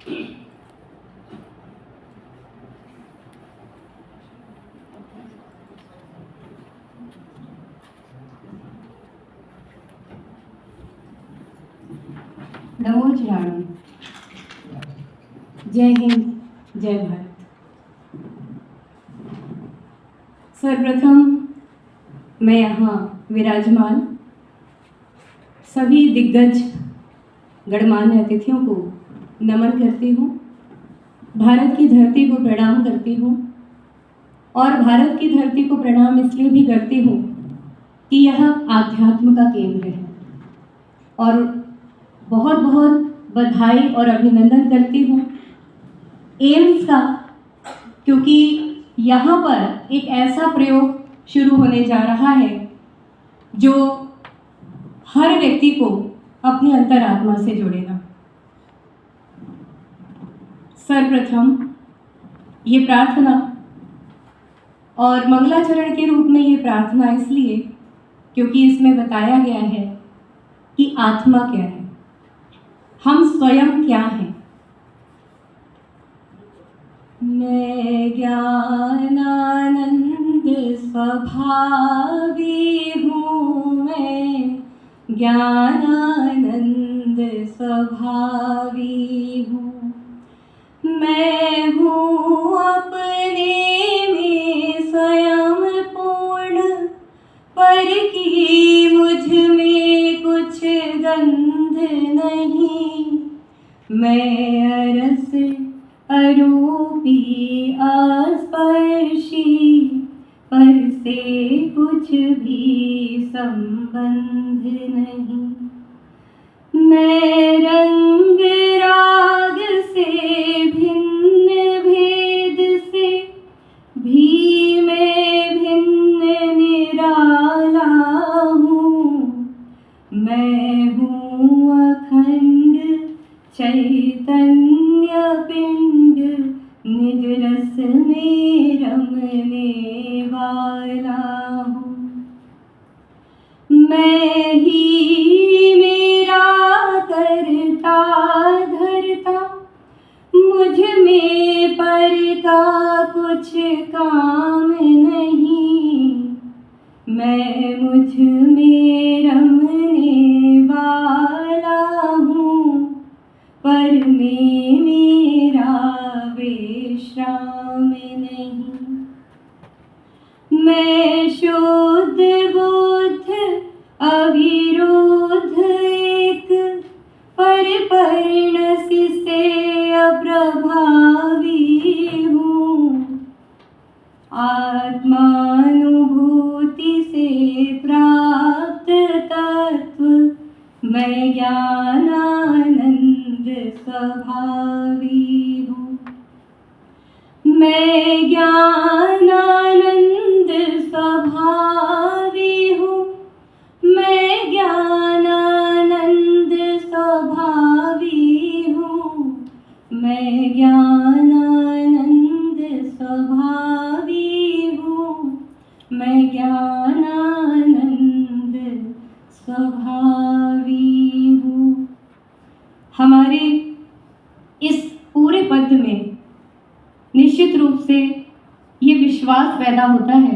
नमो चिराणु। जय हिंद, जय भारत। सर्वप्रथम मैं यहाँ विराजमान सभी दिग्गज गणमान्य अतिथियों को नमन करती हूँ, भारत की धरती को प्रणाम करती हूँ और भारत की धरती को प्रणाम इसलिए भी करती हूँ कि यह आध्यात्म का केंद्र है और बहुत बहुत बधाई और अभिनंदन करती हूँ एम्स का, क्योंकि यहाँ पर एक ऐसा प्रयोग शुरू होने जा रहा है जो हर व्यक्ति को अपनी अंतरात्मा से जोड़ेगा। सर्वप्रथम ये प्रार्थना और मंगलाचरण के रूप में ये प्रार्थना इसलिए क्योंकि इसमें बताया गया है कि आत्मा क्या है, हम स्वयं क्या हैं। मैं ज्ञानानंद स्वभावी हूँ, मैं ज्ञानानंद स्वभावी हूँ, मैं हूँ अपने में स्वयं पूर्ण, पर की मुझ में कुछ गंध नहीं, मैं अरस अरूपी अस्पर्शी, पर से कुछ भी संबंध नहीं, मैं रंग राग से भिन्न भेद से भी मैं भिन्न निराला हूँ, मैं हूँ अखंड चैतन्य पिंड, निज रस में रमने वाला हूँ, मैं ही मेरा करता धरता, मुझ में पर का कुछ काम नहीं, मैं मुझ में रमने वाला हूँ, पर में मेरा विश्राम नहीं, मैं शुद्ध बुद्ध अविरोध एक, परिपर्णसी से अप्रभावी हूँ, आत्मानुभूति से प्राप्त तत्व, मैं ज्ञानानंद स्वभावी हूँ, मैं ज्ञानानंद स्वभावी हूँ, मैं ज्ञानानंद स्वभावी हूँ, मैं ज्ञानानंद स्वभावी हूँ, मैं ज्ञानानंद स्वभावी हूँ। हमारे इस पूरे पद में निश्चित रूप से ये विश्वास पैदा होता है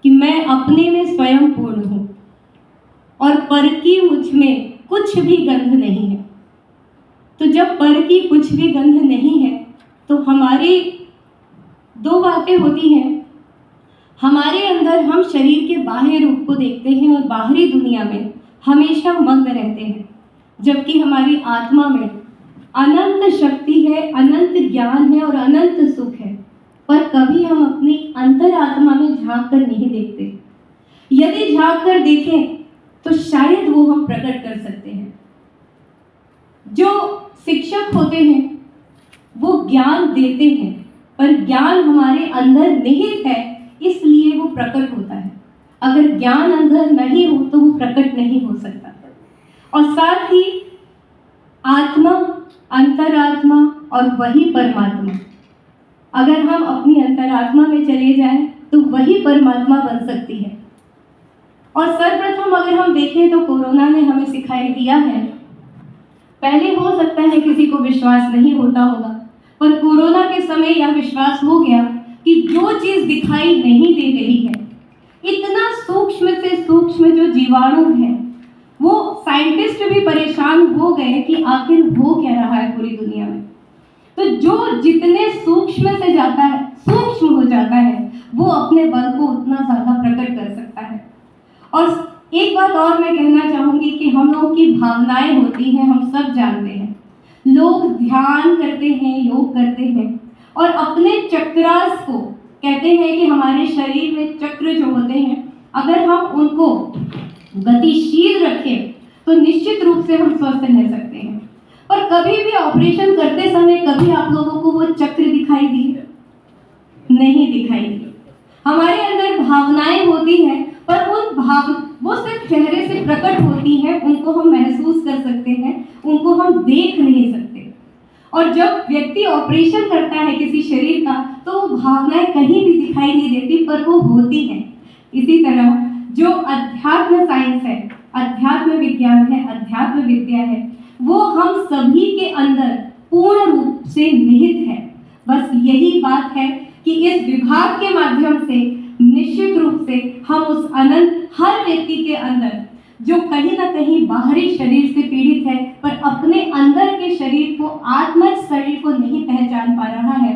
कि मैं अपने में स्वयं पूर्ण हूँ और पर की मुझ में कुछ भी गंध नहीं है। तो जब पर की कुछ भी गंध नहीं है तो हमारी दो बातें होती हैं। हमारे अंदर हम शरीर के बाह्य रूप को देखते हैं और बाहरी दुनिया में हमेशा मग्न रहते हैं, जबकि हमारी आत्मा में अनंत शक्ति है, अनंत ज्ञान है और अनंत सुख है, पर कभी हम अपनी अंतरात्मा में झांक कर नहीं देखते। यदि झांक कर देखें तो शायद वो हम प्रकट कर सकते हैं। जो शिक्षक होते हैं वो ज्ञान देते हैं, पर ज्ञान हमारे अंदर निहित है, इसलिए वो प्रकट होता है। अगर ज्ञान अंदर नहीं हो तो वो प्रकट नहीं हो सकता। और साथ ही आत्मा, अंतरात्मा और वही परमात्मा, अगर हम अपनी अंतरात्मा में चले जाएं तो वही परमात्मा बन सकती है। और सर्वप्रथम अगर हम देखें तो कोरोना ने हमें सिखाई दिया है पहले हो सकता है किसी को विश्वास नहीं होता होगा, पर कोरोना के समय यह विश्वास हो गया कि जो चीज़ दिखाई नहीं दे रही है, इतना सूक्ष्म से सूक्ष्म जो जीवाणु है, वो साइंटिस्ट भी परेशान हो गए कि आखिर हो क्या रहा है पूरी दुनिया में। तो जो जितने सूक्ष्म से जाता है, सूक्ष्म हो जाता है, वो अपने बल को उतना ज़्यादा प्रकट कर सकता है। और एक बात और मैं कहना चाहूँगी कि हम लोगों की भावनाएं होती हैं, हम सब जानते हैं। लोग ध्यान करते हैं, योग करते हैं और अपने चक्रास को, कहते हैं कि हमारे शरीर में चक्र जो होते हैं, अगर हम उनको गतिशील रखें तो निश्चित रूप से हम स्वस्थ रह सकते हैं। और कभी भी ऑपरेशन करते समय कभी आप लोगों को वो चक्र दिखाई दिए? नहीं दिखाई दिए। हमारे अंदर भावनाएं होती हैं, पर वो सिर्फ चेहरे से प्रकट होती हैं, उनको हम महसूस कर सकते हैं, उनको हम देख नहीं सकते। और जब व्यक्ति ऑपरेशन करता है किसी शरीर का, तो वो भावनाएं कहीं भी दिखाई नहीं देती, पर वो होती हैं। इसी तरह जो अध्यात्म साइंस है, अध्यात्म विज्ञान है, अध्यात्म विद्या है, वो हम सभी के अंदर पूर्ण रूप से निहित है। बस यही बात है कि इस विभाग के माध्यम से निश्चित रूप से हम उस अनंत हर व्यक्ति के अंदर जो कहीं ना कहीं बाहरी शरीर से पीड़ित है, पर अपने अंदर के शरीर को, आत्मज शरीर को नहीं पहचान पा रहा है,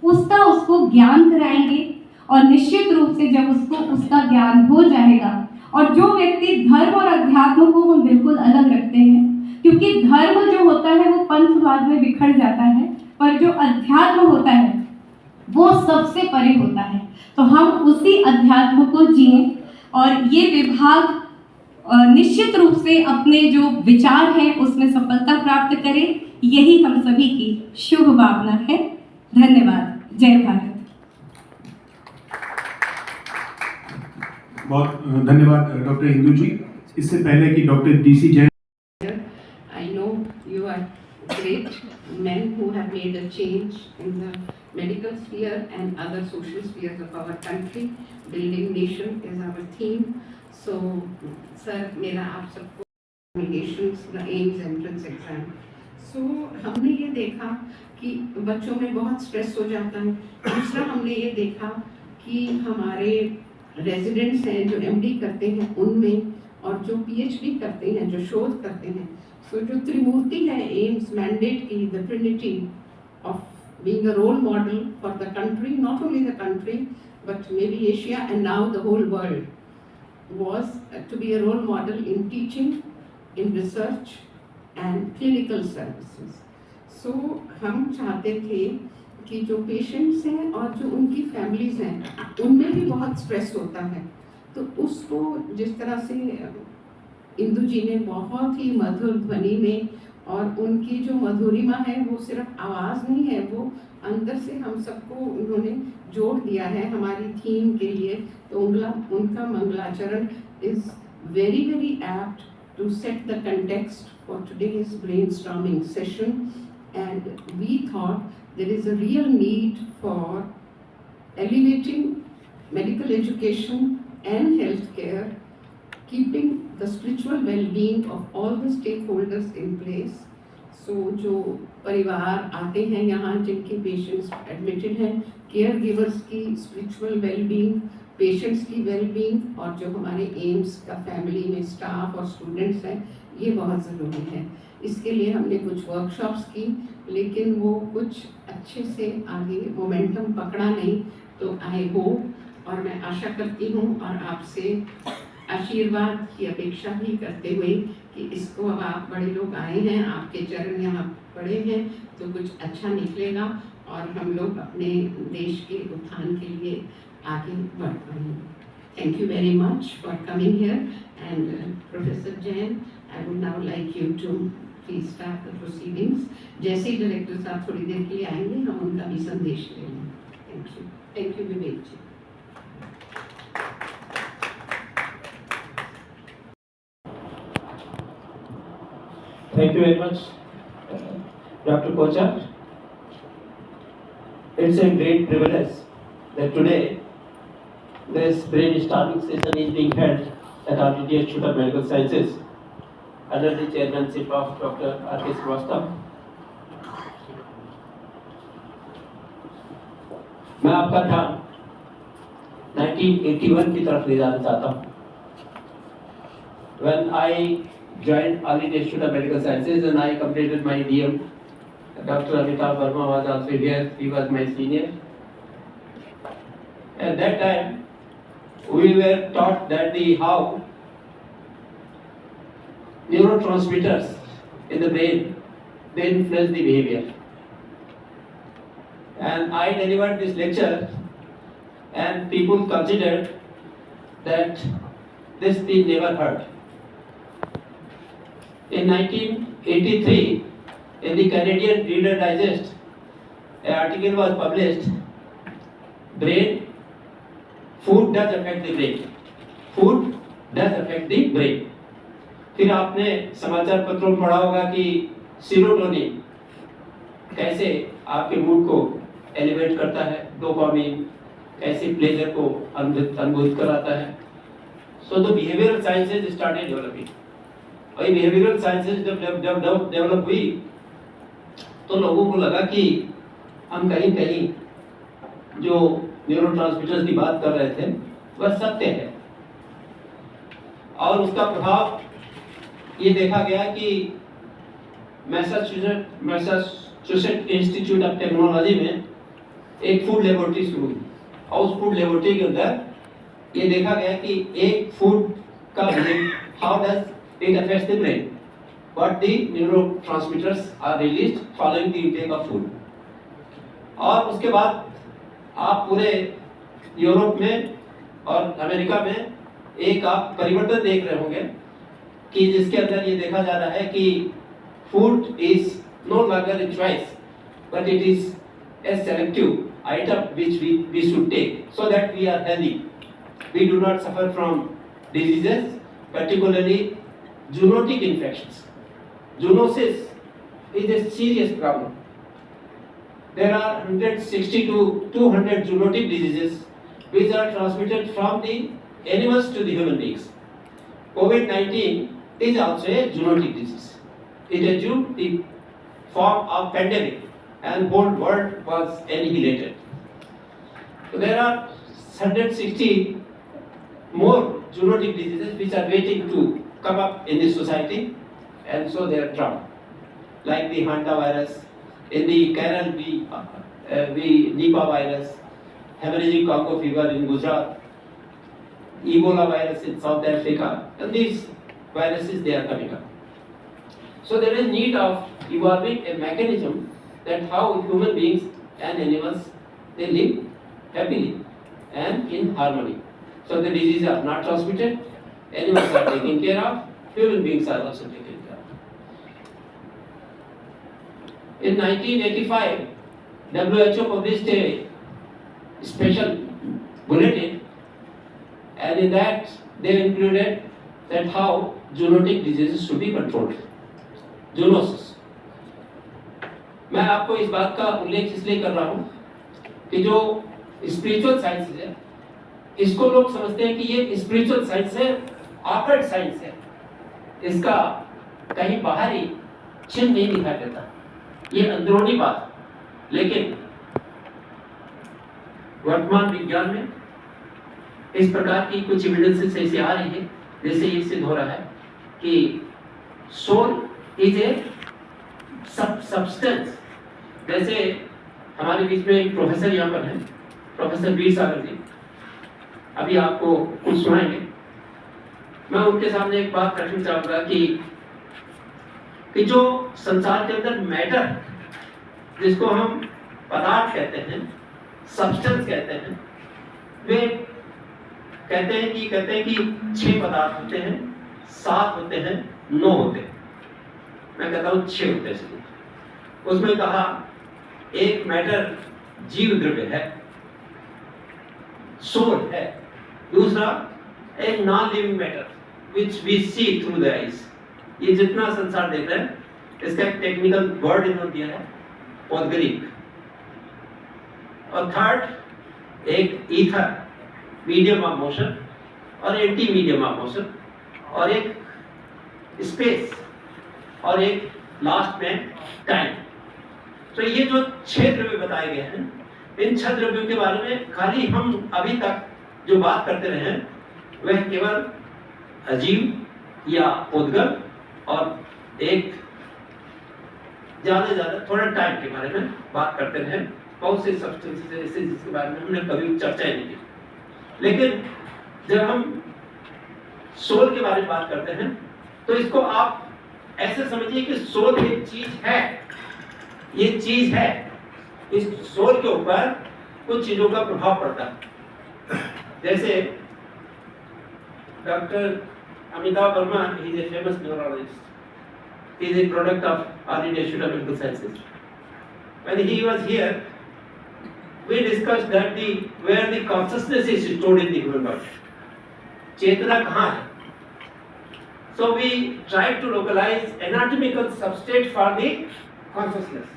उसको ज्ञान कराएंगे। और निश्चित रूप से जब उसका ज्ञान हो जाएगा, और जो व्यक्ति धर्म और अध्यात्म को हम बिल्कुल अलग रखते हैं, क्योंकि धर्म जो होता है वो पंथवाद में बिखर जाता है, पर जो अध्यात्म होता है वो सबसे परे होता है। तो हम उसी अध्यात्म को जिए और ये विभाग निश्चित रूप से अपने जो विचार हैं उसमें सफलता प्राप्त करें, यही हम सभी की शुभ भावना है। धन्यवाद। जय भारत। बहुत धन्यवाद डॉक्टर इंदु जी। इससे पहले कि doctor DC Jain, I know you are great men who have made a change in the medical sphere and other social spheres of our country. Building nation is our theme. So, sir, मेरा आप सबको congratulations the AIMS entrance exam. So, हमने ये देखा कि बच्चों में बहुत स्ट्रेस हो जाता है। दूसरा हमने ये देखा कि हमारे रेजिडेंट्स हैं जो MD करते हैं उनमें, और जो PhD करते हैं, जो शोध करते हैं, सो जो त्रिमूर्ति है एम्स मैंडेट की, the trinity of being a role model for the country, not only the country but may be Asia and now the whole world, was to be a role model in teaching, in research and clinical services. So हम चाहते थे कि जो patients हैं और जो उनकी families हैं उनमें भी बहुत स्ट्रेस होता है, तो उसको जिस तरह से इंदु जी ने बहुत ही मधुर ध्वनि में, और उनकी जो मधुरिमा है वो सिर्फ आवाज़ नहीं है, वो अंदर से हम सबको उन्होंने जोड़ दिया है हमारी थीम के लिए। तो उनका मंगलाचरण is very very apt to set the context for today's brainstorming session, and we thought there is a real need for elevating medical education and healthcare, keeping the spiritual well-being of all the stakeholders in place. So जो परिवार आते हैं यहाँ जिनके patients admitted हैं, care givers की spiritual wellbeing, patients की wellbeing, और जो हमारे एम्स का फैमिली में स्टाफ और स्टूडेंट्स हैं, ये बहुत ज़रूरी है। इसके लिए हमने कुछ वर्कशॉप्स की, लेकिन वो कुछ अच्छे से आगे मोमेंटम पकड़ा नहीं। तो आई होप, और मैं आशा करती हूँ और आपसे आशीर्वाद की अपेक्षा भी करते हुए कि इसको, अब आप बड़े लोग आए हैं, आपके चरण यहाँ पड़े हैं, तो कुछ अच्छा निकलेगा और हम लोग अपने देश के उत्थान के लिए आगे बढ़ पाएंगे। Thank you very much for coming here, and Professor Jain, I would now like you to please start the proceedings. जैसे ही डायरेक्टर साहब थोड़ी देर के लिए आएंगे, हम उनका भी संदेश लेंगे। Thank you Vivek ji. Thank you very much, Dr. Kocha. It's a great privilege that today this brainstorming session is being held at RTT Institute of Medical Sciences. under the chairmanship of Dr. R.K. Srivastava. मैं आपका ध्यान 1981 की तरफ ले जाना चाहता हूँ. When I joined All India Institute of Medical Sciences and I completed my DM, Dr. Amitabh Verma was also here. He was my senior. At that time, we were taught that how neurotransmitters in the brain, they influence the behavior. And I delivered this lecture, and people considered that this thing never heard. In 1983, in the Canadian Reader Digest, an article was published, brain, food does affect the brain. Food does affect the brain. फिर आपने समाचार पत्रों में पढ़ा होगा कि serotonin कैसे आपके मूड को एलिवेट करता है, डोपामिन कैसे प्लेजर को अनुभूत कराता है. So the behavioral sciences started developing. और behavioral sciences जब डेवलप हुई तो लोगों को लगा कि हम कहीं कहीं जो न्यूरोट्रांसमीटर्स की बात कर रहे थे वह सत्य है. और उसका प्रभाव ये देखा गया कि मैसाचुसेट्स इंस्टीट्यूट ऑफ टेक्नोलॉजी में एक फूड लेबोरेटरी शुरू हुई और उस फूड लेबोरेटरी के अंदर ये देखा गया कि एक फूड का how does it affects the brain, what the neurotransmitters are released following the intake of food. और उसके बाद आप पूरे यूरोप में और अमेरिका में एक आप परिवर्तन देख रहे होंगे कि जिसके अंदर ये देखा जा रहा है कि food is no longer a choice but it is a selective item which we should take so that we are healthy. We do not suffer from diseases, particularly zoonotic infections. Zoonosis is a serious problem. There are 160 to 200 zoonotic diseases which are transmitted from the animals to the human beings. COVID-19 is also a zoonotic disease. It assumed the form of pandemic and whole world was annihilated. So there are 160 more zoonotic diseases which are waiting to come up in this society, and so they are dropped. Like the Hanta virus, in the Kerala the Nipah virus, hemorrhagic Congo fever in Gujarat, Ebola virus in South Africa, and these viruses they are coming up. So there is need of evolving a mechanism that how human beings and animals they live happily and in harmony. So the diseases are not transmitted, animals are taken care of, human beings are also taken care of. In 1985, WHO published a special bulletin, and in that they included that how zoonotic diseases should be controlled. Zoonosis. मैं आपको इस बात का उल्लेख इसलिए कर रहा हूँ कि जो स्पिरिचुअल साइंस है इसको लोग समझते हैं कि ये स्पिरिचुअल साइंस है, ऑकल्ट साइंस है, इसका कहीं बाहरी चिन्ह नहीं दिखाई देता, ये अंदरूनी बात. लेकिन वर्तमान विज्ञान में इस प्रकार की कुछ एविडेंसेस ऐसी आ रही है जैसे ये सिद्ध हो रहा है कि सोल इज ए सब्सटेंस. जैसे हमारे बीच में एक प्रोफेसर यहाँ पर हैं, प्रोफेसर वीर सागर जी, अभी आपको कुछ सुनाएंगे. मैं उनके सामने एक बात रखना चाहूँगा कि जो संसार के अंदर मैटर, जिसको हम पदार्थ कहते हैं, सब्सटेंस कहते हैं, वे कहते हैं कि 6 पदार्थ होते हैं, 7 होते हैं, 9 होते हैं. मैं कहता हूँ 6 होते हैं. उसमें कहा एक मैटर जीव द्रव्य है, सोल है. दूसरा एक non living matter which we see through the eyes. ये जितना संसार देख रहे हैं इसका एक टेक्निकल वर्ड इन्होंने दिया है, पौद्गलिक. और थर्ड एक ईथर, मीडियम ऑफ मोशन, और एंटी मीडियम ऑफ मोशन, और एक स्पेस और एक लास्ट में टाइम। तो ये जो 6 द्रव्य बताए गए हैं, इन 6 द्रव्यों के बारे में खाली हम अभी तक जो बात करते रहे हैं वह केवल अजीव या उद्गम और एक ज्यादा थोड़ा टाइम के बारे में बात करते रहे। बहुत से सब्सटेंसेस ऐसे जिसके बारे में हमने कभी चर्चा ही नहीं की। लेकिन जब हम सोल के बारे में बात करते हैं तो इसको आप ऐसे समझिए कि सोल एक चीज है, ये चीज है, इस सोल के ऊपर कुछ चीजों का प्रभाव पड़ता है। जैसे doctor Amitabh Verma, he is a famous neurologist. He is a product of Harvard Institute of Medical Sciences. When he was here, we discussed that where the consciousness is stored in the human body. चेतना कहाँ है? So we tried to localize anatomical substrate for the consciousness.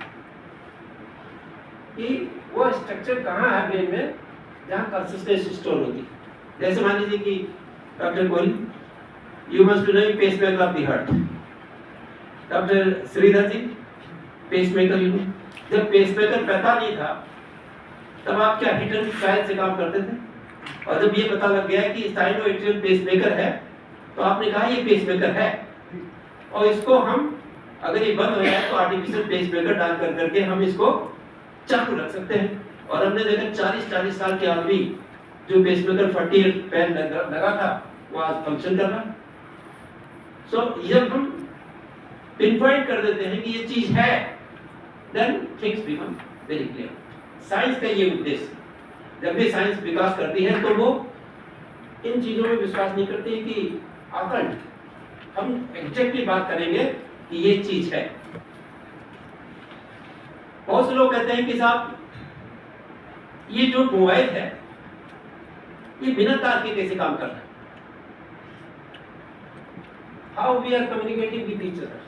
कि वो structure कहाँ है brain में जहाँ consciousness store होती है। जैसे मान लीजिए कि doctor Kohli, you must be knowing pacemaker of the heart. Doctor Sridhar ji, pacemaker you, जब पेसमेकर पैदा नहीं था तब आप क्या हिट एंड ट्रायल से काम करते थे, और जब ये पता लग गया कि साइनो-एट्रियल पेसमेकर है तो आपने कहा ये पेसमेकर है और इसको हम, अगर ये बंद हो जाए तो आर्टिफिशियल पेसमेकर डाल करके हम इसको चालू रख सकते हैं। और हमने देखा 40 साल के आदमी जो पेसमेकर 48 पैन लगा था वो आज फंक्शन कर रहा है। सो जब हम पिनपॉइंट कर देते हैं कि ये चीज है, then things become very clear. Science का ये उद्देश्य, जब भी साइंस विकास करती है तो वो इन चीजों में विश्वास नहीं करती है कि आकलन, हम एग्जैक्टली बात करेंगे कि ये चीज है। बहुत से लोग कहते हैं कि साहब ये जो मोबाइल है ये बिना तार के कैसे काम कर रहा है, how we are communicating with each other.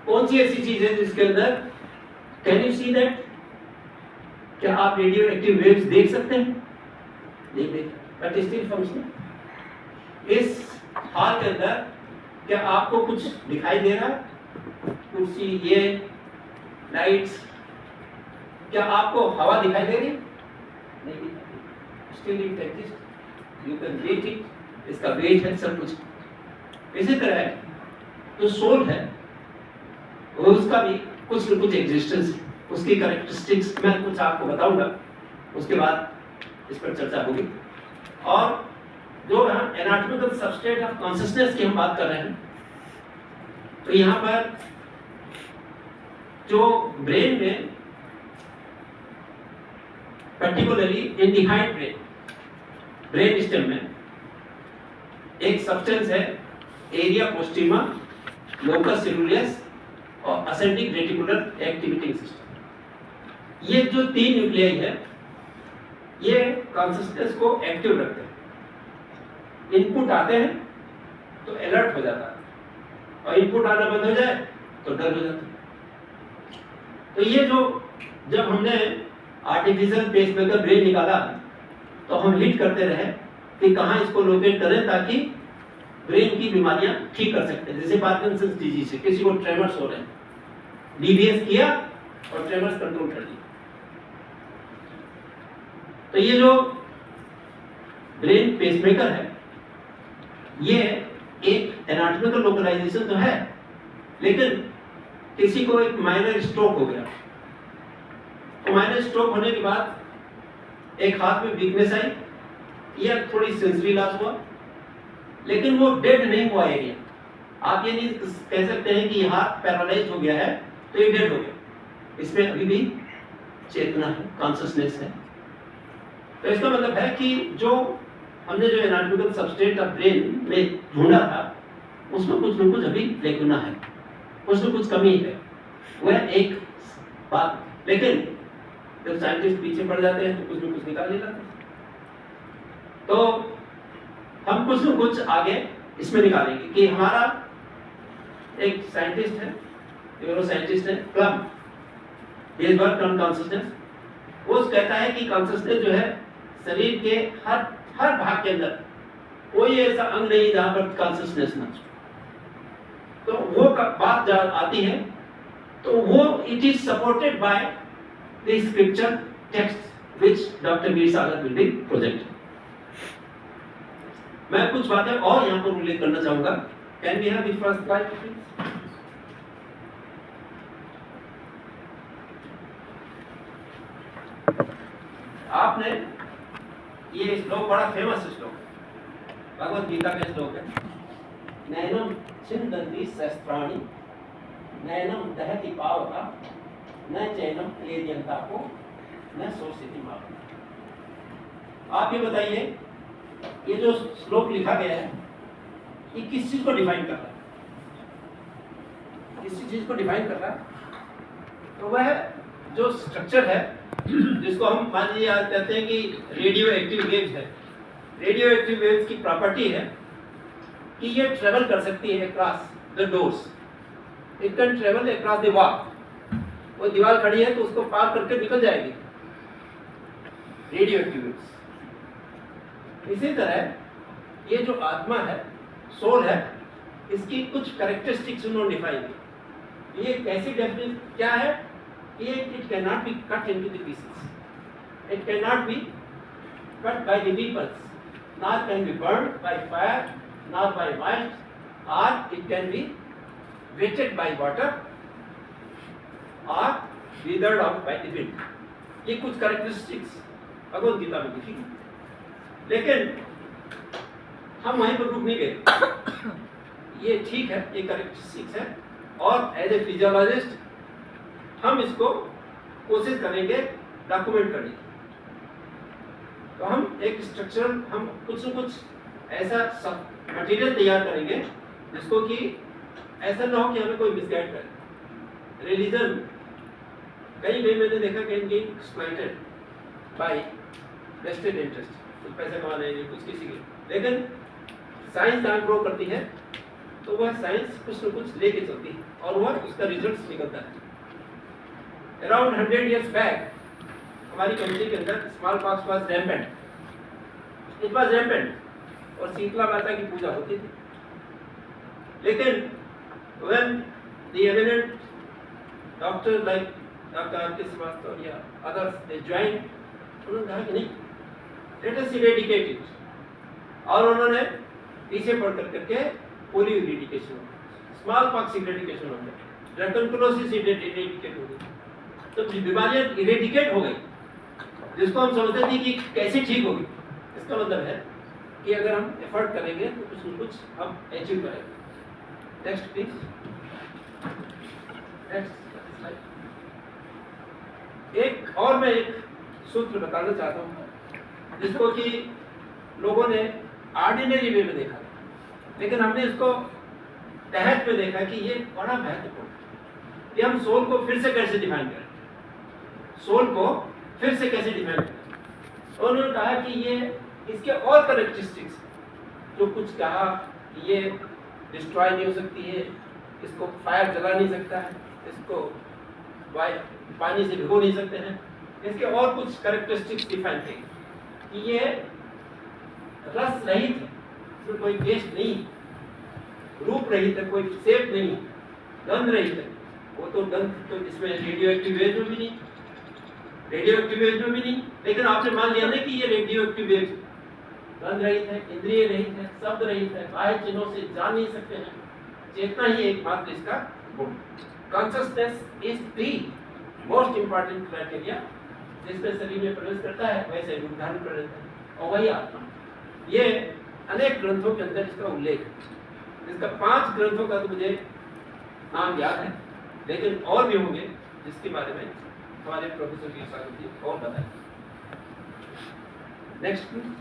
कौन सी ऐसी चीज है जिसके अंदर, कैन यू सी दैट, क्या आप रेडियो एक्टिव वेव्स देख सकते हैं? नहीं देख, बट स्टिल फंक्शनिंग। इस हाल के अंदर क्या आपको कुछ दिखाई दे रहा है? कुर्सी, ये लाइट्स, क्या आपको हवा दिखाई दे रही? नहीं दिखाई, still it exist, you can weight it, इसका वेट है, सब कुछ। इसी तरह जो सोल है उसका भी कुछ न कुछ एग्जिस्टेंस है, उसकी कैरेक्टरिस्टिक्स मैं कुछ आपको बताऊंगा, उसके बाद इस पर चर्चा होगी। और जो एनाटॉमिकल सबस्ट्रेट ऑफ कॉन्शियसनेस की हम बात कर रहे हैं, तो यहाँ पर जो ब्रेन में particularly in the height brain stem में एक सब्सटेंस है एरिया पोस्टिमा, लोकस सेलुलस और असेंडिंग रेटिकुलर एक्टिविटी सिस्टम। ये जो 3 न्यूक्लियाई है ये कॉन्शियसनेस को एक्टिव रखते हैं। इनपुट आते हैं तो अलर्ट हो जाता है और इनपुट आना बंद हो जाए तो डर हो जाता है। तो ये जो जब हमने आर्टिफिशियल पेसमेकर ब्रेन निकाला तो हम हिट करते रहे कि कहाँ इसको लोकेट करें ताकि ब्रेन की बीमारियां ठीक कर सकते हैं। जैसे पार्किंसंस डिजीज है, किसी को ट्रेमर्स हो रहे हैं, डीबीएस किया और ट्रेमर्स कंट्रोल कर दिया। तो ये जो ब्रेन पेसमेकर है ये एक एनाटॉमिकल लोकलाइजेशन तो है, लेकिन किसी को एक माइनर स्ट्रोक हो गया तो माइनर स्ट्रोक होने के बाद एक हाथ में वीकनेस आई या थोड़ी सेंसरी लॉस हुआ, लेकिन वो डेड नहीं हुआ एरिया। आप ये नहीं कह सकते हैं कि ये हाथ पैरालाइज हो गया है तो ये डेड हो गया, इसमें अभी भी चेतना है, कॉन्शियसनेस है। तो इसका मतलब है कि जो हमने जो एनाटॉमिकल सबस्ट्रेट ऑफ ब्रेन में ढूंढा था उसमें कुछ न कुछ अभी लेकुना है, कुछ न कुछ कमी है, वह एक बात। लेकिन जब साइंटिस्ट पीछे पड़ जाते हैं तो कुछ न कुछ निकाल लेते हैं। तो हम कुछ न कुछ आगे इसमें निकालेंगे कि हमारा एक साइंटिस्ट है, न्यूरो साइंटिस्ट है plum, he is work on consciousness. वो कहता है कि कॉन्शियसनेस जो है शरीर के हर भाग के अंदर कोई ऐसा अंग नहीं जहां पर कॉन्शियसनेस ना हो। तो वो बात आती है, तो वो it is supported by the scripture text which doctor Veer Sagar will be project. मैं कुछ बातें और यहाँ पर उल्लेख करना चाहूंगा। Can we have the first slide please? आपने ये श्लोक बड़ा फेमस श्लोक, भगवत गीता का श्लोक है, नैनम छिन्दन्ति शस्त्राणि नैनम दहति पावका न चैनम क्लेद्यन्तापो न शोषयति मापः। आप ये बताइए, ये जो श्लोक लिखा गया है ये किस चीज को डिफाइन कर रहा है? किस चीज को डिफाइन कर रहा है? तो वह जो स्ट्रक्चर है जिसको हम मान लीजिए आज कहते हैं कि रेडियो एक्टिव वेव्स है। रेडियो एक्टिव वेव्स की प्रॉपर्टी है कि ये ट्रेवल कर सकती है across the doors, it can travel across the wall. वो दीवार खड़ी है तो उसको पार करके निकल जाएगी, रेडियो एक्टिव वेव्स। इसी तरह ये जो आत्मा है, सोल है, इसकी कुछ कैरेक्टरिस्टिक्स उन्होंने डिफाइन की। ये कैसी डेफिनेशन क्या है? ये it can not be cut into the pieces, it can not be cut by the weapons, not can be burned by fire, not by might, और it can be wetted by water और withered out by the wind. ये कुछ characteristics Bhagavad Gita में लिखी। लेकिन हम वहीं पर रुक नहीं गए। ये ठीक है, ये कैरेक्टरिस्टिक्स है, और एज ए फिजियोलॉजिस्ट हम इसको कोशिश करेंगे डॉक्यूमेंट करने की। तो हम एक स्ट्रक्चरल, हम कुछ न कुछ ऐसा मटेरियल तैयार करेंगे जिसको कि ऐसा ना हो कि हमें कोई मिसगाइड करे। रिलीजन कहीं कहीं मैंने देखा can be exploited bye vested interest, कुछ पैसे कमाने के लिए, कुछ किसी के, लेकिन साइंस जहाँ ग्रो करती है तो वह साइंस कुछ न कुछ लेके चलती है और वह उसका रिजल्ट निकलता है। अराउंड 100 years बैक हमारी कंट्री के अंदर small pox was rampant, it was rampant, और शीतला माता की पूजा होती थी। लेकिन when the eminent doctor like doctor R के श्रीवास्तव या अदर्स दे ज्वाइन, उन्होंने कहा कि नहीं, लेट अस इरेडिकेट इट, और उन्होंने पीछे पढ़ करके पोलियो इरेडिकेशन हो गया, स्मॉल पॉक्स इरेडिकेशन हो गया, ट्यूबरकुलोसिस इरेडिकेट हो गई। तो बीमारियां इरेडिकेट हो गई जिसको हम समझते थे कि कैसे ठीक होगी। इसका मतलब है कि अगर हम एफर्ट करेंगे तो कुछ न कुछ हम अचीव करेंगे। Next please, next. एक और मैं एक सूत्र बताना चाहता हूँ जिसको कि लोगों ने ऑर्डिनरी वे में देखा, लेकिन हमने इसको तहत में देखा कि ये बड़ा महत्वपूर्ण है कि हम सोल को फिर से कैसे डिफाइन करें, सोल को फिर से कैसे डिफाइन करें। और उन्होंने कहा कि ये इसके और कैरेक्टरिस्टिक्स, जो कुछ कहा कि ये डिस्ट्रॉय नहीं हो सकती है, इसको फायर जला नहीं सकता है, इसको पानी से भिगो नहीं सकते हैं, इसके और कुछ कैरेक्टरिस्टिक्स डिफाइन थे कि ये रस रहित है, इसमें कोई टेस्ट नहीं, रूप रहित है, कोई शेप नहीं, गंध रहित है। वो तो गंध तो इसमें रेडियो एक्टिव वेव में भी नहीं, रेडियो एक्टिव वेव में भी नहीं, लेकिन आपने मान लिया ना कि ये रेडियो एक्टिव वेव गंध रहित है, इंद्रिय रहित है, शब्द रहित है, बाह्य चिन्हों से जान नहीं सकते हैं, चेतना ही एकमात्र इसका गुण। Consciousness is the most important criteria, जिसमें शरीर में प्रवेश करता है वैसे रूप धारण कर लेता है, और वही आत्मा। ये अनेक ग्रंथों के अंदर इसका उल्लेख है। इसका 5 ग्रंथों का तो मुझे नाम याद है, लेकिन और भी होंगे जिसके बारे में हमारे प्रोफेसर वीर सागर जी और बताएं। Next please.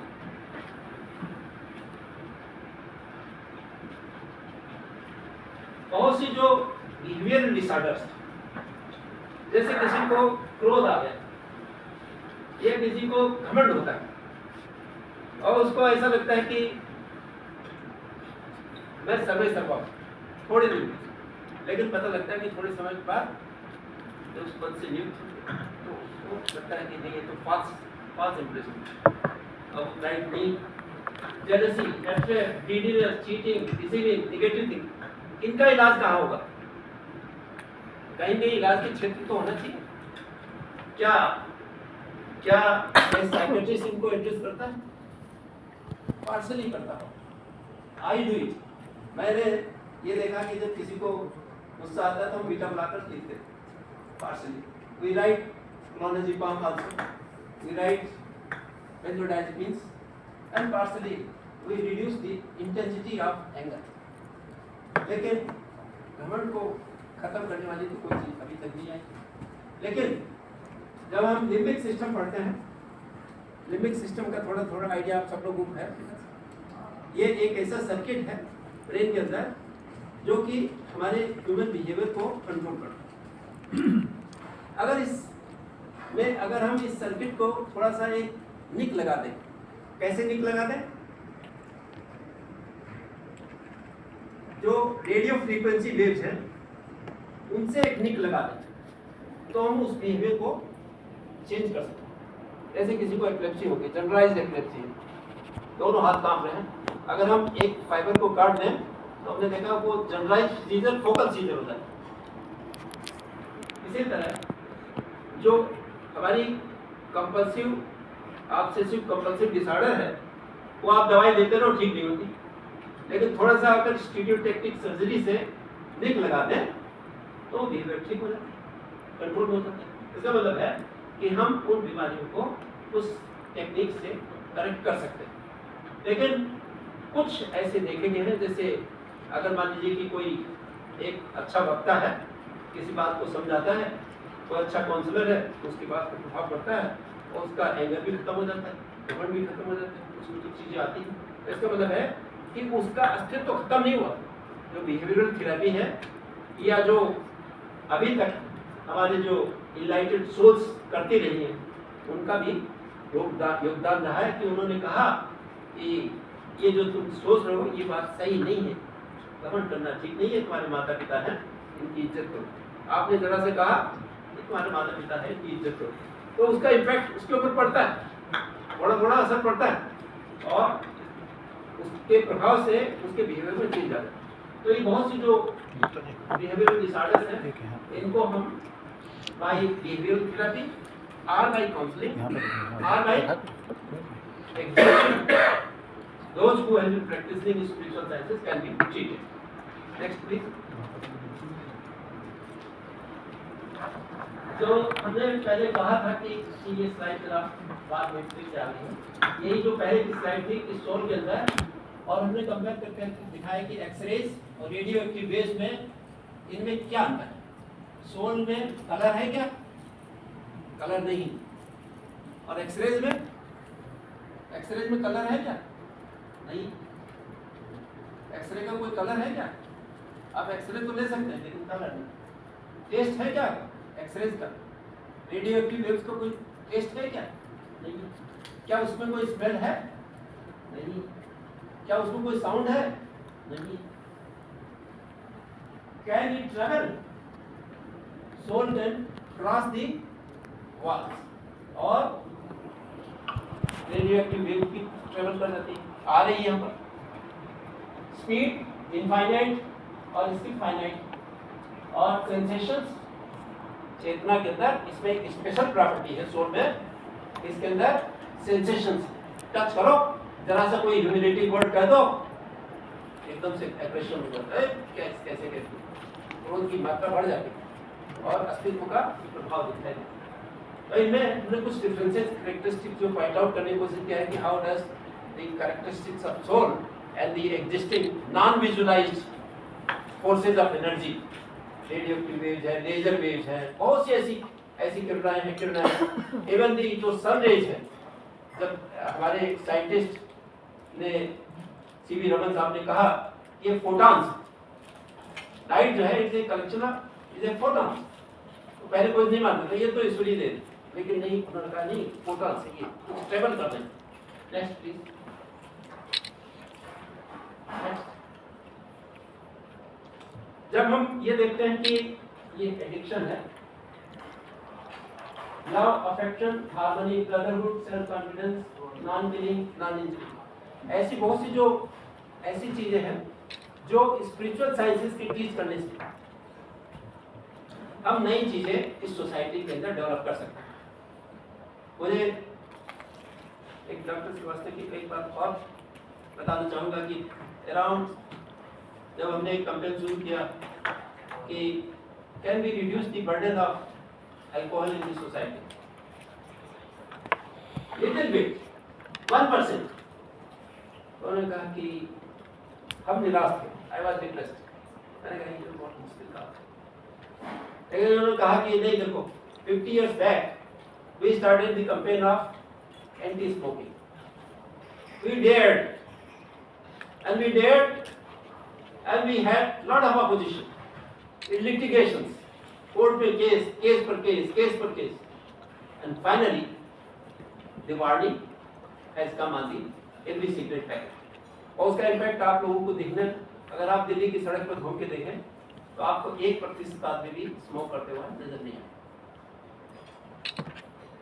बहुत सी जो बिहेवियर डिसऑर्डर्स, जैसे किसी को क्रोध आ गया या किसी को घमंड होता है और उसको ऐसा लगता है कि मैं सर्वे सर्वा थोड़े दिन, लेकिन पता लगता है कि थोड़े समय के बाद जब उस पद से नियुक्त तो उसको लगता है कि नहीं, ये तो false impression of right me, jealousy, hatred, greediness, cheating, deceiving, negative thing, इनका इलाज कहाँ होगा? कहीं कहीं इलाज के क्षेत्र तो होना चाहिए। क्या क्या साइकियाट्रिस्ट इनको एड्रेस करता है? पार्सली करता हूँ। I do it. मैंने ये देखा कि जब किसी को गुस्सा आता है तो हम बीटा ब्लॉकर लिखते partially. We write clonazepam also, we write benzodiazepines, and partially we reduce the intensity of anger. लेकिन घमंड को खत्म करने वाली तो कोई चीज अभी तक नहीं आई। लेकिन जब हम लिम्बिक सिस्टम पढ़ते हैं, लिम्बिक सिस्टम का थोड़ा थोड़ा आइडिया आप सब लोगों को है। ये एक ऐसा सर्किट है ब्रेन के अंदर जो कि हमारे ह्यूमन बिहेवियर को कंट्रोल करता है। अगर हम इस सर्किट को थोड़ा सा एक निक लगा दें, कैसे निक लगा दें? जो रेडियो फ्रीक्वेंसी वेव्स हैं उनसे एक निक लगा दें तो हम उस बिहेवियर को चेंज कर सकते हैं। जैसे किसी को एपिलेप्सी होगी, जनरलाइज्ड एपिलेप्सी है, दोनों हाथ कांप रहे हैं, अगर हम एक फाइबर को काट दें तो हमने देखा वो जनरलाइज्ड सीजर फोकल सीजर होता है। इसी तरह जो हमारी कंपल्सिव ऑब्सेसिव कंपल्सिव डिसऑर्डर है वो आप दवाई देते रहो, ठीक नहीं होती। लेकिन थोड़ा सा अगर स्टीरियोटेक्टिक सर्जरी से निक लगा दें तो बिहेवियर ठीक हो जाता है, कंट्रोल हो जाता है। इसका मतलब है कि हम उन बीमारियों को उस टेक्निक से करेक्ट कर सकते हैं। लेकिन कुछ ऐसे देखे गए हैं, जैसे अगर मान लीजिए कि कोई एक अच्छा वक्ता है, किसी बात को समझाता है, कोई अच्छा काउंसलर है, उसकी बात को प्रभाव पड़ता है और उसका एंगर भी खत्म हो जाता है, घमंड भी खत्म हो जाता है, उसमें कुछ चीज़ें आती हैं। तो इसका मतलब है कि उसका अस्तित्व तो खत्म नहीं हुआ। जो बिहेवियरल थेरेपी है या जो अभी तक हमारे जो इनलाइटेड सोल्स करती रही हैं, उनका भी योगदान रहा है कि उन्होंने कहा कि ये जो तुम सोच रहे हो ये बात सही नहीं है, घमंड करना ठीक नहीं है, तुम्हारे माता पिता हैं, इनकी इज्जत करो। आपने जरा से कहा कि तुम्हारे माता पिता हैं, इनकी इज्जत करो, तो उसका इम्पैक्ट उसके ऊपर पड़ता है, थोड़ा थोड़ा असर पड़ता है और उसके प्रभाव से उसके बिहेवियर में चेंज आता है। तो ये बहुत सी जो बिहेवियरल डिसऑर्डर्स हैं, इनको हम बाय बिहेवियरल थेरेपी और बाय काउंसलिंग और by execution, those who have been practicing spiritual sciences can be treated. Next please. तो हमने पहले कहा था कि ये स्लाइड जरा बाद में फिर से आ रही है। यही जो पहले की स्लाइड थी इस सोल के अंदर, और हमने कंपेयर करके दिखाया कि एक्सरेज और रेडियो एक्टिव वेव्स में इनमें क्या अंतर है। सोल में कलर है क्या? कलर नहीं। और एक्सरेज में कलर है क्या? नहीं। एक्सरे का कोई कलर है क्या? आप एक्सरे तो ले सकते हैं लेकिन कलर नहीं। टेस्ट है क्या एक्सरेज का? रेडियो एक्टिव वेव्स का कोई टेस्ट है क्या? नहीं। क्या उसमें कोई स्मेल है? नहीं। क्या उसमें कोई साउंड है? नहीं। Can it travel? Soul can cross the walls और रेडियो एक्टिव वेव की ट्रैवल कर जाती है, आ रही है यहाँ पर। स्पीड इनफाइनाइट और इसकी फाइनाइट। और सेंसेशंस, चेतना के अंदर इसमें एक स्पेशल प्रॉपर्टी है सोल में, इसके अंदर सेंसेशंस। टच करो, जरा सा कोई ह्यूमिलेटिंग वर्ड कह दो, एकदम से एग्रेशन हो जाता है, कैसे क्रोध की मात्रा बढ़ जाती है और अस्तित्व का प्रभाव दिखता है। तो इनमें हमने कुछ डिफरेंसेस कैरेक्टरिस्टिक्स जो पॉइंट आउट करने की कोशिश किया है कि how does the characteristics of soul and the existing non visualized forces of energy, radio active waves है, लेजर वेव्स है, बहुत सी ऐसी किरणाएं हैं। इवन दी जो सन रेज है, जब हमारे साइंटिस्ट ने सीवी रमन साहब ने कहा ये फोटॉन्स, लाइट जो है it's a collection of is a photons, तो पहले कोई नहीं मानता था ये तो ईश्वरीय दे, लेकिन नहीं, उन्होंने कहा नहीं, फोटॉन्स है ये, कुछ ट्रेवल कर रहे हैं। Next please. जब हम ये देखते हैं कि ये एडिक्शन है, love, affection, harmony, brotherhood, self confidence, non killing, non injury, ऐसी बहुत सी जो ऐसी चीजें हैं जो स्पिरिचुअल साइंसेस की टीच करने से हम नई चीजें इस सोसाइटी के अंदर डेवलप कर सकते हैं। मुझे एक डॉक्टर श्रीवास्तव की एक बात और बताना चाहूँगा कि अराउंड जब हमने एक कंपेन शुरू किया कि can we reduce the burden of alcohol in the society, little bit 1%, उन्होंने कहा कि हम निराश थे, आई वॉज डिप्रेस्ड। मैंने कहा ये बहुत मुश्किल काम है, लेकिन उन्होंने कहा कि नहीं देखो 50 years back we started the campaign of anti-smoking, we dared and we had lot of opposition in litigations, court पे case per case, and finally the warning has come on the every cigarette packet। और उसका impact आप लोगों को देखना, अगर आप दिल्ली की सड़क पर घूम के देखें तो आपको 1% आदमी भी स्मोक करते हुए नजर नहीं आए।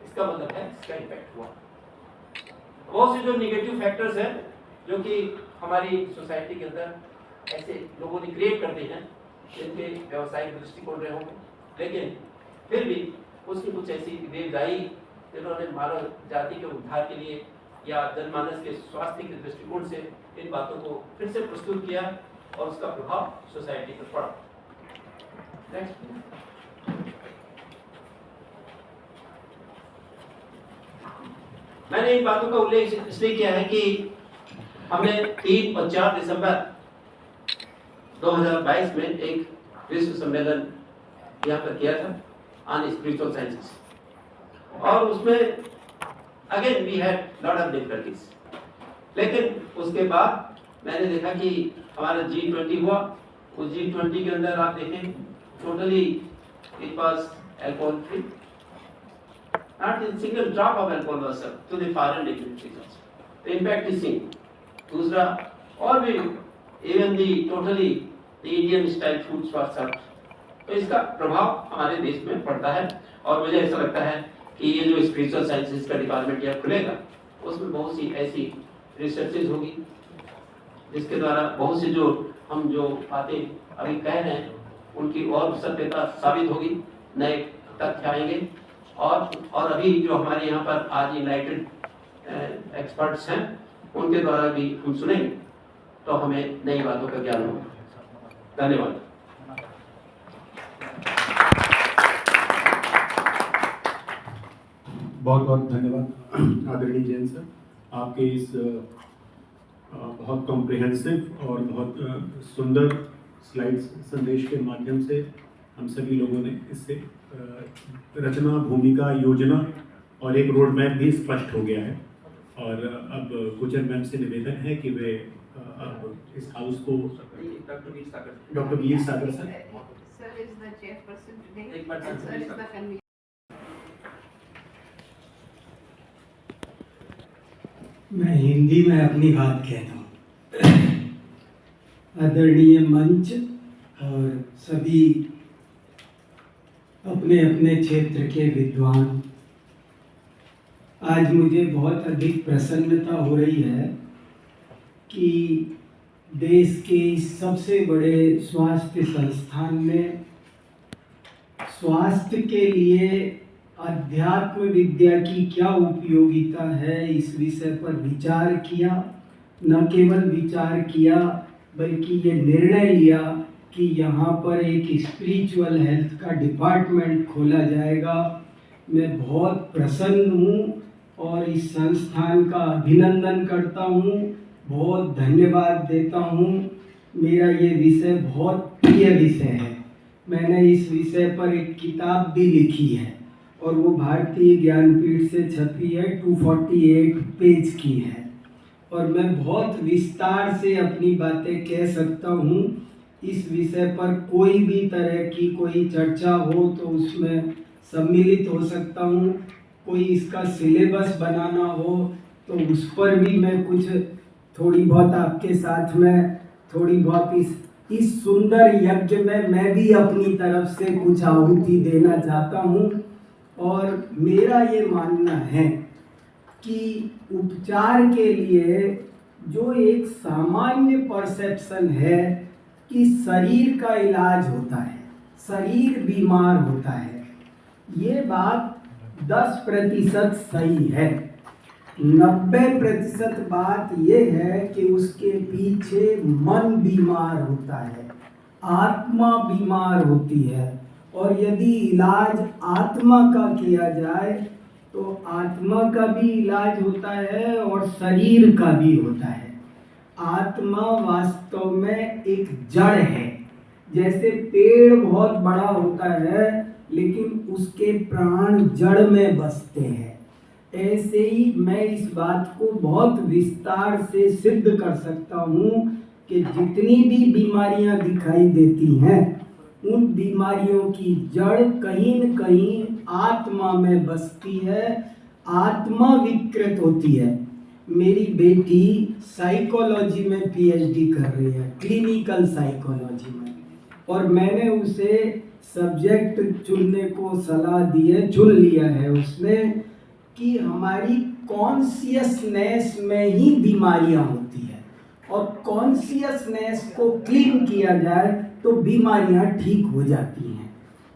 इसका मतलब है इसका इम्पैक्ट हुआ। बहुत से जो निगेटिव फैक्टर्स हैं जो कि हमारी सोसाइटी के अंदर ऐसे लोगों ने क्रिएट कर दी हैं जिनके व्यवसायिक दृष्टिकोण रहे होंगे, लेकिन फिर भी उसकी कुछ ऐसी वेव्स आई जिन्होंने मानव जाति के उद्धार के लिए या जनमानस के स्वास्थ्य के दृष्टिकोण से इन बातों को फिर से प्रस्तुत किया और उसका प्रभाव सोसाइटी पर पड़ा। मैंने इन बातों का उल्लेख इसलिए किया है कि हमने 3 और 4 दिसंबर 2022 में एक विश्व सम्मेलन यहाँ पर किया था ऑन स्पिरिचुअल साइंसेस, और उसमें again we had lot of difficulties, लेकिन उसके बाद मैंने देखा कि हमारा G20 हुआ। उस G20 के अंदर आप देखें totally it was alcohol free, not a single drop of alcohol was served to the foreign dignitaries। The impact is seen। दूसरा, और भी even the totally the Indian style foods was served। तो इसका प्रभाव हमारे देश में पड़ता है, और मुझे ऐसा लगता है कि ये जो स्पिरिचुअल साइंसेस का डिपार्टमेंट यहाँ खुलेगा उसमें बहुत सी ऐसी रिसर्चेज होगी जिसके द्वारा बहुत सी जो हम जो बातें अभी कह रहे हैं उनकी और सत्यता साबित होगी, नए तथ्य आएंगे, और अभी जो हमारे यहाँ पर आज इनलाइटेड एक्सपर्ट्स हैं उनके द्वारा भी हम सुनेंगे तो हमें नई बातों का ज्ञान होगा। धन्यवाद। बहुत बहुत धन्यवाद आदरणीय जैन सर, आपके इस बहुत कॉम्प्रिहेंसिव और बहुत सुंदर स्लाइड्स संदेश के माध्यम से हम सभी लोगों ने इससे रचना, भूमिका, योजना और एक रोड मैप भी स्पष्ट हो गया है। और अब गुजर मैम से निवेदन है कि वे अब इस हाउस को doctor Veer Sagar sir is the chairperson today, एक बार and sir is the convener। मैं हिंदी में अपनी बात कहता हूँ। आदरणीय मंच और सभी अपने अपने क्षेत्र के विद्वान, आज मुझे बहुत अधिक प्रसन्नता हो रही है कि देश के इस सबसे बड़े स्वास्थ्य संस्थान में स्वास्थ्य के लिए अध्यात्म विद्या की क्या उपयोगिता है इस विषय पर विचार किया। न केवल विचार किया बल्कि ये निर्णय लिया कि यहाँ पर एक स्पिरिचुअल हेल्थ का डिपार्टमेंट खोला जाएगा। मैं बहुत प्रसन्न हूँ और इस संस्थान का अभिनंदन करता हूँ, बहुत धन्यवाद देता हूँ। मेरा ये विषय बहुत प्रिय विषय है। मैंने इस विषय पर एक किताब भी लिखी है और वो भारतीय ज्ञानपीठ से छपी है, 248 पेज की है, और मैं बहुत विस्तार से अपनी बातें कह सकता हूँ। इस विषय पर कोई भी तरह की कोई चर्चा हो तो उसमें सम्मिलित हो सकता हूँ। कोई इसका सिलेबस बनाना हो तो उस पर भी मैं कुछ थोड़ी बहुत आपके साथ में थोड़ी बहुत इस सुंदर यज्ञ में मैं भी अपनी तरफ से कुछ आहुति देना चाहता हूँ। और मेरा ये मानना है कि उपचार के लिए जो एक सामान्य परसेप्शन है कि शरीर का इलाज होता है, शरीर बीमार होता है। ये बात 10% सही है। 90% बात ये है कि उसके पीछे मन बीमार होता है, आत्मा बीमार होती है। और यदि इलाज आत्मा का किया जाए तो आत्मा का भी इलाज होता है और शरीर का भी होता है। आत्मा वास्तव में एक जड़ है। जैसे पेड़ बहुत बड़ा होता है लेकिन उसके प्राण जड़ में बसते हैं, ऐसे ही मैं इस बात को बहुत विस्तार से सिद्ध कर सकता हूँ कि जितनी भी बीमारियां दिखाई देती हैं उन बीमारियों की जड़ कहीं न कहीं आत्मा में बसती है, आत्मा विकृत होती है। मेरी बेटी साइकोलॉजी में पीएचडी कर रही है, क्लिनिकल साइकोलॉजी में, और मैंने उसे सब्जेक्ट चुनने को सलाह दी है, चुन लिया है उसने, कि हमारी कॉन्शियसनेस में ही बीमारियां होती है और कॉन्शियसनेस को क्लीन किया जाए तो बीमारियां ठीक हो जाती हैं।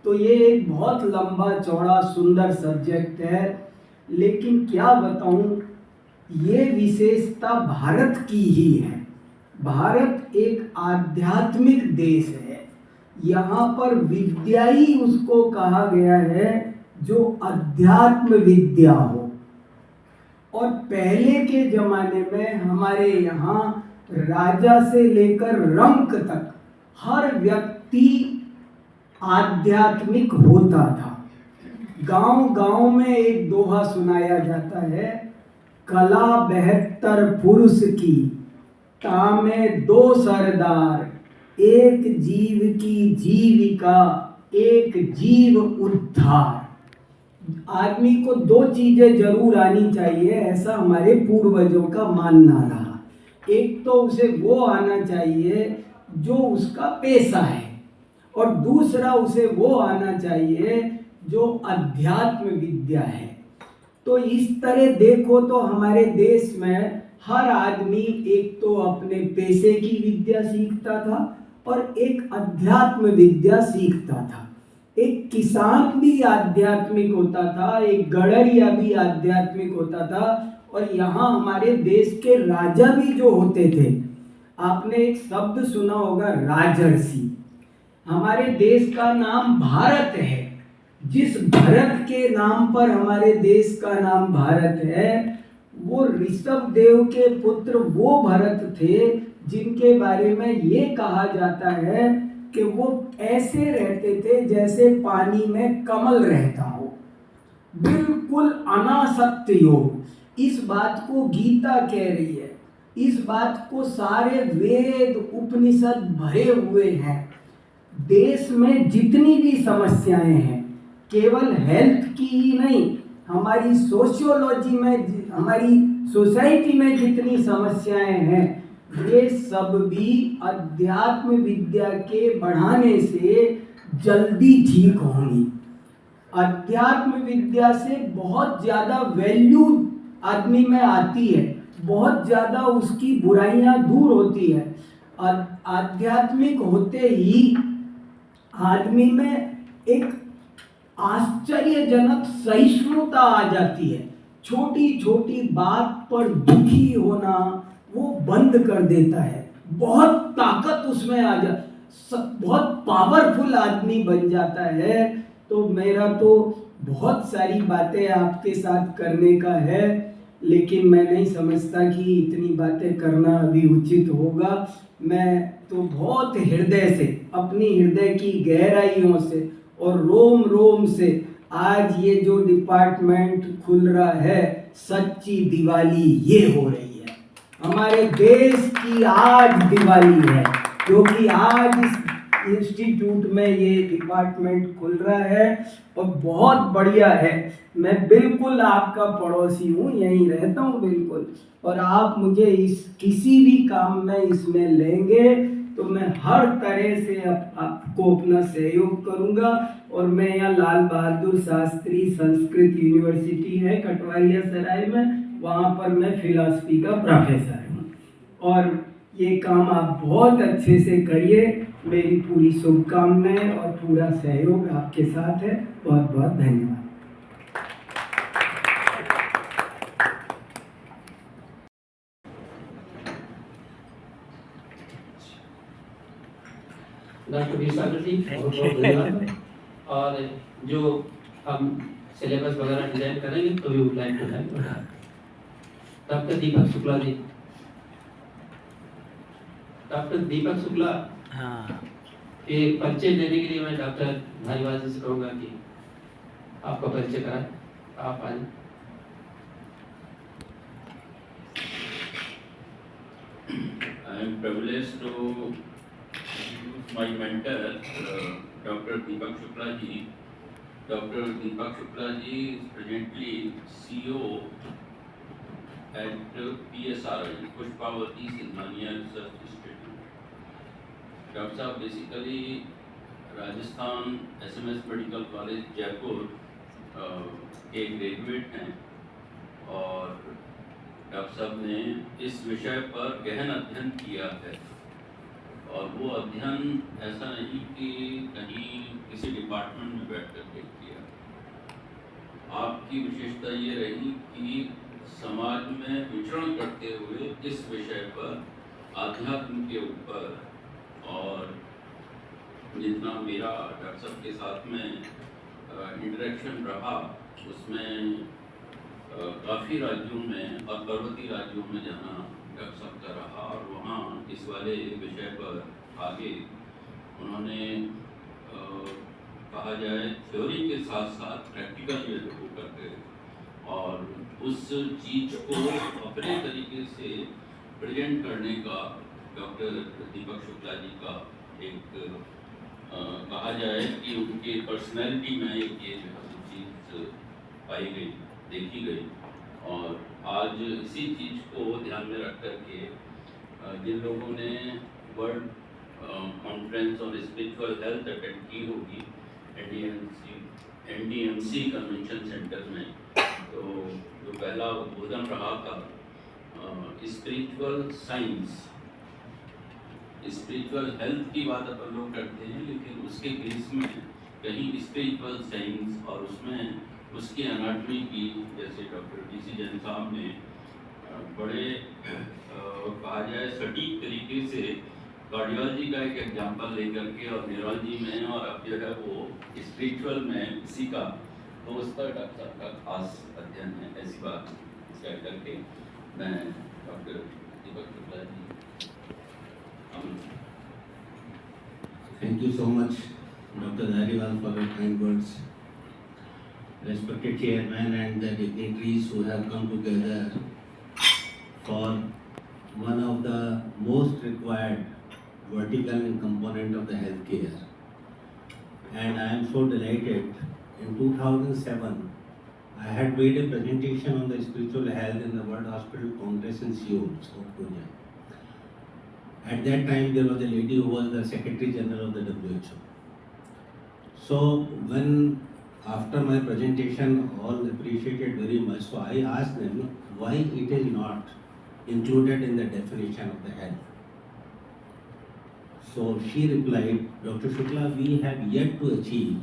तो ये एक बहुत लंबा चौड़ा सुंदर सब्जेक्ट है, लेकिन क्या बताऊं, ये विशेषता भारत की ही है। भारत एक आध्यात्मिक देश है। यहाँ पर विद्या ही उसको कहा गया है जो अध्यात्म विद्या हो। और पहले के जमाने में हमारे यहाँ राजा से लेकर रंक तक हर व्यक्ति आध्यात्मिक होता था। गांव-गांव में एक दोहा सुनाया जाता है, कला 72 पुरुष की, तामे 2 सरदार, एक जीव की जीविका, एक जीव उद्धार। आदमी को 2 चीजें जरूर आनी चाहिए, ऐसा हमारे पूर्वजों का मानना रहा। एक तो उसे वो आना चाहिए जो उसका पेशा है, और दूसरा उसे वो आना चाहिए जो अध्यात्म विद्या है। तो इस तरह देखो तो हमारे देश में हर आदमी एक तो अपने पेशे की विद्या सीखता था और एक अध्यात्म विद्या सीखता था। एक किसान भी आध्यात्मिक होता था, एक गड़रिया भी आध्यात्मिक होता था, और यहाँ हमारे देश के राजा भी जो होते थे, आपने एक शब्द सुना होगा राजर्षि। हमारे देश का नाम भारत है, जिस भरत के नाम पर हमारे देश का नाम भारत है, वो ऋषभ देव के पुत्र वो भरत थे जिनके बारे में ये कहा जाता है कि वो ऐसे रहते थे जैसे पानी में कमल रहता हो, बिल्कुल अनासक्त योग। इस बात को गीता कह रही है, इस बात को सारे वेद उपनिषद भरे हुए हैं। देश में जितनी भी समस्याएं हैं, केवल हेल्थ की ही नहीं, हमारी सोशियोलॉजी में, हमारी सोसाइटी में जितनी समस्याएं हैं, ये सब भी अध्यात्म विद्या के बढ़ाने से जल्दी ठीक होंगी। अध्यात्म विद्या से बहुत ज़्यादा वैल्यू आदमी में आती है, बहुत ज़्यादा उसकी बुराइयां दूर होती है। आध्यात्मिक होते ही आदमी में एक आश्चर्यजनक सहिष्णुता आ जाती है। छोटी छोटी बात पर दुखी होना वो बंद कर देता है, बहुत ताकत उसमें आ जा, बहुत पावरफुल आदमी बन जाता है। तो मेरा तो बहुत सारी बातें आपके साथ करने का है, लेकिन मैं नहीं समझता कि इतनी बातें करना अभी उचित होगा। मैं तो बहुत हृदय से, अपनी हृदय की गहराइयों से और रोम रोम से आज ये जो डिपार्टमेंट खुल रहा है, सच्ची दिवाली ये हो रही है। हमारे देश की आज दिवाली है, क्योंकि आज इस इंस्टीट्यूट में ये डिपार्टमेंट खुल रहा है और बहुत बढ़िया है। मैं बिल्कुल आपका पड़ोसी हूँ, यहीं रहता हूँ बिल्कुल, और आप मुझे इस किसी भी काम में इसमें लेंगे तो मैं हर तरह से आपको अपना सहयोग करूँगा। और मैं यहाँ लाल बहादुर शास्त्री संस्कृत यूनिवर्सिटी है कटवारिया सराय में, वहाँ पर मैं फिलॉसफी का प्रोफेसर हूँ। और ये काम आप बहुत अच्छे से करिए। मेरी पूरी शुभकामनाएं और पूरा सहयोग आपके साथ है। बहुत बहुत धन्यवाद। डॉक्टर बी सागर जी बहुत बहुत धन्यवाद। और जो हम सिलेबस वगैरह डिजाइन करेंगे तो we would like to help doctor Deepak Shukla ji. Doctor Deepak Shukla के परिचय देने के लिए मैं डॉक्टर धारीवाल जी से कहूँगा कि आपका परिचय कराएं। आप आए। I am privileged to introduce my mentor, Dr. Deepak Shukla ji. Dr. Deepak Shukla ji is presently CEO at PSRI, Pushpavati Sinhania Research Institute. Dr. साहब basically Rajasthan SMS medical college Jaipur के ग्रेजुएट हैं और डॉक्टर साहब ने इस विषय पर गहन अध्ययन किया है। और वो अध्ययन ऐसा नहीं कि कहीं किसी डिपार्टमेंट में बैठ कर के किया। आपकी विशेषता ये रही कि समाज में विचरण करते हुए इस विषय पर आध्यात्म के ऊपर, और जितना मेरा डॉक्टर साहब के साथ में इंटरेक्शन रहा उसमें काफ़ी राज्यों में और पर्वतीय राज्यों में जाना डॉक्टर साहब का रहा और वहाँ इस वाले विषय पर आगे उन्होंने कहा जाए थ्योरी के साथ साथ प्रैक्टिकल ये हो करके और उस चीज़ को अपने तरीके से प्रेजेंट करने का डॉक्टर दीपक शुक्ला जी का एक कहा जाए कि उनकी पर्सनैलिटी में एक ये चीज़ पाई गई, देखी गई। और आज इसी चीज़ को ध्यान में रख कर के जिन लोगों ने world conference on spiritual health attend की होगी NDMC कन्वेंशन सेंटर में, तो जो पहला उद्बोधन रहा था स्पिरिचुअल साइंस, स्पिरिचुअल हेल्थ की बात अपन लोग करते हैं लेकिन उसके बेस में कहीं स्पिरिचुअल साइंस और उसमें उसकी एनाटॉमी की, जैसे डॉक्टर DC जैन साहब ने बड़े कहा जाए सटीक तरीके से कार्डियोलॉजी का एक एग्जांपल लेकर के और न्यूरोलॉजी में और अब जो है वो स्पिरिचुअल में इसी का, तो उस पर डॉक्टर साहब का खास अध्ययन है। ऐसी बात कह करके मैं doctor Deepak Shukla ji. Thank you so much, Dr. Dhariwal, for your kind words. Respected chairman and the dignitaries who have come together for one of the most required vertical and component of the healthcare. And I am so delighted. In 2007, I had made a presentation on the spiritual health in the World Hospital Congress in Seoul, South Korea. At that time, there was a lady who was the Secretary General of the WHO. So when after my presentation, all appreciated very much. So I asked them why it is not included in the definition of the health. So she replied, Dr. Shukla, we have yet to achieve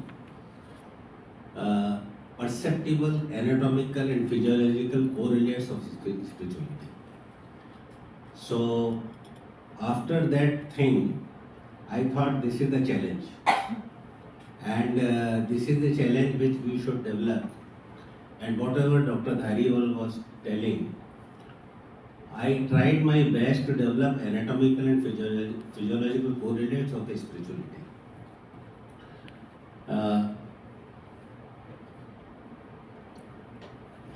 perceptible anatomical and physiological correlates of spirituality. So after that thing, I thought this is the challenge. And this is the challenge which we should develop. And whatever Dr. Dhariwal was telling, I tried my best to develop anatomical and physiological correlates of the spirituality.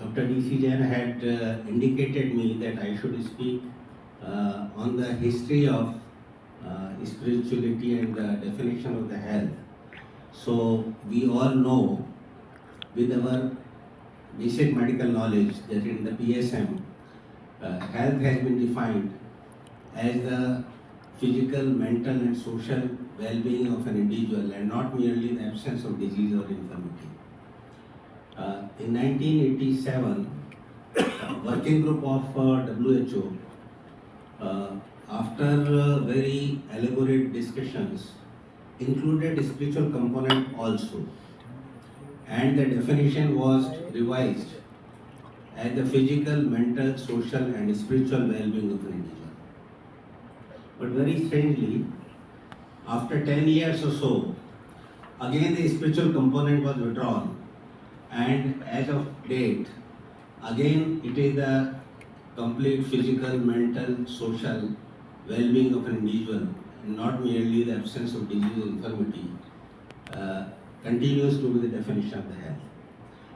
Dr. DC Jain had indicated me that I should speak on the history of spirituality and the definition of the health. So we all know with our basic medical knowledge that in the PSM, health has been defined as the physical, mental and social well-being of an individual and not merely the absence of disease or infirmity. In 1987, working group of WHO after very elaborate discussions, included spiritual component also, and the definition was revised as the physical, mental, social, and spiritual well-being of an individual. But very strangely, after 10 years or so, again the spiritual component was withdrawn, and as of date, again it is the complete physical, mental, social well-being of an individual, not merely the absence of disease or infirmity, continues to be the definition of the health.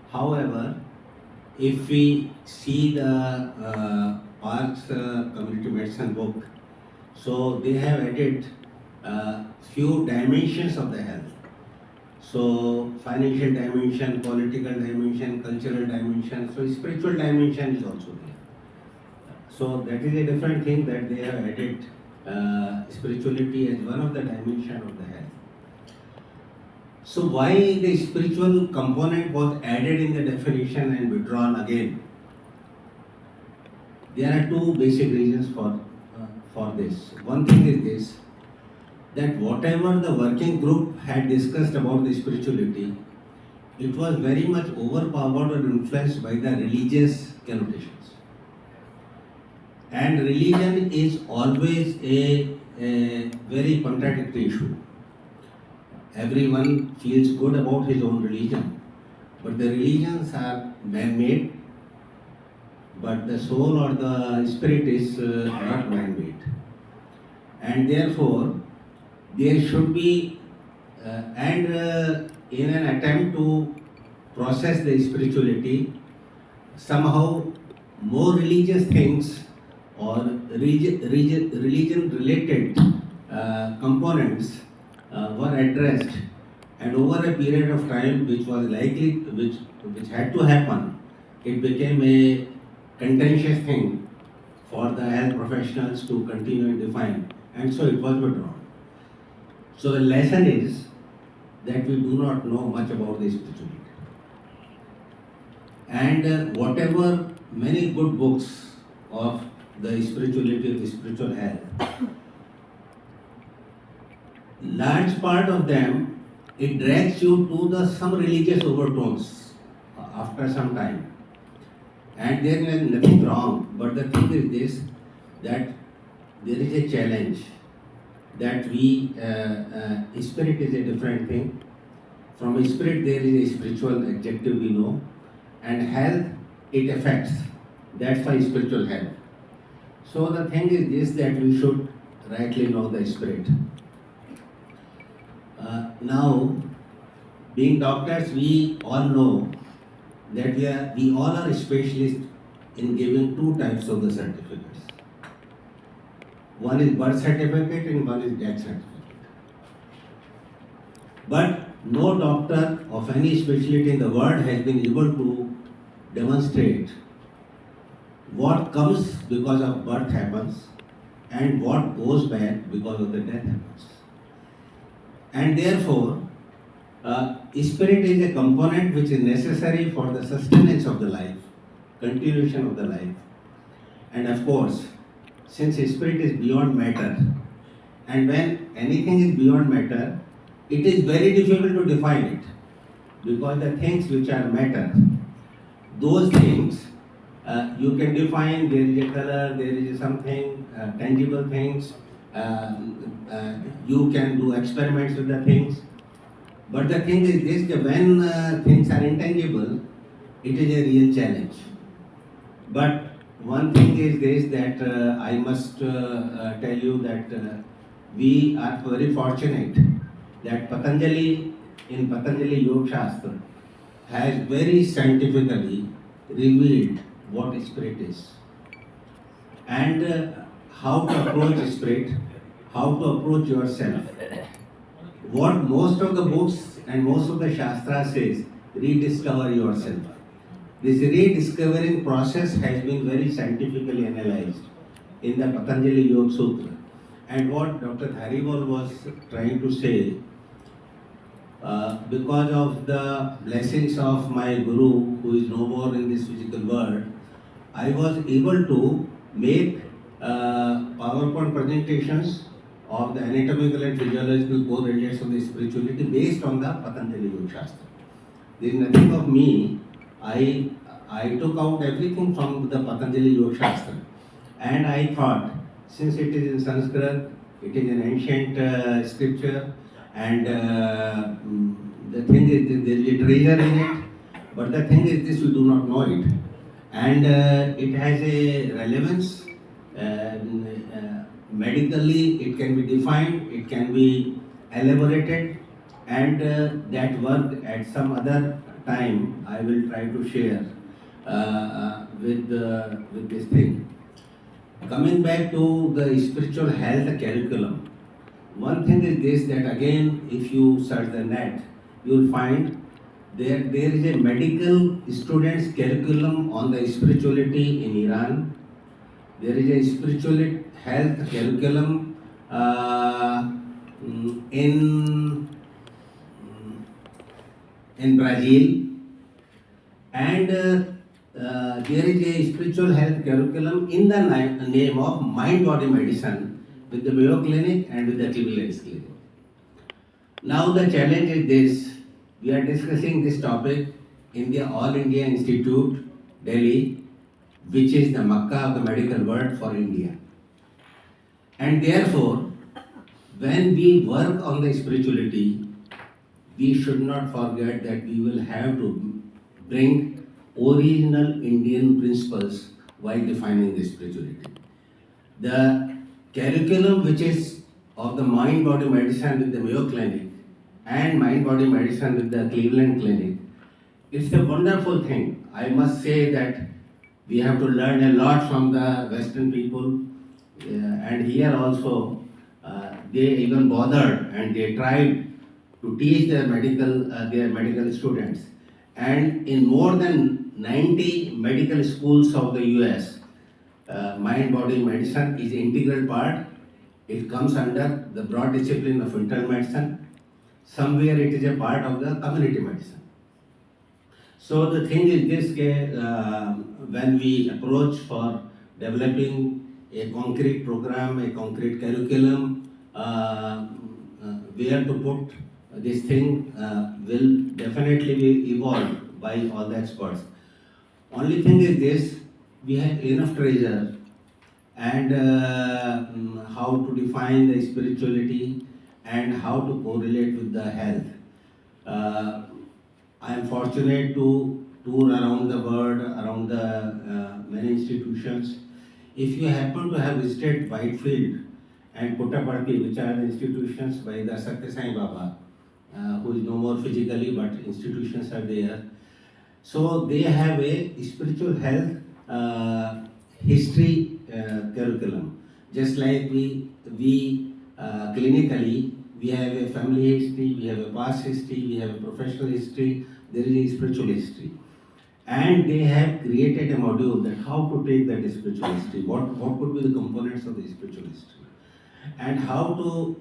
However, if we see the Park's community medicine book, so they have added few dimensions of the health. So financial dimension, political dimension, cultural dimension, so spiritual dimension is also there. So that is a different thing that they have added spirituality as one of the dimension of the health. So why the spiritual component was added in the definition and withdrawn again? There are two basic reasons for this. One thing is this, that whatever the working group had discussed about the spirituality, it was very much overpowered or influenced by the religious connotations. And religion is always a very contradictory issue. Everyone feels good about his own religion, but the religions are man-made, but the soul or the spirit is not man-made. And therefore, there should be, in an attempt to process the spirituality, somehow more religious things or religion-related components were addressed, and over a period of time, which was likely, which had to happen, it became a contentious thing for the health professionals to continue and define, and so it was withdrawn. So the lesson is that we do not know much about the spirituality. And whatever many good books of the spirituality, the spiritual health, large part of them, it drags you to some religious overtones after some time. And there is nothing wrong, but the thing is this, that there is a challenge, that spirit is a different thing. From a spirit there is a spiritual adjective we know, and health it affects, that's why spiritual health. So the thing is this, that we should rightly know the spirit. Now, being doctors, we all know that we all are specialists in giving two types of the certificates. One is birth certificate and one is death certificate. But no doctor of any specialty in the world has been able to demonstrate what comes because of birth happens and what goes bad because of the death happens. And therefore, spirit is a component which is necessary for the sustenance of the life, continuation of the life. And of course, since spirit is beyond matter, and when anything is beyond matter, it is very difficult to define it, because the things which are matter, those things you can define. There is a color, there is something, tangible things, you can do experiments with the things. But the thing is this, that when things are intangible, it is a real challenge. But one thing is this, that I must tell you that we are very fortunate that Patanjali, in Patanjali Yoga Shastra, has very scientifically revealed what spirit is, and how to approach spirit, how to approach yourself. What most of the books and most of the Shastra says, rediscover yourself. This rediscovering process has been very scientifically analyzed in the Patanjali Yoga Sutra. And what Dr. Dhariwal was trying to say, because of the blessings of my Guru, who is no more in this physical world, I was able to make PowerPoint presentations of the anatomical and physiological correlates of the spirituality based on the Patanjali Yoga Shastra. There is nothing of me. I took out everything from the Patanjali Yoga Shastra, and I thought, since it is in Sanskrit, it is an ancient scripture, and the thing is, there is a treasure in it. But the thing is this, we do not know it, and it has a relevance. Medically, it can be defined, it can be elaborated, and that work at some other time I will try to share with this thing. Coming back to the spiritual health curriculum, one thing is this, that again, if you search the net, you will find there is a medical students curriculum on the spirituality in Iran. There is a spiritual health curriculum in Brazil, and there is a spiritual health curriculum in the name of mind-body medicine with the Mayo Clinic and with the Cleveland Clinic. Now the challenge is this. We are discussing this topic in the All India Institute, Delhi, which is the Makkah of the medical world for India. And therefore, when we work on the spirituality, we should not forget that we will have to bring original Indian principles while defining the spirituality. The curriculum which is of the mind-body medicine with the Mayo Clinic and mind-body medicine with the Cleveland Clinic, it's a wonderful thing. I must say that we have to learn a lot from the Western people, and here also they even bothered and they tried to teach their medical students. And in more than 90 medical schools of the US, mind-body medicine is an integral part. It comes under the broad discipline of internal medicine. Somewhere it is a part of the community medicine. So the thing is this, when we approach for developing a concrete program, a concrete curriculum, where to put this thing will definitely be evolved by all the experts. Only thing is this, we have enough treasure, and how to define the spirituality and how to correlate with the health. I am fortunate to tour around the world, around the many institutions. If you happen to have visited Whitefield and Puttaparthi, which are the institutions by the Satya Sai Baba, who is no more physically, but institutions are there. So they have a spiritual health history curriculum. Just like we clinically, we have a family history, we have a past history, we have a professional history, there is a spiritual history. And they have created a module that how to take that spiritual history, what could be the components of the spiritual history, and how to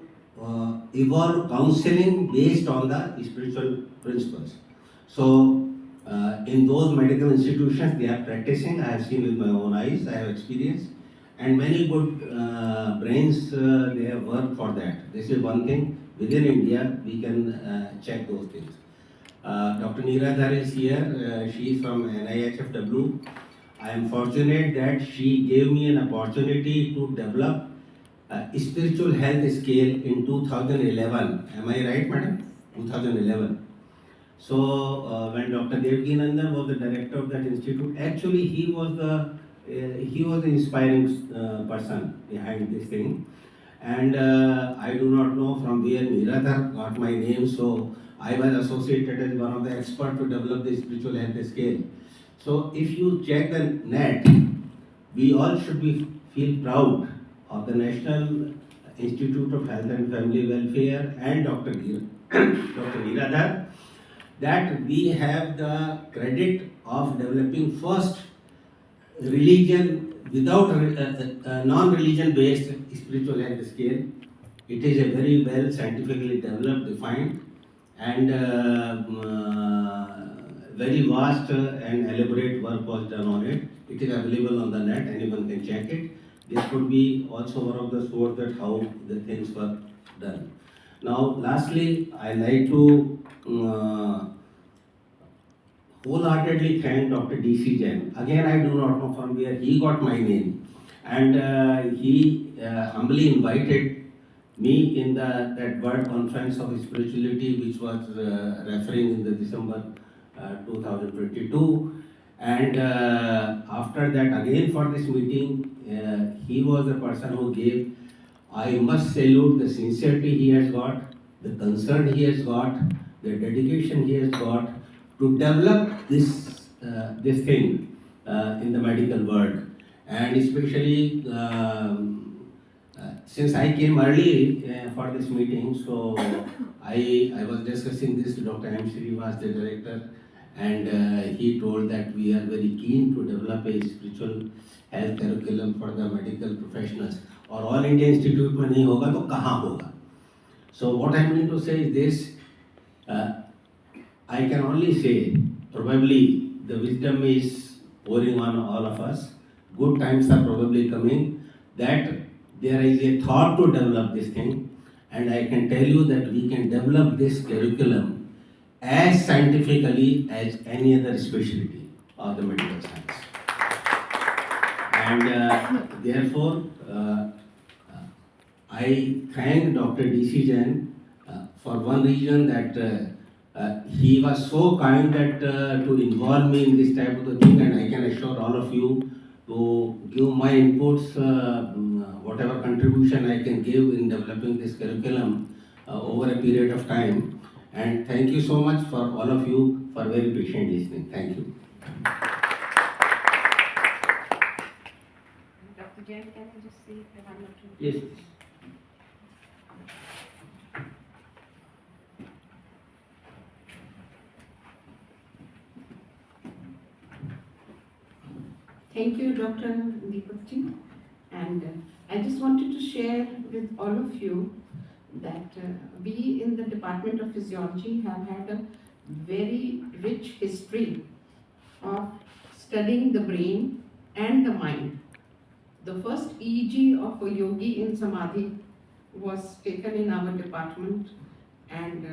evolve counseling based on the spiritual principles. So in those medical institutions they are practicing. I have seen with my own eyes, I have experience, and many good brains they have worked for that. This is one thing. Within India we can check those things. Dr. Niradhar is here. She is from NIHFW. I am fortunate that she gave me an opportunity to develop a spiritual health scale in 2011. Am I right, madam? 2011. So when Dr. Devkinandan was the director of that institute, actually he was the inspiring person behind this thing. And I do not know from where Niradhar got my name, so I was associated as one of the experts to develop the spiritual health scale. So if you check the net, we all should feel proud of the National Institute of Health and Family Welfare and Dr. Niradhar, that we have the credit of developing first religion without non-religion based spiritual health scale. It is a very well scientifically developed, defined, and very vast and elaborate work was done on it. It is available on the net, anyone can check it. this could be also one of the source that how the things were done. Now, lastly, I like to wholeheartedly thank Dr. D.C. Jain. Again, I do not know from where he got my name, and he humbly invited me in that World Conference of Spirituality, which was referring in the December 2022. And after that, again for this meeting, he was the person who gave. I must salute the sincerity he has got, the concern he has got, the dedication he has got to develop this thing in the medical world, and especially since I came early for this meeting, so I was discussing this to Dr. M. Srinivas, the director, and he told that we are very keen to develop a spiritual health curriculum for the medical professionals. और all India institute में नहीं होगा तो कहाँ होगा? So what I mean to say is this, I can only say probably the wisdom is pouring on all of us. Good times are probably coming, that there is a thought to develop this thing, and I can tell you that we can develop this curriculum as scientifically as any other specialty of the medical science. And therefore, I thank Dr. D.C. Jain for one reason, that he was so kind that to involve me in this type of the thing, and I can assure all of you to give my inputs, whatever contribution I can give in developing this curriculum over a period of time. And thank you so much for all of you for very patient listening. Thank you. Dr. Jain, can I just see if I'm not Yes. Thank you, Dr. Deepak ji. And I just wanted to share with all of you that we in the Department of Physiology have had a very rich history of studying the brain and the mind. The first EEG of a yogi in Samadhi was taken in our department, and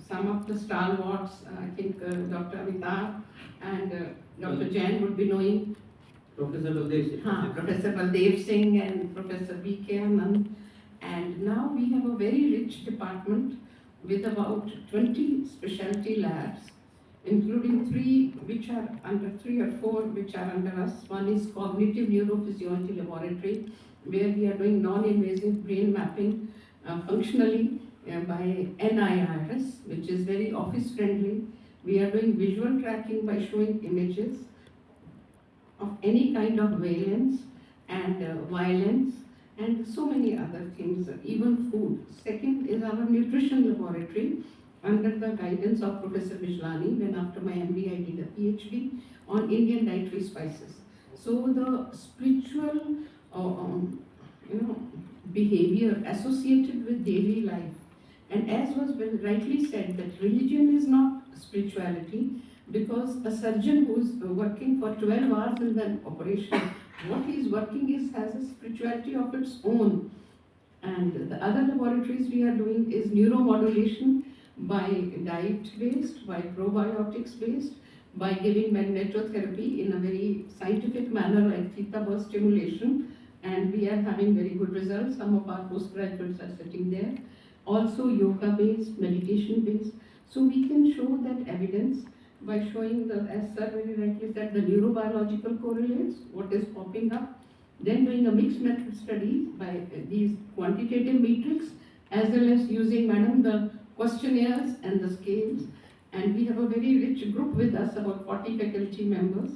some of the stalwarts, I think Dr. Amitabh and Dr. Jain would be knowing. Professor Baldev Singh. Professor Baldev Singh and Professor B.K. Anand. And now we have a very rich department with about 20 specialty labs, including 3 or 4 which are under us. One is Cognitive Neurophysiology Laboratory, where we are doing non-invasive brain mapping functionally by NIRS, which is very office friendly. We are doing visual tracking by showing images of any kind of valence and violence and so many other things, even food. Second is our nutrition laboratory under the guidance of Professor Bijlani, when after my MD I did a PhD on Indian dietary spices. So the spiritual behavior associated with daily life, and as was rightly said, that religion is not spirituality, because a surgeon who is working for 12 hours in an operation, what he is working has a spirituality of its own. And the other laboratories we are doing is neuromodulation by diet-based, by probiotics-based, by giving magnetotherapy in a very scientific manner like theta burst stimulation, and we are having very good results. Some of our postgraduates are sitting there. Also yoga-based, meditation-based. So we can show that evidence by showing as sir very rightly said, the neurobiological correlates, what is popping up, then doing a mixed method study by these quantitative metrics, as well as using, madam, the questionnaires and the scales. And we have a very rich group with us, about 40 faculty members.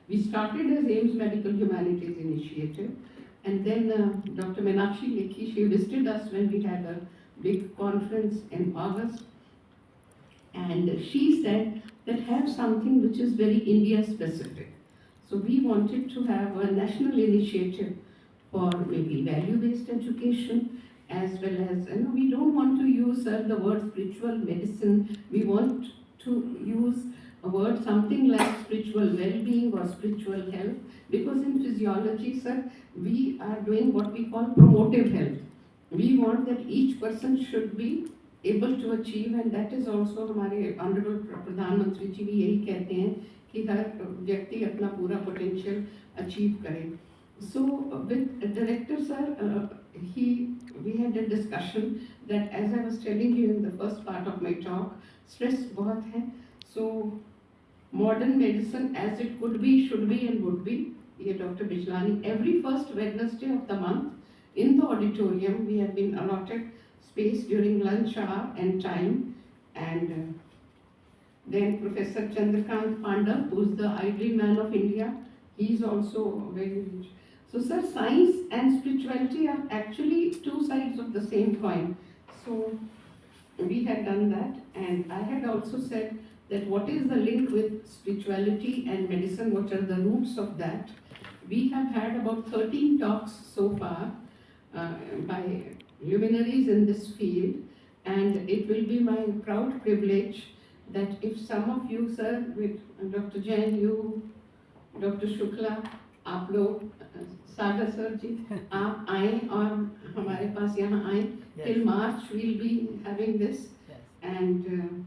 We started as AIIMS Medical Humanities Initiative, and then Dr. Meenakshi Lekhi, she visited us when we had a big conference in August, and she said that have something which is very India specific. So we wanted to have a national initiative for maybe value-based education, as well as, we don't want to use the word spiritual medicine. We want to use word something like spiritual well-being or spiritual health, because in physiology, sir, we are doing what we call promotive health. We want that each person should be able to achieve, and that is also हमारे honorable प्रधानमंत्री जी भी यही कहते हैं कि हर व्यक्ति अपना पूरा potential achieve करे. So with director sir, we had a discussion that, as I was telling you in the first part of my talk, stress बहुत है. So modern medicine as it could be, should be and would be. ये Dr. Bijlani, every first Wednesday of the month in the auditorium we have been allotted space during lunch hour and time, and then Professor Chandrakant Panda, who is the Ideal Man of India, he is also very rich. So sir, science and spirituality are actually two sides of the same coin. So we had done that, and I had also said that what is the link with spirituality and medicine, what are the roots of that. We have had about 13 talks so far by luminaries in this field, and it will be my proud privilege that if some of you, sir, with Dr. Jain, you, Dr. Shukla, आप लोग सागर sir जी आप आए और हमारे पास यहाँ आए. Till March we'll be having this, and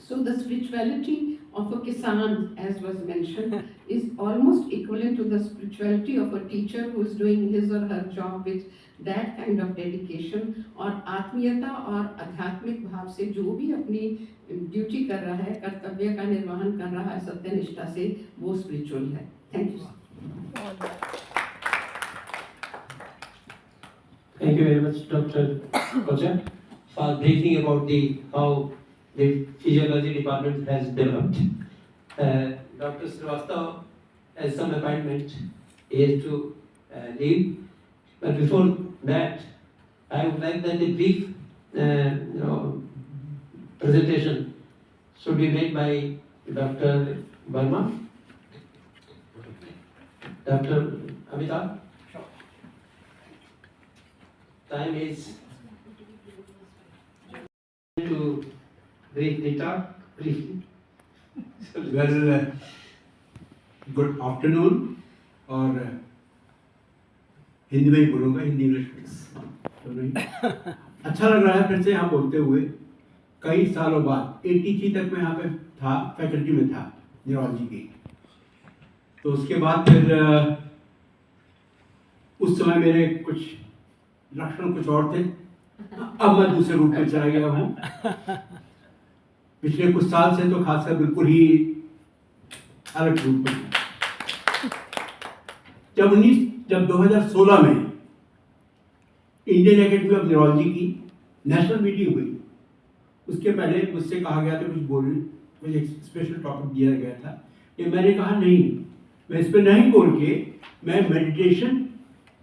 so the spirituality of a kisan, as was mentioned, is almost equivalent to the spirituality of a teacher who is doing his or her job with that kind of dedication. और आत्मीयता और आध्यात्मिक भाव से जो भी अपनी duty कर रहा है, कर्तव्य का निर्वहन कर रहा है सत्यनिष्ठा से, वो स्पिरिचुअल है. Thank you. Thank you very much, Dr. Kocha, for briefing about how the physiology department has developed. Dr. Srivastav has some appointment, he has to leave. But before that, I would like that a brief presentation should be made by Dr. Verma. Dr. Amitabh. Time is to brief the talk briefly. Well, good afternoon, और हिंदी में ही बोलूँगा, Hindi English mix तो नहीं. अच्छा लग रहा है फिर से यहाँ बोलते हुए. कई सालों बाद 83 तक मैं यहाँ पे था, फैकल्टी में था न्यूरोलॉजी की. तो उसके बाद फिर उस समय मेरे कुछ लक्षण कुछ और थे. अब मैं दूसरे रूप में चला गया हूँ. पिछले कुछ साल से तो खासकर बिल्कुल ही अलग रूप में. जब 2016 में इंडियन एकेडमी ऑफ न्यूरोलॉजी की नेशनल मीटिंग हुई, उसके पहले मुझसे कहा गया था कुछ एक स्पेशल टॉपिक दिया गया था. कि मैंने कहा नहीं, मैं इस पर नहीं बोल के मैं मेडिटेशन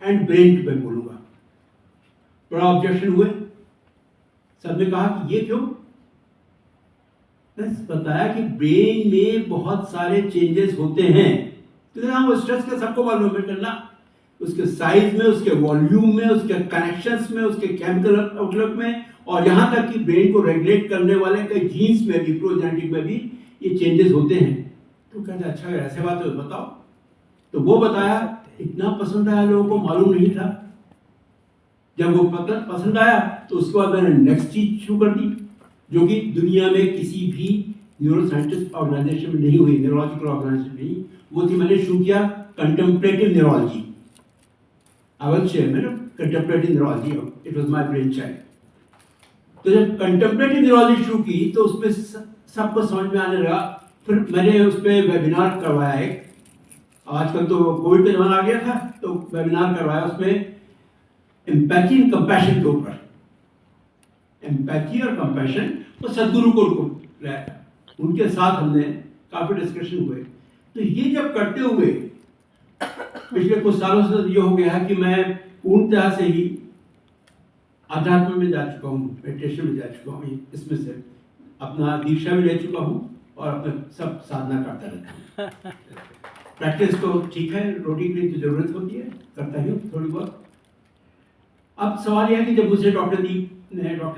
एंड ब्रेन पे बोलूँगा. बड़ा ऑब्जेक्शन हुए. सबने कहा कि ये क्यों. मैंने बताया कि ब्रेन में बहुत सारे चेंजेस होते हैं. तो हाँ, वो स्ट्रेस का सबको मालूम है करना, उसके साइज में, उसके वॉल्यूम में, उसके कनेक्शंस में, उसके केमिकल आउटलुक में, और यहाँ तक कि ब्रेन को रेगुलेट करने वाले कई जीन्स में भी, प्रोजेनेटिक में भी ये चेंजेस होते हैं. तो कहते अच्छा अगर ऐसे बात है तो बताओ. तो वो बताया. इतना पसंद आया, लोगों को मालूम नहीं था. जब वो पसंद आया तो उसके बाद मैंने नेक्स्ट चीज शुरू कर दी, जो कि दुनिया में किसी भी न्यूरो साइंटिस्ट ऑर्गेनाइजेशन में नहीं हुई, न्यूरोलॉजिकल ऑर्गेनाइजेशन नहीं. वो थी, मैंने शुरू किया contemplative neurology. I was chairman of contemplative neurology, it was my brain child. तो जब कंटेम्परेटिव न्यूरोलॉजी शुरू की तो उसमें सबको समझ में आने लगा. फिर मैंने उस पर वेबिनार करवाया एक. आजकल तो कोविड का जमाना आ गया था, तो वेबिनार करवाया उसमें एम्पैथी एंड कंपैशन के ऊपर. एम्पैथी और कंपैशन तो सदगुरु को उनके साथ हमने काफी डिस्कशन हुए. तो ये जब करते हुए पिछले कुछ सालों से ये हो गया है कि मैं पूर्णतः से ही अध्यात्म में जा चुका हूँ, मेडिटेशन में जा चुका हूँ. इसमें से अपना दीक्षा भी ले चुका हूँ और अपना सब साधना करता रहता हूँ. प्रैक्टिस तो ठीक है, रोटी के लिए तो जरूरत होती है, करता ही हूँ थोड़ी बहुत. अब सवाल यह है कि जब मुझे डॉक्टर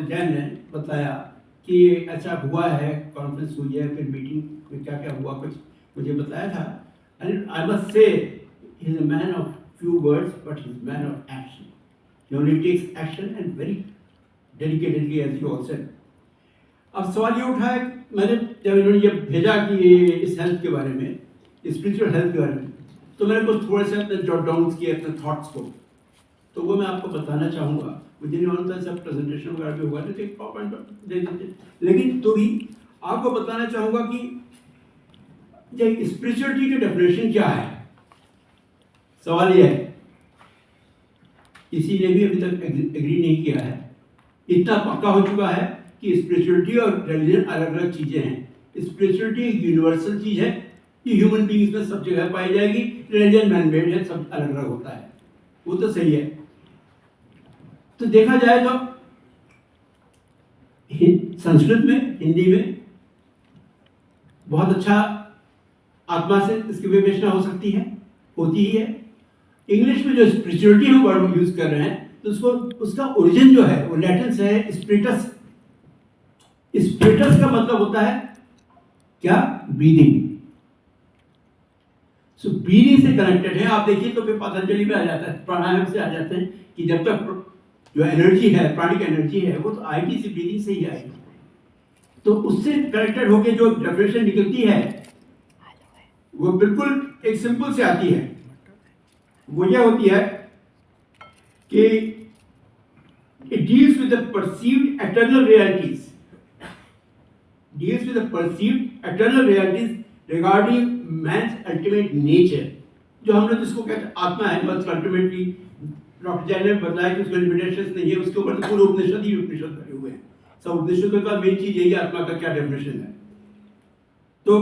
जैन ने बताया कि ऐसा हुआ है, कॉन्फ्रेंस हुई है, फिर मीटिंग में क्या क्या हुआ कुछ मुझे बताया था. And I must say he is a man of few words, but he's man of action. He only takes action and very dedicatedly, as you all said. अब सवाल ये उठा है, मैंने जब इन्होंने ये भेजा कि ये इस हेल्थ के बारे में, स्पिरिचुअल हेल्थ के बारे में, तो मैंने कुछ थोड़े से अपने जॉट डाउन किए अपने थॉट्स को, तो वो मैं आपको बताना चाहूँगा. मुझे नहीं मालूम था सब प्रेजेंटेशन वगैरह भी हुआ तो एक पॉइंट दे देते, लेकिन तो भी आपको बताना चाहूँगा कि ये स्पिरिचुअलिटी की डेफिनेशन क्या है. सवाल यह है, किसी ने भी अभी तक एग्री नहीं किया है. इतना पक्का हो चुका है कि स्पिरिचुअलिटी और रिलीजन अलग अलग चीजें हैं. स्पिरिचुअलिटी एक यूनिवर्सल चीज है, ये ह्यूमन बीइंग्स में सब जगह पाई जाएगी. रिलीजन मैन मेड है, सब अलग अलग होता है, वो तो सही है. तो देखा जाए तो संस्कृत में, हिंदी में बहुत अच्छा आत्मा से इसकी विवेचना हो सकती है, होती ही है. इंग्लिश में जो स्पिरिचुअलिटी हम वर्ड यूज कर रहे हैं, तो उसको उसका ओरिजिन जो है वो लैटिन से है, स्पिरिटस. स्पिरिटस का मतलब होता है क्या? ब्रीदिंग. सो ब्रीदिंग से कनेक्टेड है. आप देखिए तो फिर पतंजलि में आ जाता है, प्राणायाम से आ जाते हैं कि जब तक जो एनर्जी है, प्राणिक एनर्जी है, वो तो आएगी से ब्रीदिंग से ही आएगी. तो उससे कनेक्टेड होकर जो डेफिनेशन निकलती है वो बिल्कुल एक सिंपल से आती है. वो यह होती है कि it deals with the perceived eternal realities, regarding man's ultimate nature. जो हम लोग जिसको कहते हैं आत्मा है, बस अल्टीमेटली डॉक्टर जैन ने बताया कि उसका लिमिटेशंस नहीं है. उसके ऊपर तो पूरे उपनिषद बने हुए हैं. सब उपनिषदों का मेन चीज यही आत्मा का क्या डेफिनेशन है. तो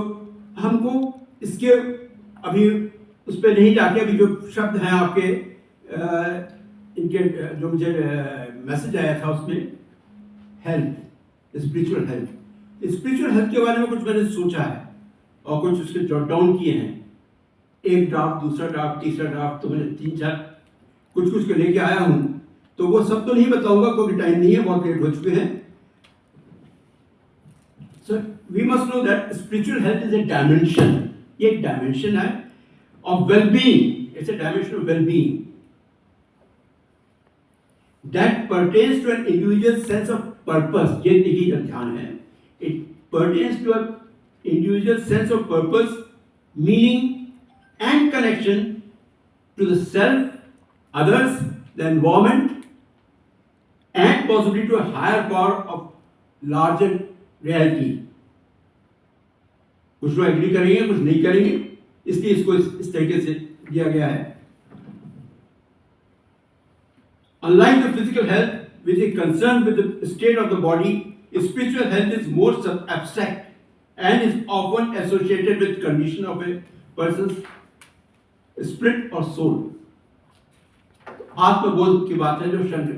हमको इसके अभी उस पर नहीं जाके, अभी जो शब्द हैं आपके इनके जो मुझे मैसेज आया था उसमें, health, spiritual health. Spiritual health के बारे में कुछ मैंने सोचा है और कुछ उसके जॉट डाउन किए हैं. एक ड्राफ्ट, दूसरा ड्राफ्ट, तीसरा ड्राफ्ट, तो मैंने 3-4 कुछ के लेके आया हूँ. तो वो सब तो नहीं बताऊंगा क्योंकि टाइम नहीं है, बहुत लेट हो चुके हैं. So we must know that spiritual health is a dimension. ये एक डायमेंशन है of well-being. It's a dimension of well-being that pertains to an individual's sense of purpose. ये देखिए जब ध्यान है, it pertains to an individual's sense of purpose, meaning and connection to the self, others, the environment, and possibly to a higher power of larger reality. कुछ लोग agree करेंगे, कुछ नहीं करेंगे, इसलिए इसको इस तरीके से दिया गया है. Unlike the physical health, which is concerned with the state of the body, spiritual health is more abstract and is often associated with condition of a person's spirit or soul. आत्मबोध की बात है जो शंकर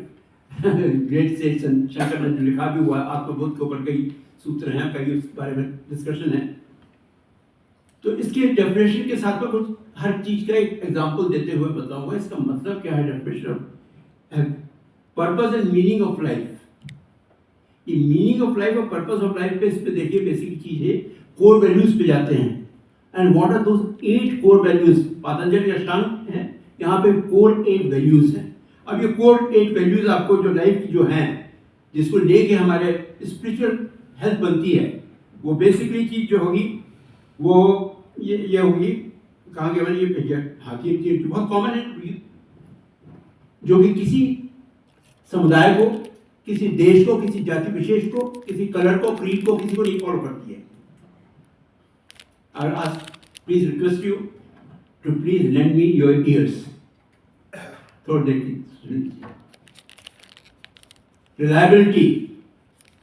ग्रेट से शंकर ने जो लिखा भी हुआ है. आत्मबोध के ऊपर कई सूत्र हैं, कई उस बारे में डिस्कशन है. तो इसके डेफिनेशन के साथ में कुछ हर चीज का एक एग्जांपल देते हुए बताऊंगा इसका मतलब क्या है. Definition purpose and meaning of life. ये मीनिंग ऑफ लाइफ और पर्पस ऑफ लाइफ पे इस पे देखिए बेसिक चीज है. कोर वैल्यूज पे जाते हैं. And what are those 8 core values? Patanjali Ashtanga है, यहाँ पे कोर 8 वैल्यूज हैं. अब ये कोर 8 वैल्यूज आपको जो लाइफ की जो हैं, जिसको लेके हमारे स्पिरिचुअल हेल्थ बनती है, वो बेसिकली चीज जो होगी वो ये होगी. कहाँ गया मैंने ये भेजा? हाकिम की बहुत कॉमन है, जो कि किसी समुदाय को, किसी देश को, किसी जाति विशेष को, किसी कलर को, क्रीड को, किसी को नहीं फॉलो करती है. आज please request you to please lend me your ears. थोड़ा देखिए. Reliability,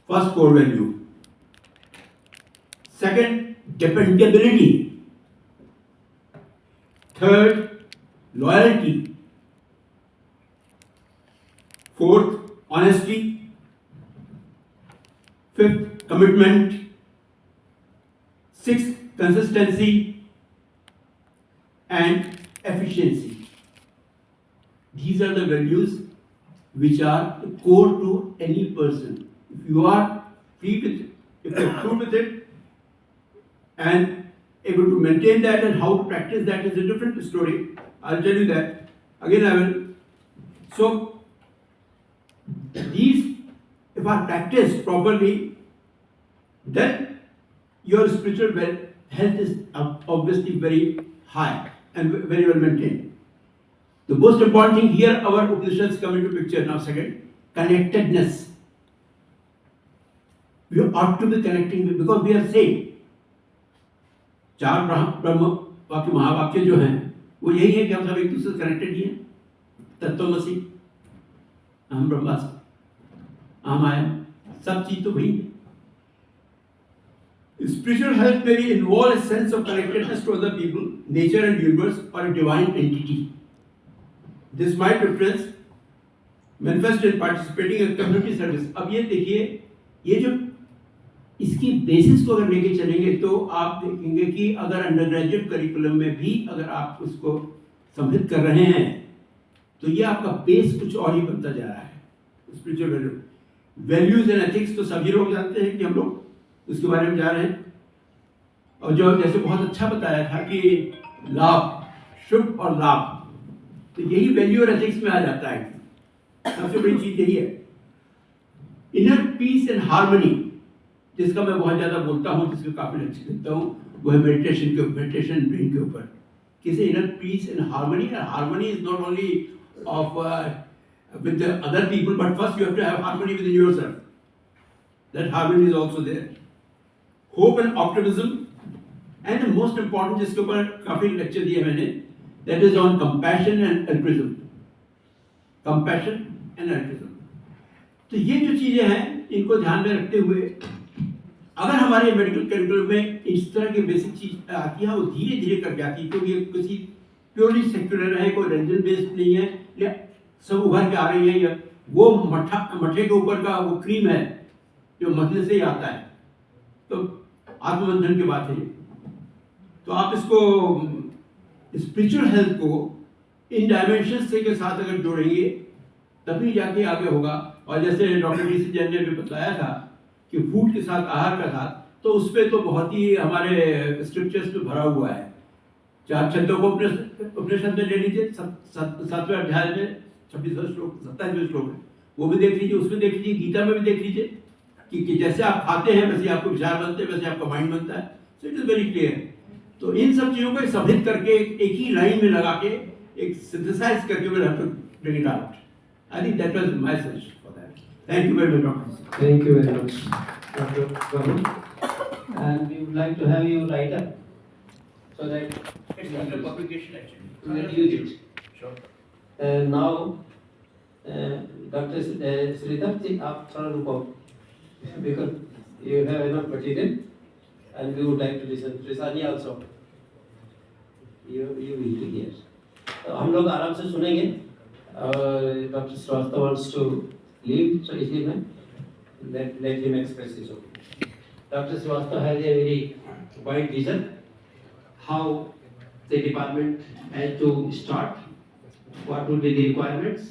first core value. Second, dependability. Third, loyalty. Fourth, honesty. Fifth, commitment. Sixth, consistency and efficiency. These are the values which are core to any person. If you are free with it, if they're true with it, and able to maintain that and how to practice that is a different story. I'll tell you that. Again, I will. So, these, if are practiced properly, then your spiritual health is obviously very high and very well maintained. The most important thing here, our Upanishads come into picture now. Second, connectedness. We ought to be connecting with, because we are same. चार ब्रह्म वाक्य महावाक्य जो हैं वो यही है कि हम सब एक दूसरे से कनेक्टेड ही हैं. तत्वमसि, अहम ब्रह्मास्मि, अहम आयम, सब चीज तो वही है. Spiritual health may involve a sense of connectedness to other people, nature and universe, or a divine entity. This might reference manifest in participating in community service. अब ये देखिए, ये जो इसकी बेसिस को अगर लेके चलेंगे तो आप देखेंगे कि अगर अंडर ग्रेजुएट करिकुलम में भी अगर आप उसको सम्मिलित कर रहे हैं तो ये आपका बेस कुछ और ही बनता जा रहा है. स्पिरिचुअल वैल्यूज एंड एथिक्स तो सभी लोग जानते हैं कि हम लोग उसके बारे में जा रहे हैं. और जो जैसे बहुत अच्छा बताया था कि लाभ, शुभ और लाभ, तो यही वैल्यू और एथिक्स में आ जाता है. सबसे बड़ी चीज यही है. इनर पीस एंड हार्मनी, जिसका मैं बहुत ज़्यादा बोलता हूँ, जिसको काफ़ी अच्छी लिखता हूँ, वो है मेडिटेशन ब्रेन के ऊपर. किसी inner peace and harmony, and harmony is not only of with the other people, but first you have to have harmony with in yourself. That harmony is also there. Hope and optimism, and the most important जिसके ऊपर काफ़ी lecture दिए मैंने, that is on compassion and altruism. Compassion and altruism. तो ये जो चीज़ें हैं इनको ध्यान में रखते हुए अगर हमारे मेडिकल करिकुलम में इस तरह की बेसिक चीज आती है, वो धीरे धीरे कर जाती है, क्योंकि ये किसी प्योरली सेक्युलर है, कोई रिलीजन बेस्ड नहीं है, या सब उभर के आ रही है. या वो मठे के ऊपर का वो क्रीम है जो मथने से ही आता है. तो आत्मबंधन की बात है. तो आप इसको स्पिरिचुअल हेल्थ को इन डायमेंशन से के साथ अगर जोड़ेंगे तभी जाके आगे होगा. और जैसे डॉक्टर डी सी जैन ने भी बताया था कि फूड के साथ, आहार का साथ, तो उस पर तो बहुत ही हमारे स्क्रिप्चर्स में भरा हुआ है. चार छंदों को उपनिषद में ले लीजिए, 7वें अध्याय में 26वां श्लोक, 27वें श्लोक है, वो भी देख लीजिए. उसमें देख लीजिए, गीता में भी देख लीजिए कि जैसे आप खाते हैं वैसे आपको विचार बनते हैं, वैसे आपका माइंड बनता है. So it is very clear. तो इन सब चीज़ों को समित करके एक ही लाइन में लगा के एक सिंथेसाइज करके we'll have to bring it out. I think that was my suggestion for that. Thank you very much, Doctor. Thank you very much, Dr. Varun. And we would like to have you write up so that It's not a publication actually. we will use it. Sure. Now, Dr. Sridhar ji, आप थोड़ा रुको, because you have enough material and we would like to listen. Trisani also. You will be here. तो हम लोग आराम से सुनेंगे. Dr. Srivastava wants to leave, so इसलिए मैं let him express his opinion. Dr. Srivastava has a very wide vision how the department has to start, what would be the requirements,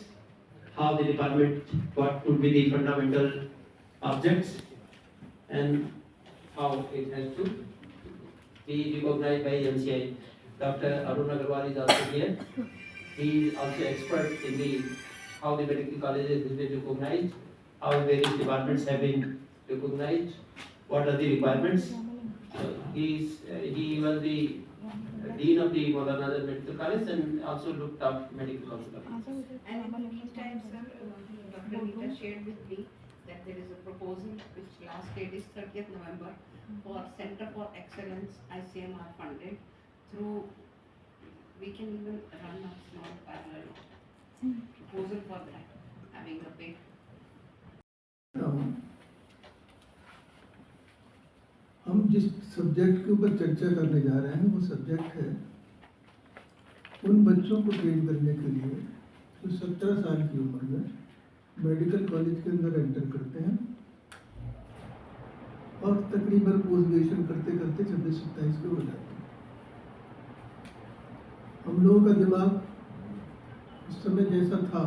how the department, what would be the fundamental objects, and how it has to be recognized by MCI. Dr. Arun Agarwal is also here. He is also expert in the how the medical colleges have been recognized, how various departments have been recognized, what are the requirements. He was the dean of the Maulana Medical College and also looked after medical council. And in the meantime, sir, Dr. Nita shared with me that there is a proposal which last date is 30th November for Center for Excellence ICMR funded through, we can even run a small parallel proposal for that, having a big. हम जिस subject के ऊपर चर्चा करने जा रहे हैं वो सब्जेक्ट है उन बच्चों को ट्रेन करने के लिए जो 17 साल की उम्र में मेडिकल कॉलेज के अंदर एंटर करते हैं और तकरीबन पोस्ट ग्रेजुएशन करते करते 26-27 के हो जाते हैं. हम लोगों का दिमाग उस समय जैसा था,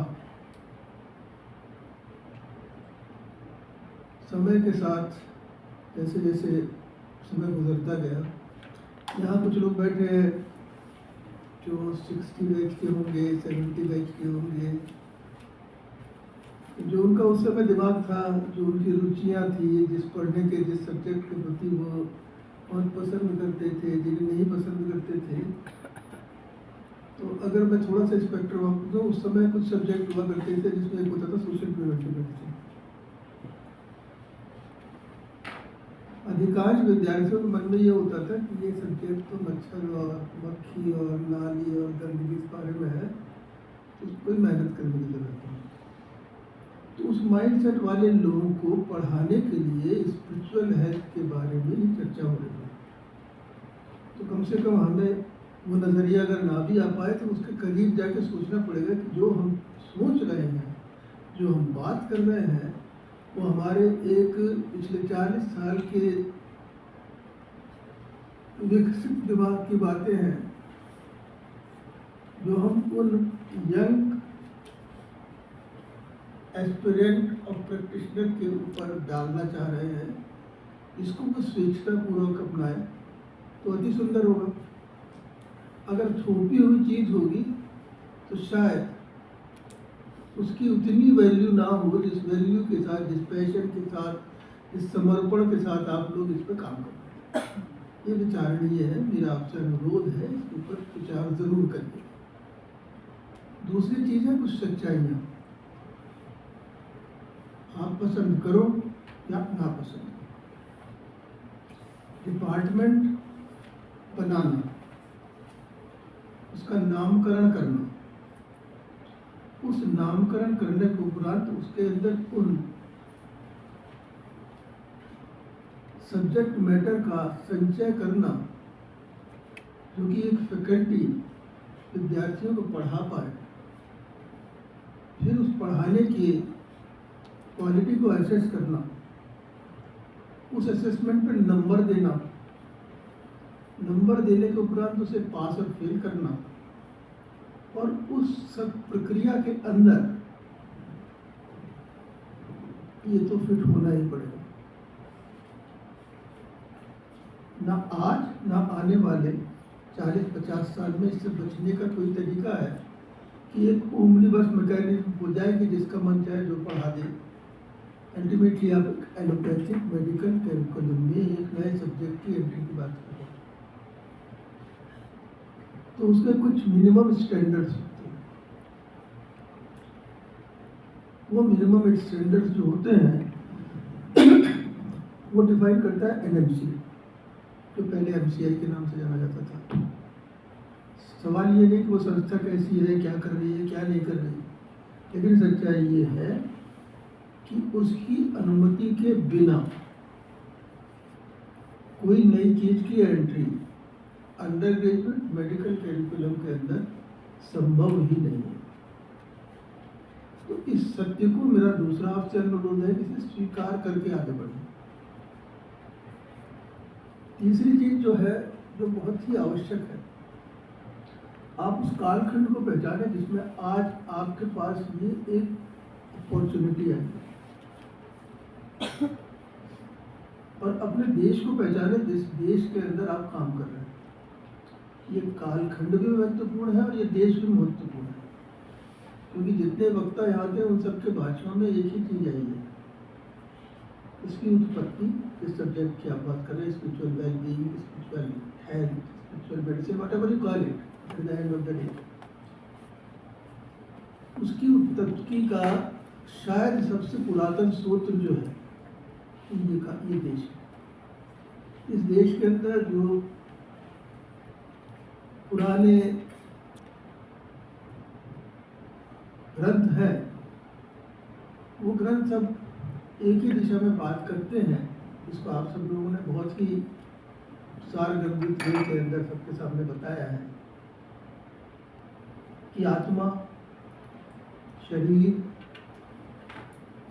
समय के साथ जैसे जैसे समय गुजरता गया, यहाँ कुछ लोग बैठे हैं जो 60 बैच के होंगे, 70 बैच के होंगे, जो उनका उस समय दिमाग था, जो उनकी रुचियाँ थी, जिस पढ़ने के जिस सब्जेक्ट के प्रति वो बहुत पसंद करते थे, जिन्हें नहीं पसंद करते थे। तो अगर मैं थोड़ा सा स्पेक्ट्रम आपको दूँ, उस समय कुछ सब्जेक्ट हुआ करते थे जिसमें एक होता था सोशल प्रिवेंटिव। अधिकांश विद्यार्थियों के मन में ये होता था कि ये सब्जेक्ट तो मच्छर और मक्खी और नाली और गंदगी के बारे में है, तो कोई मेहनत करने की जरूरत नहीं। तो उस माइंडसेट वाले लोगों को पढ़ाने के लिए स्पिरिचुअल हेल्थ के बारे में ही चर्चा हो रही है। तो कम से कम हमें वो नज़रिया अगर ना भी आ पाए तो उसके करीब जाके सोचना पड़ेगा कि जो हम सोच रहे हैं, जो हम बात कर रहे हैं, वो हमारे एक पिछले 40 साल के विकसित दिमाग की बातें हैं, जो हम उन यंग एस्पिरेंट और प्रैक्टिशनर के ऊपर डालना चाह रहे हैं। इसको वो स्वेच्छापूर्वक अपनाएं तो अति सुंदर होगा। अगर थोपी हुई चीज़ होगी तो शायद उसकी उतनी वैल्यू ना हो जिस वैल्यू के साथ, जिस पैशन के साथ, जिस समर्पण के साथ आप लोग इस पर काम करते हैं। ये विचारणीय है, मेरा आपसे अनुरोध है, इसके ऊपर विचार जरूर करिए। दूसरी चीज़ है कुछ सच्चाइयाँ, आप पसंद करो या ना पसंद। डिपार्टमेंट बनाना, उसका नामकरण करना, उस नामकरण करने के उपरांत उसके अंदर उन सब्जेक्ट मैटर का संचय करना जो कि एक फैकल्टी विद्यार्थियों को पढ़ा पाए, फिर उस पढ़ाने की क्वालिटी को असेस करना, उस असेसमेंट पर नंबर देना, नंबर देने के उपरांत उसे पास और फेल करना, और उस सब प्रक्रिया के अंदर ये तो फिट होना ही पड़ेगा। ना आज ना आने वाले 40-50 साल में इससे बचने का कोई तरीका है कि एक ओमनीबस मैकेनिज्म हो जाए कि जिसका मन चाहे जो पढ़ा दे। अल्टीमेटली आप एलोपैथिक मेडिकल कैरिकुलम में एक नए सब्जेक्ट की एंट्री की बात कर रहे हैं, तो उसके कुछ मिनिमम स्टैंडर्ड्स होते हैं। वो मिनिमम स्टैंडर्ड्स जो होते हैं वो डिफाइन करता है एनएमसी, जो पहले एमसीआई के नाम से जाना जाता था। सवाल ये नहीं कि वो संस्था कैसी है, क्या कर रही है, क्या नहीं कर रही, लेकिन सच्चाई ये है कि उसकी अनुमति के बिना कोई नई चीज़ की entry under graduate medical curriculum के अंदर संभव ही नहीं है। तो इस सत्य को मेरा दूसरा आपसे अनुरोध है कि इसे स्वीकार करके आगे बढ़ें। तीसरी चीज जो है, जो बहुत ही आवश्यक है, आप उस कालखंड को पहचानें जिसमें आज आपके पास ये एक अपॉर्चुनिटी है, और अपने देश को पहचाने जिस देश के अंदर आप काम कर रहे हैं। ये कालखंड भी महत्वपूर्ण है और ये देश भी महत्वपूर्ण है, क्योंकि जितने वक्ता यहाँ थे उन सबके भाषणों में एक ही चीज आई है, इसकी उत्पत्ति, इस सब्जेक्ट की आप बात कर रहे हैं, spiritual wellbeing, spiritual health, spiritual medicine, whatever you call it, at the end of the day उसकी उत्पत्ति का शायद सबसे पुरातन स्रोत जो है ये देश है। इस देश के अंदर जो पुराने ग्रंथ है, वो ग्रंथ सब एक ही दिशा में बात करते हैं, इसको आप सब लोगों ने बहुत ही सारगर्भित वे के अंदर सबके सामने बताया है कि आत्मा, शरीर,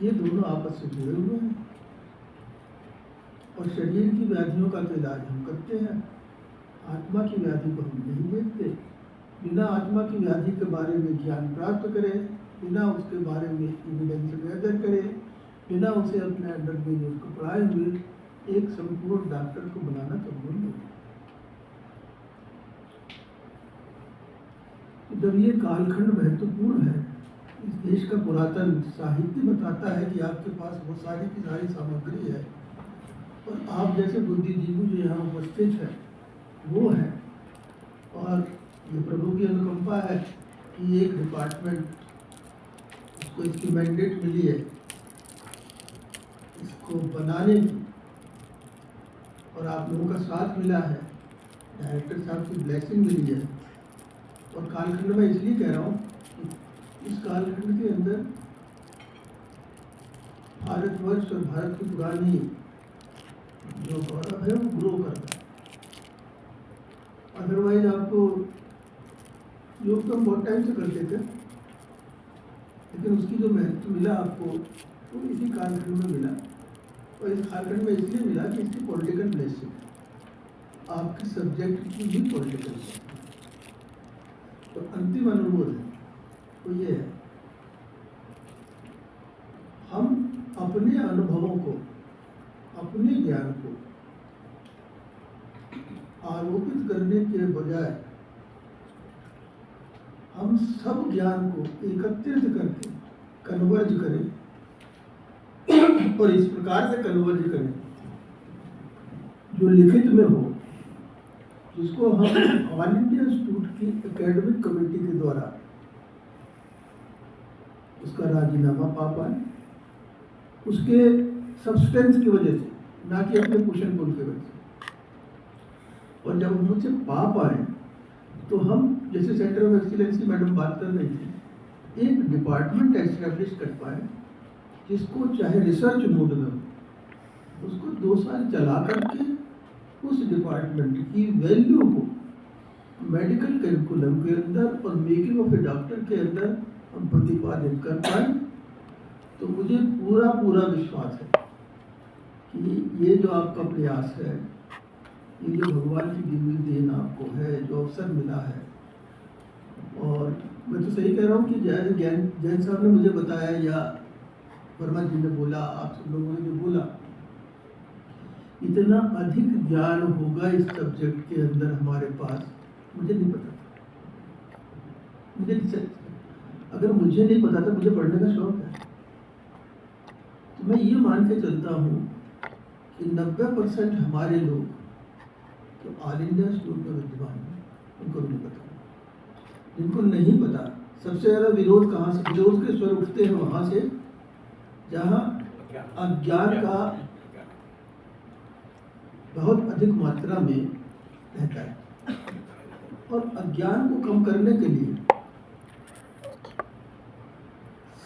ये दोनों आपस से जुड़े हुए हैं, और शरीर की व्याधियों का तो इलाज हम करते हैं, आत्मा की व्याधि को हम नहीं देखते। बिना आत्मा की व्याधि के बारे में ज्ञान प्राप्त करें, बिना उसके बारे में एविडेंस गैदर करें, बिना उसे अपने अंडर में उसको पढ़ाए हुए एक संपूर्ण डॉक्टर को बनाना संभव नहीं। तो जब ये कालखंड महत्वपूर्ण है, इस देश का पुरातन साहित्य बताता है कि आपके पास वो सारी की सारी सामग्री है और आप जैसे बुद्धिजीवी जो यहाँ उपस्थित है वो है, और ये प्रभु की अनुकंपा है कि एक डिपार्टमेंट इसको इसकी मैंडेट मिली है इसको बनाने की, और आप लोगों का साथ मिला है, डायरेक्टर साहब की ब्लेसिंग मिली है। और कालखंड में इसलिए कह रहा हूँ कि इस कालखंड के अंदर भारतवर्ष और भारत की पुरानी जो गौरव है वो ग्रो करता है। अदरवाइज आपको योग तो हम बहुत टाइम से करते थे, लेकिन उसकी जो महत्व मिला आपको वो इसी कालखंड में मिला, और इस कालखंड में इसलिए मिला कि इसकी पॉलिटिकल ब्लेसिंग, आपके सब्जेक्ट की भी पॉलिटिकल ब्लेसिंग। तो अंतिम अनुरोध है वो ये है, हम अपने अनुभवों को, अपने ज्ञान को आरोपित करने के बजाय हम सब ज्ञान को एकत्रित करके कन्वर्ज करें, और इस प्रकार से कन्वर्ज करें जो लिखित में हो, जिसको हम ऑल इंडिया इंस्टीट्यूट की एकेडमिक कमेटी के द्वारा उसका राजीनामा पा पाए, उसके सब्सटेंस की वजह से, ना कि अपने पुशन पुल की वजह से। और जब हम उसे पा पाए तो हम, जैसे सेंटर ऑफ एक्सीलेंस की मैडम बात कर रही थी, एक डिपार्टमेंट एस्टेब्लिश कर पाए जिसको चाहे रिसर्च मोड में हो, उसको 2 साल चला करके उस डिपार्टमेंट की वैल्यू को मेडिकल करिकुलम के अंदर और मेकिंग ऑफ ए डॉक्टर के अंदर हम प्रतिपादित कर पाए। तो मुझे पूरा पूरा विश्वास है कि ये जो आपका प्रयास है, ये जो भगवान की दी हुई देन आपको है, जो अवसर मिला है, और मैं तो सही कह रहा हूँ कि जैन साहब ने मुझे बताया या वर्मा जी ने बोला, आप सब लोगों ने जो बोला, इतना अधिक ज्ञान होगा इस सब्जेक्ट के अंदर हमारे पास, मुझे नहीं पता था। अगर मुझे नहीं पता था, मुझे पढ़ने का शौक है, तो मैं ये मान के चलता हूँ कि 90% हमारे लोग तो ऑल इंडिया इंस्टीट्यूट में विद्वान हैं, उनको नहीं पता। जिनको नहीं पता, सबसे ज़्यादा विरोध कहाँ से, विरोध के स्वर उठते हैं वहाँ से जहाँ अज्ञान का बहुत अधिक मात्रा में रहता है। और अज्ञान को कम करने के लिए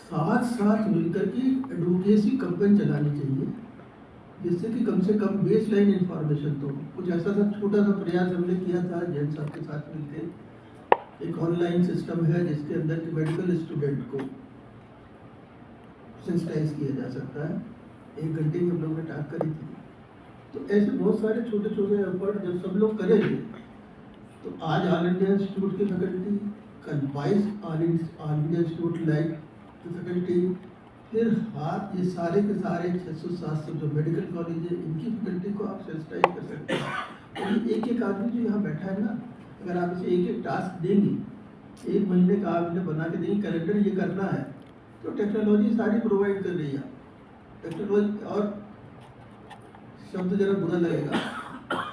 साथ साथ मिलकर के एडवोकेसी कैंपेन चलानी चाहिए, जिससे कि कम से कम बेस लाइन इंफॉर्मेशन तो कुछ ऐसा सा छोटा सा प्रयास हमने किया था जैन साहब के साथ मिलकर। एक ऑनलाइन सिस्टम है जिसके अंदर कि मेडिकल स्टूडेंट को सेंसिटाइज किया जा सकता है, 1 घंटे की हम लोग ने टास्क करी थी। तो ऐसे बहुत सारे छोटे छोटे एफर्ट जब सब लोग करेंगे तो आज ऑल इंडिया इंस्टीट्यूट की फैकल्टी, कल 22 ऑल इंडिया इंस्टीट्यूट लाइक की फैकल्टी, फिर हाथ ये सारे के सारे 600-700 जो मेडिकल कॉलेज है इनकी फैकल्टी को आप सेंसिटाइज कर सकते हैं। और एक एक आदमी जो यहाँ बैठा है ना, अगर आप इसे एक एक टास्क देंगे, 1 महीने का आप इन्हें बना के देंगे, कैलेंडर ये करना है, तो टेक्नोलॉजी सारी प्रोवाइड कर रही है। टेक्नोलॉजी, और शब्द जरा बुरा लगेगा,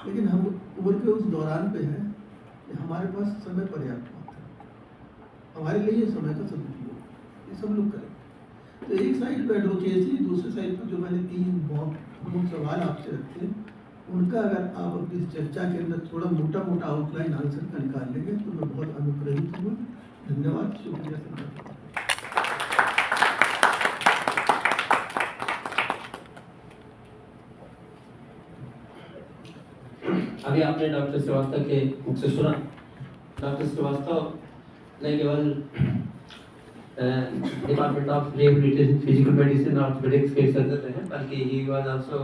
लेकिन हम उम्र के उस दौरान पे हैं कि हमारे पास समय पर्याप्त होता है, हमारे लिए ये समय का सदुपयोग ये सब लोग करें। तो एक साइड पर एडवोकेसी, दूसरे साइड पर जो मैंने 3 बहुत प्रमुख सवाल आपसे रखे, उनका अगर आप अपनी चर्चा के अंदर थोड़ा मोटा मोटा आउटलाइन आंसर का निकाल लेंगे तो मैं बहुत अनुग्रहित हूँ। धन्यवाद, शुक्रिया सर। अभी आपने डॉक्टर श्रीवास्तव के मुख से सुना। डॉक्टर श्रीवास्तव न केवल department of rehabilitation physical medicine और ऑर्थोपेडिक्स के सर्जन हैं, बल्कि he was also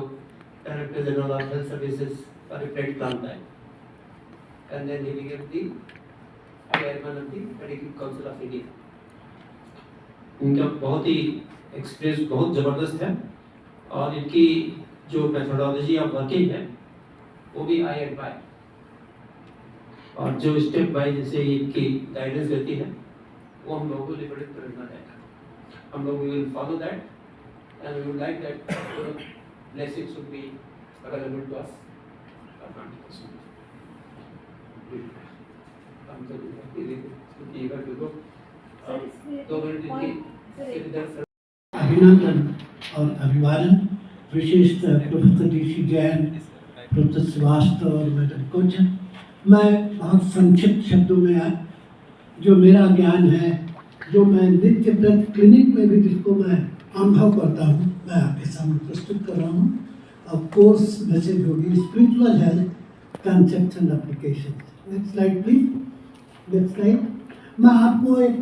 director general of health services for a great long time, and then he became the chairman of the Medical Council of India. इनका बहुत ही experience बहुत ज़बरदस्त है और इनकी जो मेथोडोलॉजी ऑफ वर्किंग है वो भी आई एडमायर, और जो स्टेप बाय जैसे इनकी गाइडेंस रहती है वो हम लोगों के लिए बड़ी प्रेरणादायक है। हम लोग will follow that and we would like that blessings should be available to us. अभिनंदन और अभिवादन विशेषतः प्रोफेसर ऋषि जैन, प्रोफेसर श्रीवास्तव और मैडम कोचन। मैं बहुत संक्षिप्त शब्दों में जो मेरा ज्ञान है, जो मैं नित्य प्रति क्लिनिक में भी जिसको मैं अनुभव करता हूँ, मैं आपके सामने प्रस्तुत कर रहा हूँ। और कोर्स मैसेज होगी spiritual health concepts and application. Next slide please, next slide. मैं आपको एक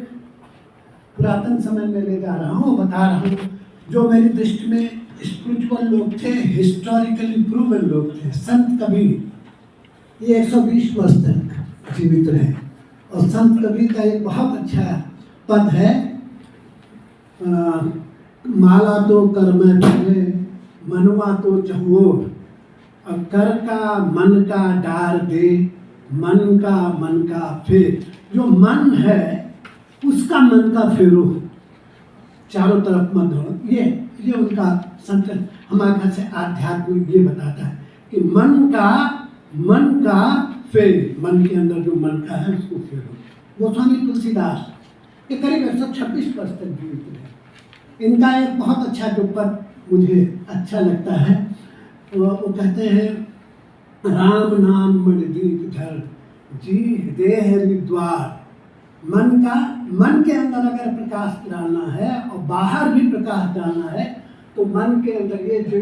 पुरातन समय में ले जा रहा हूँ, बता रहा हूँ जो मेरी दृष्टि में स्पिरिचुअल लोग थे, हिस्टोरिकली प्रूवन लोग थे। संत कबीर ये 120 वर्ष तक जीवित रहे, और संत कबीर का एक बहुत अच्छा पद है, माला तो कर में पहले मनवा तो चहुओर, अब कर का मन का डार दे, मन का फेर। जो मन है उसका मन का फेरो, चारों तरफ मत दौड़ो। ये उनका संकल्प हमारे घर से आध्यात्मिक ये बताता है कि मन का फेर, मन के अंदर जो मन का है उसको फेरो। गोस्वामी तुलसीदास ये करीब 126 वर्ष तक जीवित रहे। इनका एक बहुत अच्छा जो पद मुझे अच्छा लगता है, वो कहते हैं, राम नाम मणिदीप धर जी देह विद्वार। मन के अंदर अगर प्रकाश डालना है और बाहर भी प्रकाश डालना है तो मन के अंदर ये जो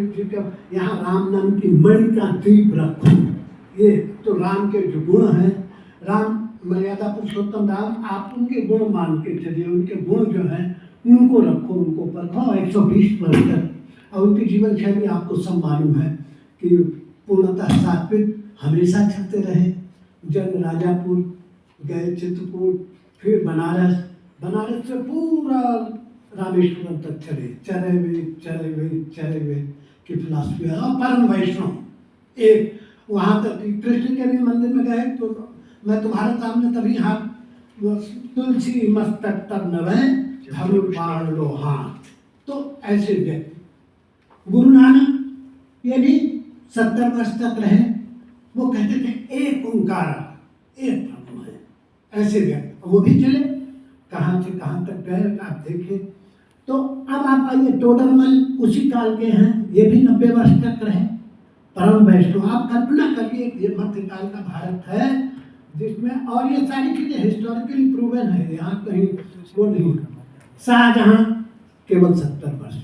यहाँ राम नाम की मणि का दीप रखो। ये तो राम के जो गुण हैं, राम मर्यादा पुरुषोत्तम राम, आप उनके गुण मान के चलिए, उनके गुण जो हैं उनको रखो, उनको परखो 120 वर्ष तक। और उनकी जीवन शैली आपको सब मालूम है कि पूर्णतः सात्विक हमेशा चलते रहे। जन्म राजापुर गए, चित्रकूट, फिर बनारस से पूरा रामेश्वरम तक चले हुए की फिलॉसफी है। और परम वैष्णव एक वहाँ तक कृष्ण के भी मंदिर में गए तो मैं तुम्हारे सामने तभी हाथ, तुलसी मस्तक तब नवे धनुर्बाण लो हाथ। तो ऐसे व्यक्ति गुरु नानक ये भी 70 वर्ष तक रहे। वो कहते थे एक ओंकार एक प्रभु है। ऐसे व्यक्ति वो भी चले, कहाँ से कहाँ तक गए आप देखिए। तो अब आप आइए, टोडरमल उसी काल के हैं, ये भी 90 वर्ष तक रहे, परम वैष्णव। आप कल्पना करिए ये मध्यकाल का भारत है जिसमें, और ये सारी चीजें हिस्टोरिकली प्रूवन है, यहाँ कहीं वो नहीं। शाहजहां केवल 70 वर्ष।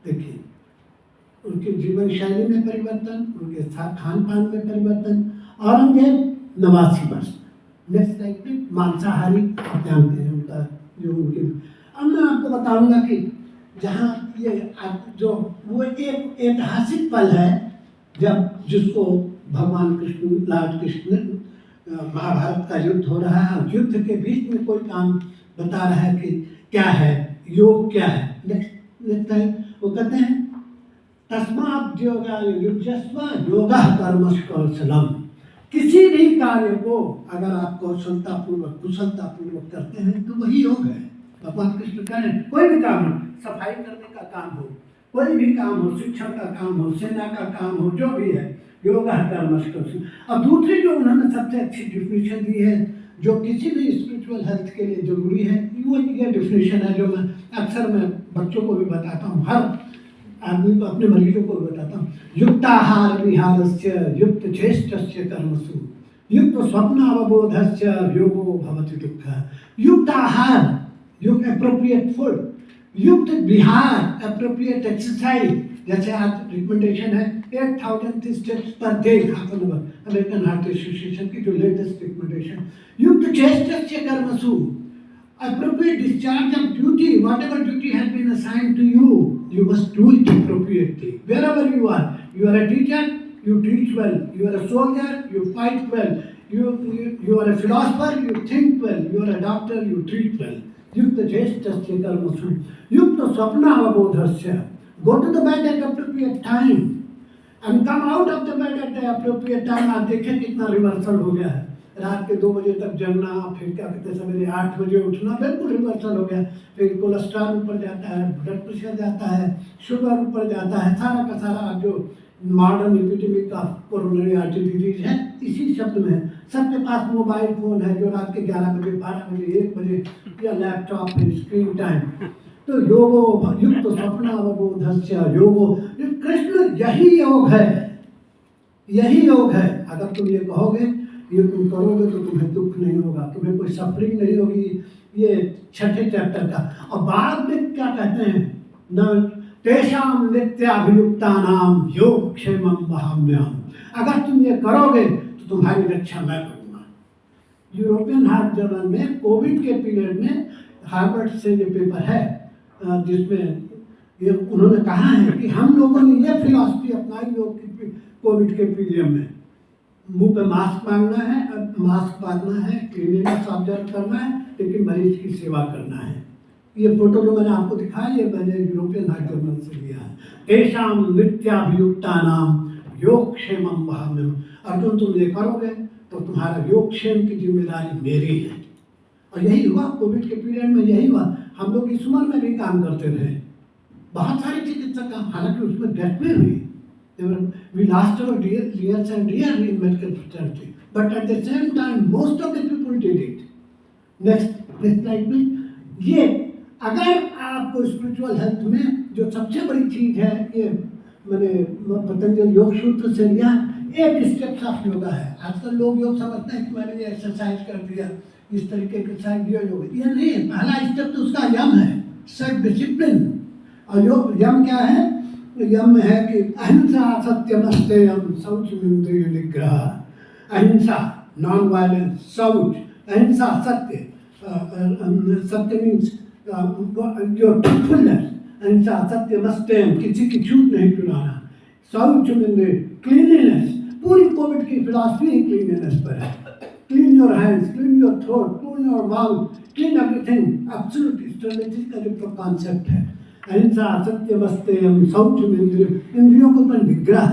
देखिए उनके जीवन शैली में परिवर्तन, उनके खान पान में परिवर्तन। औरंगजेब 89 वर्ष। नेक्स्ट स्लाइड पे, मांसाहारी आप जानते हैं उनका जो उनके। अब मैं आपको बताऊंगा कि जहाँ ये जो वो एक ऐतिहासिक पल है जब जिसको भगवान कृष्ण, लॉर्ड कृष्ण, महाभारत का युद्ध हो रहा है और युद्ध के बीच में कोई काम बता रहा है कि क्या है योग, क्या है। नेक्स्ट टाइम वो कहते हैं, तस्मात् योगा युज्यस्व योगः कर्मसु कौशलम। किसी भी कार्य को अगर आप कौशलतापूर्वक, कुशलतापूर्वक करते हैं तो वही योग है। भगवान कृष्ण कह रहे हैं, कोई भी काम हो, सफाई करने का काम हो, कोई भी काम हो, शिक्षण का काम हो, सेना का काम हो, जो भी है, योग कर्मसु कौशलम। अब दूसरी जो उन्होंने सबसे अच्छी डिफिनेशन दी है जो किसी भी स्पिरिचुअल हेल्थ के लिए जरूरी है, वो ये डिफिनेशन है जो मैं अक्सर मैं बच्चों को भी बताता हूँ, हर आदमी को, अपने मरीजों को बताता हूँ। युक्ताहार विहारस्य युक्त चेष्टस्य कर्मसु युक्त स्वप्न अवबोधस्य योगो भवति दुःखः। युक्त आहार, युक्त एप्रोप्रिएट फूड, युक्त विहार, एप्रोप्रिएट एक्सरसाइज। जैसे आज रिकमेंडेशन है 8000 steps per day, half an hour, American heart association की जो लेटेस्ट रिकमेंडेशन। युक्त चेष्टस्य कर्मसु, appropriate discharge of duty, whatever duty has been assigned to you, you must do it appropriately. Wherever you are a teacher, you teach well. You are a soldier, you fight well. You are a philosopher, you think well. You are a doctor, you treat well. Yukta chestasya karmasu. Yukta swapna avabodhasya. Go to the bed at appropriate time. And come out of the bed at the appropriate time. आप देखें कितना reversal हो गया है। रात के 2 बजे तक जगना, फिर क्या कहते हैं सवेरे 8 बजे उठना, बिल्कुल रिवर्सल हो गया। फिर कोलेस्ट्रॉल ऊपर जाता है, ब्लड प्रेशर जाता है, शुगर ऊपर जाता है, सारा का सारा जो मॉडर्न एपिडेमिक का कोरोनरी आर्टरी डिजीज है इसी शब्द में है। सबके पास मोबाइल फोन है जो रात के 11 बजे, 12 बजे, 1 बजे, या लैपटॉप है, स्क्रीन टाइम। तो योगो युक्त स्वप्नावबोधस्य योगो, कृष्ण यही योग है, यही योग है। अगर तुम ये कहोगे, ये तुम करोगे तो तुम्हें दुख नहीं होगा, तुम्हें कोई सफरिंग नहीं होगी। ये 6ठे चैप्टर का। और बाद में क्या कहते हैं, न तेषाम नित्याभियुक्तानाम योग क्षेमम वहाम्यहम्। अगर तुम ये करोगे तो तुम्हारी रक्षा मैं करूँगा। यूरोपियन हार्ट जर्नल में कोविड के पीरियड में हार्वर्ड से ये पेपर है जिसमें ये उन्होंने कहा है कि हम लोगों ने ये फिलॉसफी अपनाई योग की कोविड के पीरियड में। मुंह पे मास्क बांधना है, मास्क बांधना है, क्लीनिनेस ऑब्जर्व करना है, लेकिन मरीज की सेवा करना है। ये फोटो जो मैंने आपको दिखाया ये मैंने यूरोपियन हार्ट जर्नल से लिया है। तेषाम नित्याभियुक्तानाम योग क्षेमम वहाम्यहम्। अर्जुन तुम ये करोगे तो तुम्हारा योग क्षेम की जिम्मेदारी मेरी है। और यही हुआ कोविड के पीरियड में, यही हुआ। हम लोग इस उम्र में भी काम करते रहे, बहुत सारी चिकित्सा काम, हालांकि उसमें डेथ भी हुई। We lost our years and years in medical fraternity, but at the same time, most of the people did it. Next slide please. ये अगर आपको स्पिरिचुअल हेल्थ में जो सबसे बड़ी चीज है, ये मैंने पतंजलि योग सूत्र से लिया, 8 स्टेप्स ऑफ योगा है। आजकल लोग योग समझते हैं कि मैंने ये एक्सरसाइज कर दिया, इस तरीके के साथ योग, ये नहीं है। पहला स्टेप तो उसका यम है, सेल्फ डिसिप्लिन। और जो यम क्या है, यम है कि अहिंसा सत्यम अस्तेयम शौचमिंद्रिय निग्रह। अहिंसा नॉन वायलेंस, शौच अहिंसा सत्य, सत्य मीन्स योर ट्रूथफुलनेस। अहिंसा सत्यम अस्तेयम, किसी की झूठ नहीं चुराना। शौचमिंद्रिय क्लीनलीनेस, पूरी कोविड की फिलॉसफी ही क्लीनलीनेस पर है। Clean your hands, clean your throat, clean your mouth, clean everything. Absolute sterility का जो कॉन्सेप्ट है, अहिंसा सत्यमस्तेयम शौचमिंद्रिय, इंद्रियों के ऊपर निग्रह।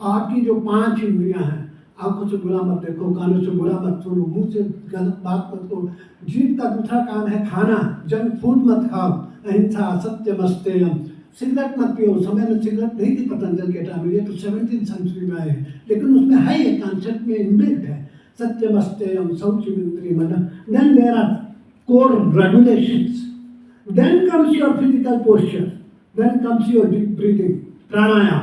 आपकी जो 5 इंद्रियां हैं, आंखों से बुरा मत देखो, कानों से बुरा मत सुनो, मुंह से गलत बात मत करो। जीभ का दूसरा काम है खाना, जंक फूड मत खाओ। अहिंसा सत्यमस्तेयम, सिगरेट मत पियो। समय में सिगरेट नहीं थी पतंजलि के टाइम में, ये तो 17वीं सेंचुरी में आए, लेकिन उसमें है ये कॉन्सेप्ट में इनबिल्ट है। सत्यमस्तेयम शौचमिंद्रिय मन। Then there are core regulations. Then comes your physical posture, then comes your deep breathing, pranayama,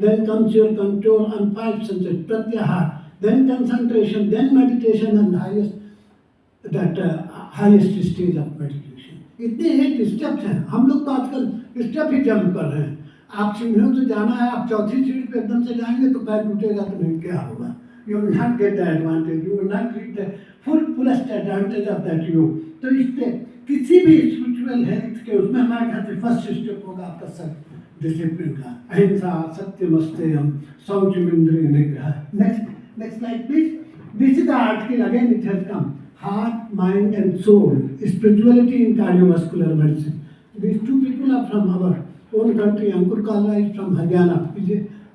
then comes your control on 5 senses, pratyahara, then concentration, then meditation, and highest stage of meditation. इतने 8 steps हैं। हम लोग तो आजकल step ही jump कर रहे हैं। आप सीढ़ियों से जाना है, आप 4थी सीढ़ी पे एकदम से जाएंगे तो पैर टूटेगा तो नहीं, क्या होगा? You will not get the advantage, you will not reach the fullest advantage of that योग। तो इससे किसी भी स्पिरिचुअल हेल्थ के उसमें हमारे ख्याल से फर्स्ट स्टेप होगा आपका सेल्फ डिसिप्लिन का। अहिंसा सत्यमस्तेयम शौचमिंद्रिय निग्रह। Next slide please. This is the article, again it has come, heart mind and soul, spirituality in cardiovascular medicine. These 2 people are from our own country. Ankur Kalra is from Haryana,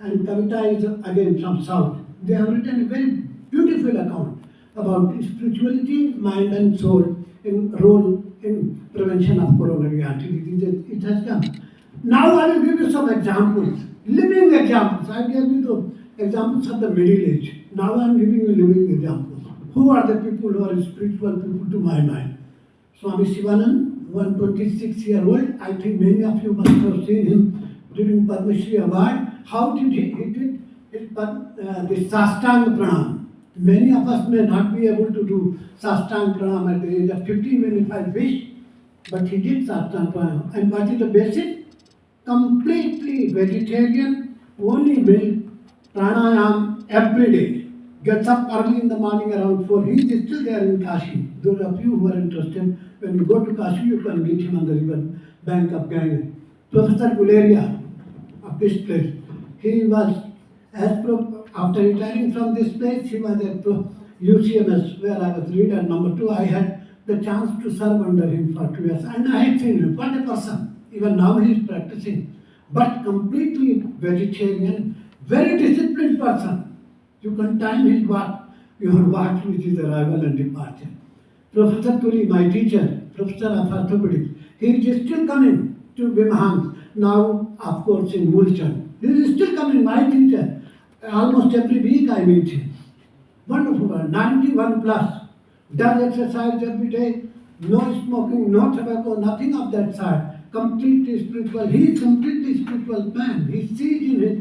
and Kavita is again from South. They have written a very beautiful account about spirituality, mind and soul in role in prevention of coronary artery disease. It has come. Now I will give you some examples, living examples. I gave you the examples of the middle age. Now I am giving you living examples. Who are the people who are spiritual people to my mind? Swami Shivanand, 126-year-old. I think many of you must have seen him during Padma Shri Award. How did he did the Sastang Pranam. Many of us may not be able to do Sastang Pranam at the age of 50 even if I wish, but he did Sastang Pranam. And what is the basic? Completely vegetarian, only milk, pranayam every day. Gets up early in the morning around 4. He is still there in Kashi. Those of you who are interested, when you go to Kashi, you can meet him on the river bank of Ganges. Professor Guleria of this place. He was, after retiring from this place, he was at UCMS, where I was reader number 2. I had the chance to serve under him for 2 years, and I had seen him. What a person! Even now he is practicing, but completely vegetarian, very disciplined person. You can time his watch, your watch with his arrival and departure. Professor Turi, my teacher, professor of orthopedics, he is still coming to Bimhans, now of course in Mulchan. He is still coming, my teacher. Almost every week I meet him. Wonderful, 91 plus, does exercise every day, no smoking, no tobacco, nothing of that sort. Completely spiritual. He is completely spiritual man. He sees in his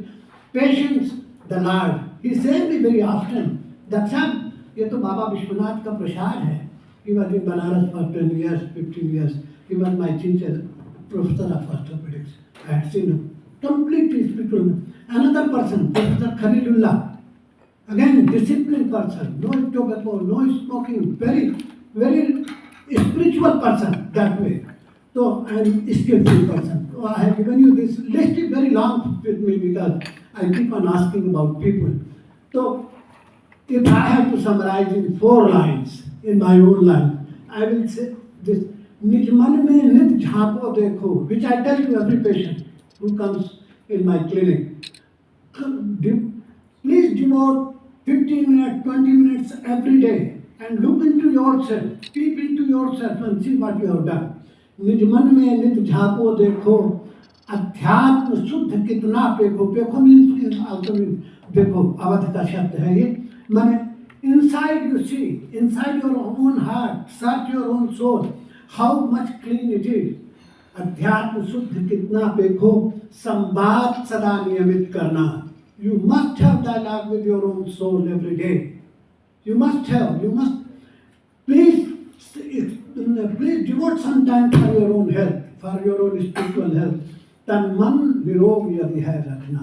patients the Lord. He says me very often that son, ये तो बाबा विश्वनाथ का प्रसाद है. He was in Banaras for 10 years, 15 years. He was my teacher, professor of orthopedics. I had seen him. Completely spiritual. Another person, Professor Khalilullah. Again, disciplined person. No tobacco, no smoking. Very, very spiritual person that way. So I am a skillful person. So I have given you this list is very long with me because I keep on asking about people. So if I have to summarize in 4 lines in my own life, I will say this: निज मन में नित झांको देखो, which I tell to every patient who comes in my clinic. Please devote 15 minutes, 20 minutes every day and look into yourself, peep into yourself and see what you have done. निज मन में नित झांको देखो, अध्यात्म शुद्ध कितना पेखो. पेखो मीन्स आल्सो मीन्स देखो, अवध का शब्द है ये. माने inside you see, inside your own heart, search your own soul, how much clean it is. अध्यात्म शुद्ध कितना पेखो, संवाद सदा नियमित करना. You must have dialogue with your own soul every day. You must please devote some time for your own health, for your own spiritual health. तन मन निरोग यदि है रखना.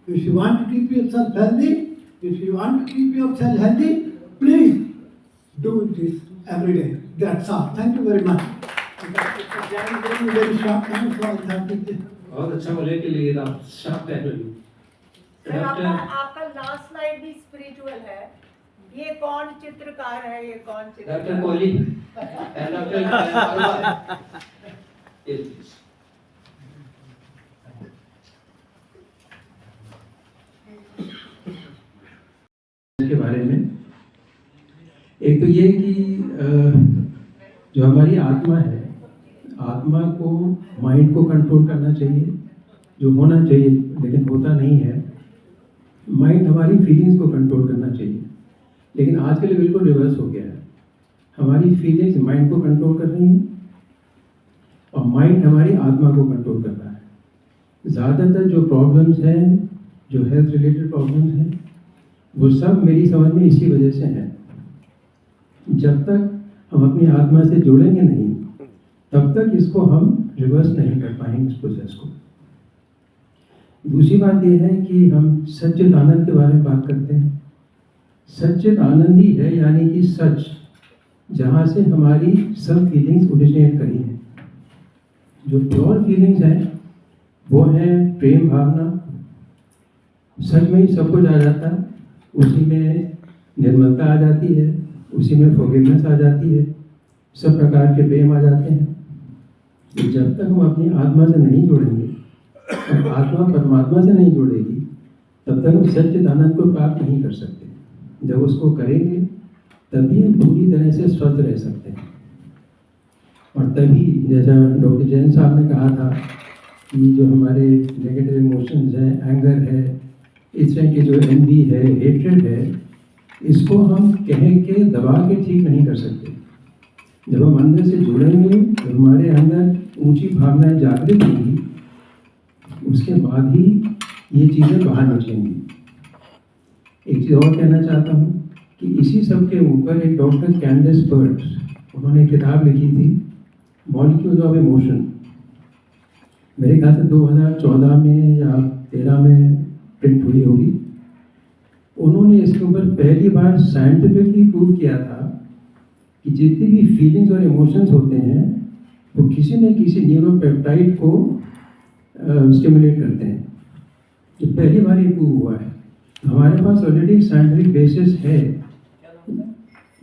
If you want to keep yourself healthy, please do this every day. That's all. Thank you very much. Very short time, so I have to. बहुत अच्छा बोले के लिए आप शार्प टाइम में. सर आपका लास्ट स्लाइड भी स्पिरिचुअल है. ये कौन चित्रकार है, ये कौन चित्रकार? डॉक्टर कोहली के बारे में एक तो ये कि जो हमारी आत्मा है, आत्मा को माइंड को कंट्रोल करना चाहिए, जो होना चाहिए लेकिन होता नहीं है. माइंड हमारी फीलिंग्स को कंट्रोल करना चाहिए, लेकिन आजकल बिल्कुल रिवर्स हो गया है. हमारी फीलिंग्स माइंड को कंट्रोल कर रही हैं और माइंड हमारी आत्मा को कंट्रोल कर रहा है. ज़्यादातर जो प्रॉब्लम्स हैं, जो हेल्थ रिलेटेड प्रॉब्लम्स हैं, वो सब मेरी समझ में इसी वजह से है. जब तक हम अपनी आत्मा से जुड़ेंगे नहीं, तब तक इसको हम रिवर्स नहीं कर पाएंगे इस प्रोसेस को. दूसरी बात यह है कि हम सच्चिद आनंद के बारे में बात करते हैं. सच्चिद आनंद ही है, यानी कि सच, जहाँ से हमारी सब फीलिंग्स ओरिजिनेट करी हैं. जो प्योर फीलिंग्स हैं वो है प्रेम भावना. सच में ही सब कुछ आ जाता है, उसी में निर्मलता आ जाती है, उसी में फॉरगिवनेस आ जाती है, सब प्रकार के प्रेम आ जाते हैं. तो जब तक हम अपनी आत्मा से नहीं जुड़ेंगे और आत्मा परमात्मा से नहीं जुड़ेगी, तब तक हम सच्चिदानंद को प्राप्त नहीं कर सकते. जब उसको करेंगे तभी हम पूरी तरह से स्वस्थ रह सकते हैं. और तभी जैसा डॉक्टर जैन साहब ने कहा था कि जो हमारे नेगेटिव इमोशंस हैं, एंगर है, इस तरह की जो एनवी है, हेट्रेड है, इसको हम कह के दबा के ठीक नहीं कर सकते. जब हम अंदर से जुड़ेंगे तो हमारे अंदर ऊंची भावनाएं जागृत होंगी, उसके बाद ही ये चीज़ें बाहर निकलेंगी. एक चीज़ और कहना चाहता हूँ कि इसी सब के ऊपर एक डॉक्टर कैंडिस बर्ट, उन्होंने किताब लिखी थी मॉलिक्यूल्स ऑफ इमोशन. मेरे ख्याल से 2014 में या 13 में प्रिंट हुई होगी. उन्होंने इसके ऊपर पहली बार साइंटिफिकली प्रूव किया था कि जितनी भी फीलिंग्स और इमोशंस होते हैं वो किसी न किसी न्यूरोपेप्टाइड को स्टिमुलेट करते हैं. तो पहली बार ये प्रूव हुआ है. हमारे पास ऑलरेडी साइंटिफिक बेसिस है.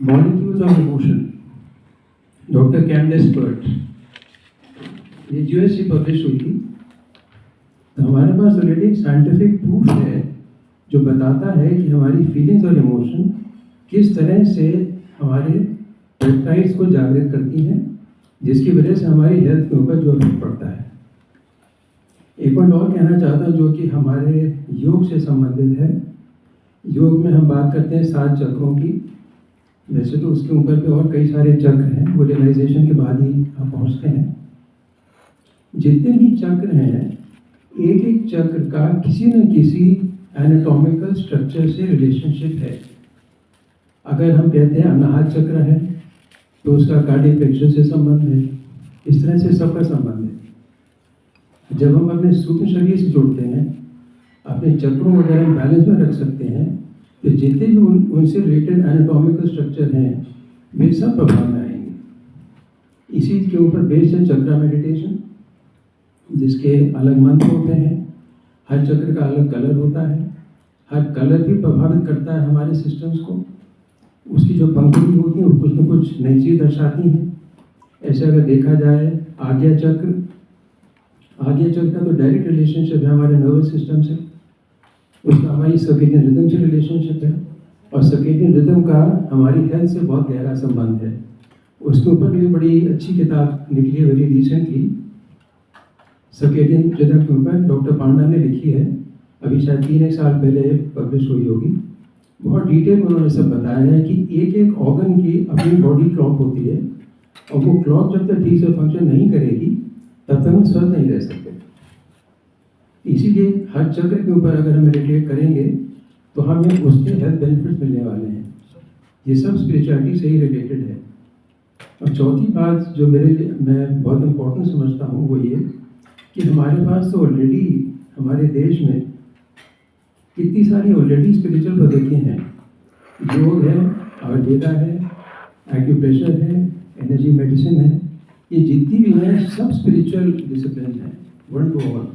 Molecules of emotion, doctor Candace Pert, ये यूएस से पब्लिश हुई थी. तो हमारे पास ऑलरेडी साइंटिफिक प्रूफ है जो बताता है कि हमारी फीलिंग्स और इमोशन किस तरह से हमारे पेप्टाइड्स को जागृत करती हैं, जिसकी वजह से हमारी हेल्थ के ऊपर जो इफेक्ट पड़ता है। एक पॉइंट और कहना चाहता हूँ जो कि हमारे योग से संबंधित है। योग में हम बात करते हैं 7 चक्रों की। वैसे तो उसके ऊपर पे और कई सारे चक्र हैं, वो रियलाइजेशन के बाद ही हम पहुँचते हैं। जितने भी चक्र हैं, एक एक चक्र का किसी न किसी एनाटॉमिकल स्ट्रक्चर से रिलेशनशिप है। अगर हम कहते हैं अनाहत चक्र है तो उसका कार्डियक प्लेक्सस से संबंध है। इस तरह से सबका संबंध है। जब हम अपने सूक्ष्म शरीर से जुड़ते हैं, अपने चक्रों वगैरह हम बैलेंस में रख सकते हैं, तो जितने भी उनसे रिलेटेड एनाटॉमिकल स्ट्रक्चर हैं वे सब प्रभाव में आएंगे। इसी के ऊपर बेस्ड है चक्रा मेडिटेशन, जिसके अलग मंत्र होते हैं। हर चक्र का अलग कलर होता है। हर कलर भी प्रभावित करता है हमारे सिस्टम्स को। उसकी जो पंक्ति होती है वो कुछ न कुछ नई चीज़ दर्शाती हैं। ऐसे अगर देखा जाए आज्ञा चक्र का तो डायरेक्ट रिलेशनशिप है हमारे नर्वस सिस्टम से। उसका हमारी सर्केडियन रिदम से रिलेशनशिप है, और सर्केडियन रिदम का हमारी हेल्थ से बहुत गहरा संबंध है। उसके ऊपर भी बड़ी अच्छी किताब निकली है वेरी रिसेंटली, सर्केडियन रिदम के ऊपर डॉक्टर पांडा ने लिखी है। अभी शायद 3-1 साल पहले पब्लिश हुई होगी। बहुत डिटेल में उन्होंने सब बताया है कि एक एक ऑर्गन की अपनी बॉडी क्लॉक होती है, और वो क्लॉक जब तक ठीक से फंक्शन नहीं करेगी तब तक हम स्वस्थ नहीं रह सकते। इसीलिए हर चक्र के ऊपर अगर हम मेडिटेट करेंगे तो हमें उसके हेल्थ बेनिफिट्स मिलने वाले हैं। ये सब स्पिरिचुअलिटी से ही रिलेटेड है। और चौथी बात जो मेरे लिए मैं बहुत इम्पोर्टेंट समझता हूँ वो ये कि हमारे पास तो ऑलरेडी हमारे देश में कितनी सारी ऑलरेडी स्पिरिचुअल पद्धतियाँ हैं। योग है, आयुर्वेदा है, एक्यूप्रेशर है, एनर्जी मेडिसिन है। ये जितनी भी हैं सब स्पिरिचुअल डिसिप्लिन हैं, वन टू ऑल।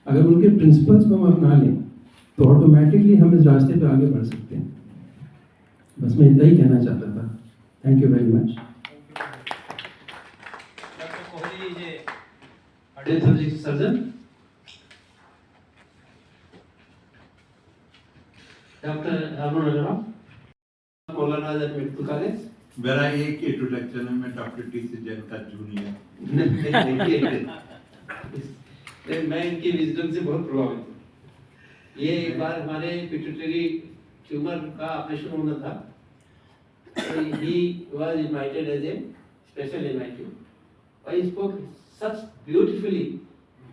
अगर उनके प्रिंसिपल्स को हम अपना लें तो ऑटोमेटिकली हम इस रास्ते पे आगे बढ़ सकते हैं। बस मैं इतना ही कहना चाहता था। Thank you very much. Surgeon doctor Arun Agarwal, Maulana Azad medical college. मेरा एक इंट्रोडक्शन है, मैं डॉक्टर टी.सी. जैन का जूनियर। मैं इनकी विजडम से बहुत प्रभावित हूँ। ये एक बार हमारे पिट्यूटरी ट्यूमर का ऑपरेशन होना था, तो he was invited as a special invited, और ही स्पोक सच ब्यूटीफुली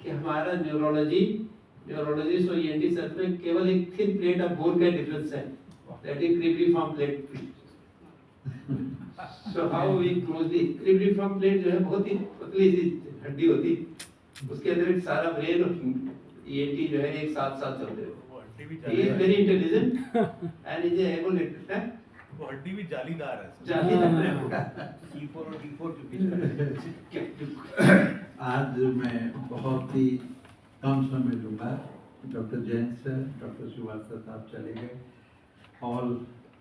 कि हमारा न्यूरोलॉजिस्ट और ईएनटी सर्च में केवल एक थिन प्लेट ऑफ बोन का डिफरेंस है, that is cribriform plate. So how we closely, cribriform plate जो है बहुत ही पतली सी हड्डी होती, उसके अंदर एक सारा ब्रेन और ईएनटी जो है एक साथ साथ चलते हैं। He is very intelligent and is able to, वो हड्डी भी जालीदार है। जालीदार है। C4 और D4 के बीच में। आज मैं बहुत ही कम समय लूँगा। Doctor Jain sir, doctor Srivastava sahab चले गए, ऑल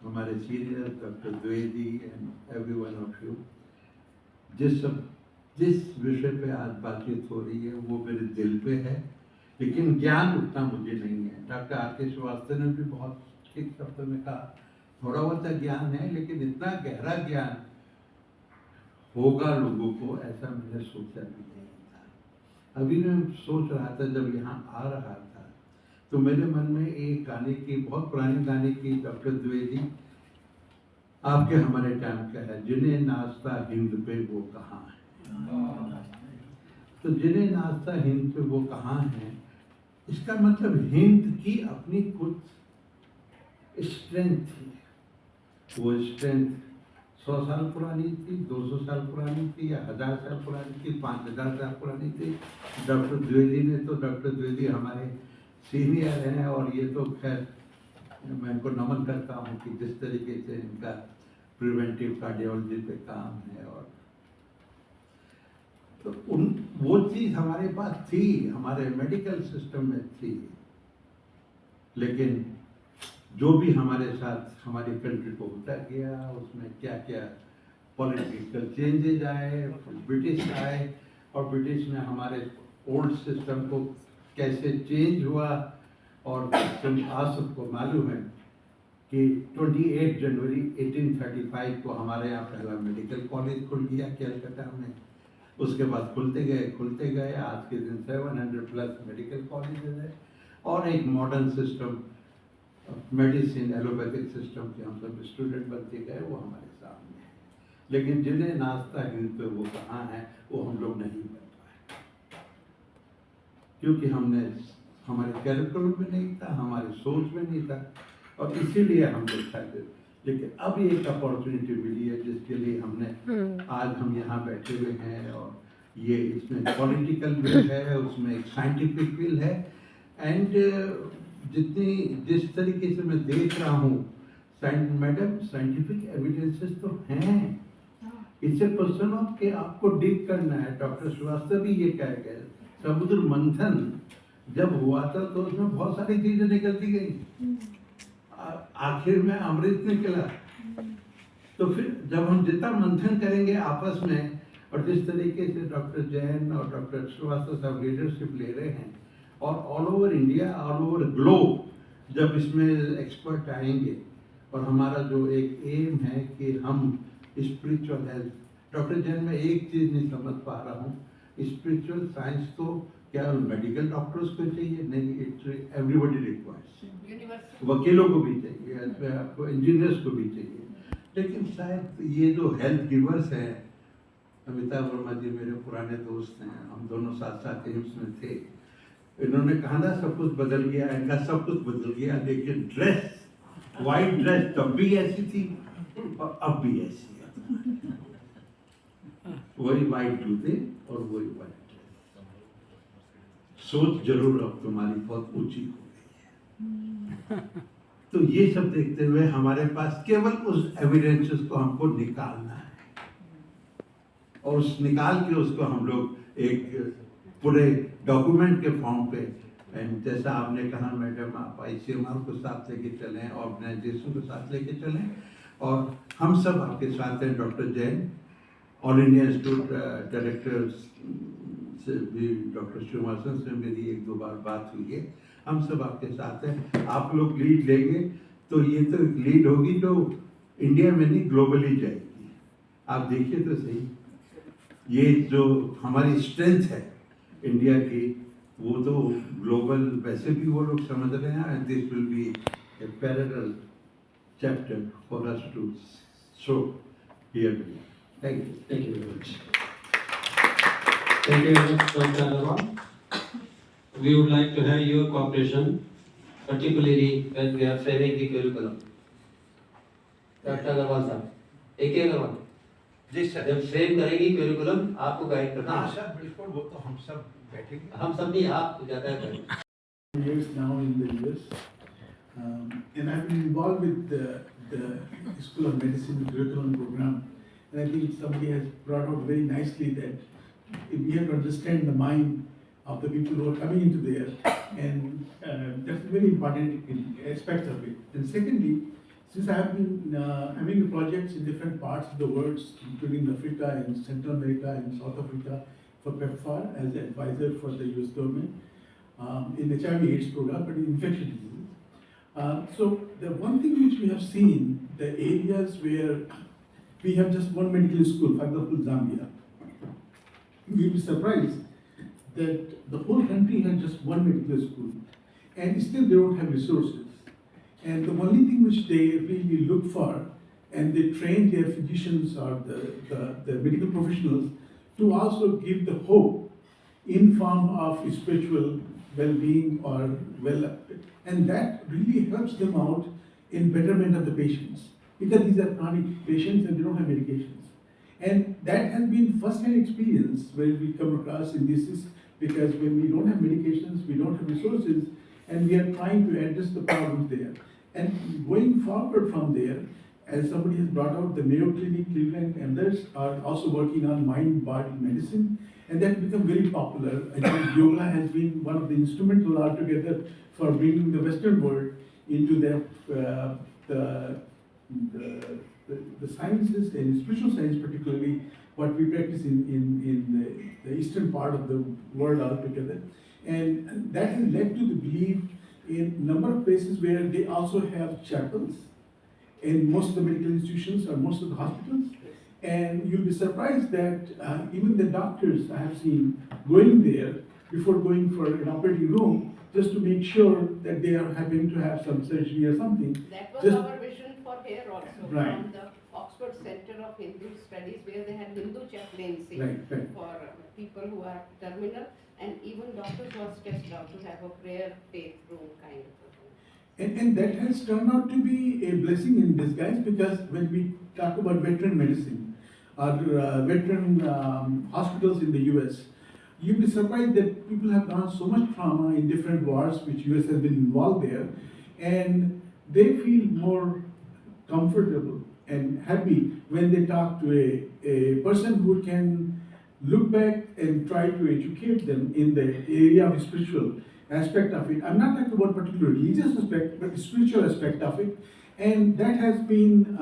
हमारे senior doctor Dwivedi and everyone of you. जिस विषय पे आज बातचीत हो रही है वो मेरे दिल पे है, लेकिन ज्ञान उतना मुझे नहीं है। Doctor R K. श्रीवास्तव ने भी बहुत ठीक शब्दों में कहा, थोड़ा बहुत ज्ञान है लेकिन इतना गहरा ज्ञान होगा लोगों को, ऐसा मैंने सोचा भी नहीं था। अभी मैं सोच रहा था जब यहाँ आ रहा था तो मेरे मन में एक गाने की, बहुत पुराने गाने की, डॉक्टर द्विवेदी आपके हमारे टाइम का है, जिन्हें नाश्ता हिंद पे वो कहाँ है। तो जिन्हें नाश्ता हिंद पे वो कहाँ है, इसका मतलब हिंद की अपनी कुछ स्ट्रेंथ थी। वो स्ट्रेंथ 100 साल पुरानी थी, 200 साल पुरानी थी, या 1000 साल पुरानी थी, 5000 साल पुरानी थी। डॉक्टर द्विवेदी ने तो, डॉक्टर द्विवेदी हमारे सीनियर हैं, और ये तो खैर मैं इनको नमन करता हूँ कि जिस तरीके से इनका प्रिवेंटिव कार्डियोलॉजी पे काम है। और तो वो चीज़ हमारे पास थी, हमारे मेडिकल सिस्टम में थी, लेकिन जो भी हमारे साथ हमारी कंट्री को होता गया, उसमें क्या क्या पॉलिटिकल चेंजेज आए, ब्रिटिश आए, और ब्रिटिश ने हमारे ओल्ड सिस्टम को कैसे चेंज हुआ, और आप सबको मालूम है कि 28 जनवरी 1835 को हमारे यहाँ पहला मेडिकल कॉलेज खुल गया कलकत्ता में। उसके बाद खुलते गए आज के दिन 700 प्लस मेडिकल कॉलेजेस है और एक modern system medicine allopathic system के हम सब स्टूडेंट बनते गए, वो हमारे सामने है। लेकिन जिन्हें नाश्ता हिंद पे वो कहाँ है, वो हम लोग नहीं बन पाए, क्योंकि हमारे कैरिकुलम में नहीं था, हमारी सोच में नहीं था, और इसीलिए हम लोग चाहते। लेकिन अब ये एक अपॉर्चुनिटी मिली है जिसके लिए हमने आज हम यहाँ बैठे हुए हैं, और ये इसमें पॉलिटिकल विल है, उसमें एक साइंटिफिक विल है, एंड जिस तरीके से मैं देख रहा हूँ मैडम, साइंटिफिक एविडेंसेस तो हैं। इट्स ए क्वेश्चन ऑफ कि आपको डिग करना है। डॉक्टर श्रीवास्तव भी ये कह गए, समुद्र मंथन जब हुआ था तो उसमें बहुत सारी चीजें निकलती गई, आखिर में अमृत निकला। तो फिर जब हम जितना मंथन करेंगे आपस में, और जिस तरीके से डॉक्टर जैन और डॉक्टर श्रीवास्तव साहब लीडरशिप ले रहे हैं, और all over India, all over globe जब इसमें एक्सपर्ट आएंगे, और हमारा जो एक एम है कि हम स्पिरिचुअल हेल्थ, डॉक्टर जैन मैं एक चीज़ नहीं समझ पा रहा हूँ, स्पिरिचुअल साइंस तो क्या मेडिकल डॉक्टर्स को चाहिए? नहीं, इट्स एवरीबॉडी रिक्वायर्स, वकीलों को भी चाहिए, आपको इंजीनियर्स को भी चाहिए। लेकिन शायद ये जो हेल्थ गिवर्स हैं, अमिताभ वर्मा जी मेरे पुराने दोस्त हैं, हम दोनों साथ साथ एम्स में थे, इन्होंने कहा ना सब कुछ बदल गया, इनका सब कुछ बदल गया, लेकिन ड्रेस, वाइट ड्रेस तब भी ऐसी थी और अब भी ऐसी है। वही वाइट जूते और वही वाइट ड्रेस। सोच जरूर अब तुम्हारी बहुत ऊंची हो गई है। तो ये सब देखते हुए हमारे पास केवल उस एविडेंसेस को हमको निकालना है, और उस निकाल के उसको हम लोग एक पूरे डॉक्यूमेंट के फॉर्म पे, एंड जैसा आपने कहा मैडम, आप ICMR को साथ लेके चलें, ऑर्गेनाइजेशन को साथ लेके चलें, और हम सब आपके साथ हैं। Doctor Jain, all India institute director से भी डॉक्टर श्रीवास्तव से मेरी 1-2 बार बात हुई है, हम सब आपके साथ हैं। आप लोग लीड लेंगे तो ये तो लीड होगी तो इंडिया में नहीं ग्लोबली जाएगी। आप देखिए तो सही, ये जो हमारी स्ट्रेंथ है इंडिया की, वो तो ग्लोबल वैसे भी वो लोग समझ रहे हैं, and this will be a parallel chapter for us to show here. Thank you. Thank you very much. Thank you very much, Dr. Agarwal. We would like to have your cooperation, particularly when we are framing the curriculum. Dr. Agarwal साहब, AK Agarwal जी sir, जब frame करेंगे curriculum, आपको guide करना हाँ है। Sir, बिल्कुल, वो तो हम सब बैठेंगे। हम सब नहीं, आप ज़्यादा करें। Years now in the US, and I've been involved with the School of Medicine curriculum program, and I think somebody has brought out very nicely that we have to understand the mind of the people who are coming into there, and that's a very important aspect of it. And secondly, since I have been having projects in different parts of the world, including Africa and Central America and South Africa, for PEPFAR as an advisor for the US government in HIV/AIDS program, but in infectious diseases. So the one thing which we have seen, the areas where we have just one medical school, for example, Zambia, you'll be surprised that the whole country has just one medical school, and still they don't have resources. And the only thing which they really look for, and they train their physicians or the medical professionals to also give the hope in form of spiritual well-being or and that really helps them out in betterment of the patients, because these are chronic patients and they don't have medications. And that has been first-hand experience where we come across in this, is because when we don't have medications, we don't have resources, and we are trying to address the problems there. And going forward from there, as somebody has brought out, the Mayo Clinic, Cleveland, and others are also working on mind-body medicine, and that has become very popular. I think yoga has been one of the instrumental altogether for bringing the Western world into that the sciences and spiritual science, particularly what we practice in the eastern part of the world altogether. And that has led to the belief in number of places where they also have chapels in most of the medical institutions or most of the hospitals. And you'll be surprised that even the doctors I have seen going there before going for an operating room just to make sure that they are having to have some surgery or something. That was Just- our vision for here also, Right. from the Oxford Center of Hindu Studies, where they had Hindu chaplaincy Right, right. for people who are terminal, and even doctors who are stressed out to have a prayer faith room kind of a thing. And that has turned out to be a blessing in disguise, because when we talk about veteran medicine or veteran hospitals in the US, you'll be surprised that people have gone so much trauma in different wars which US has been involved there, and they feel more comfortable and happy when they talk to a person who can look back and try to educate them in the area of spiritual aspect of it. I'm not talking about particular religious aspect, but the spiritual aspect of it. And that has been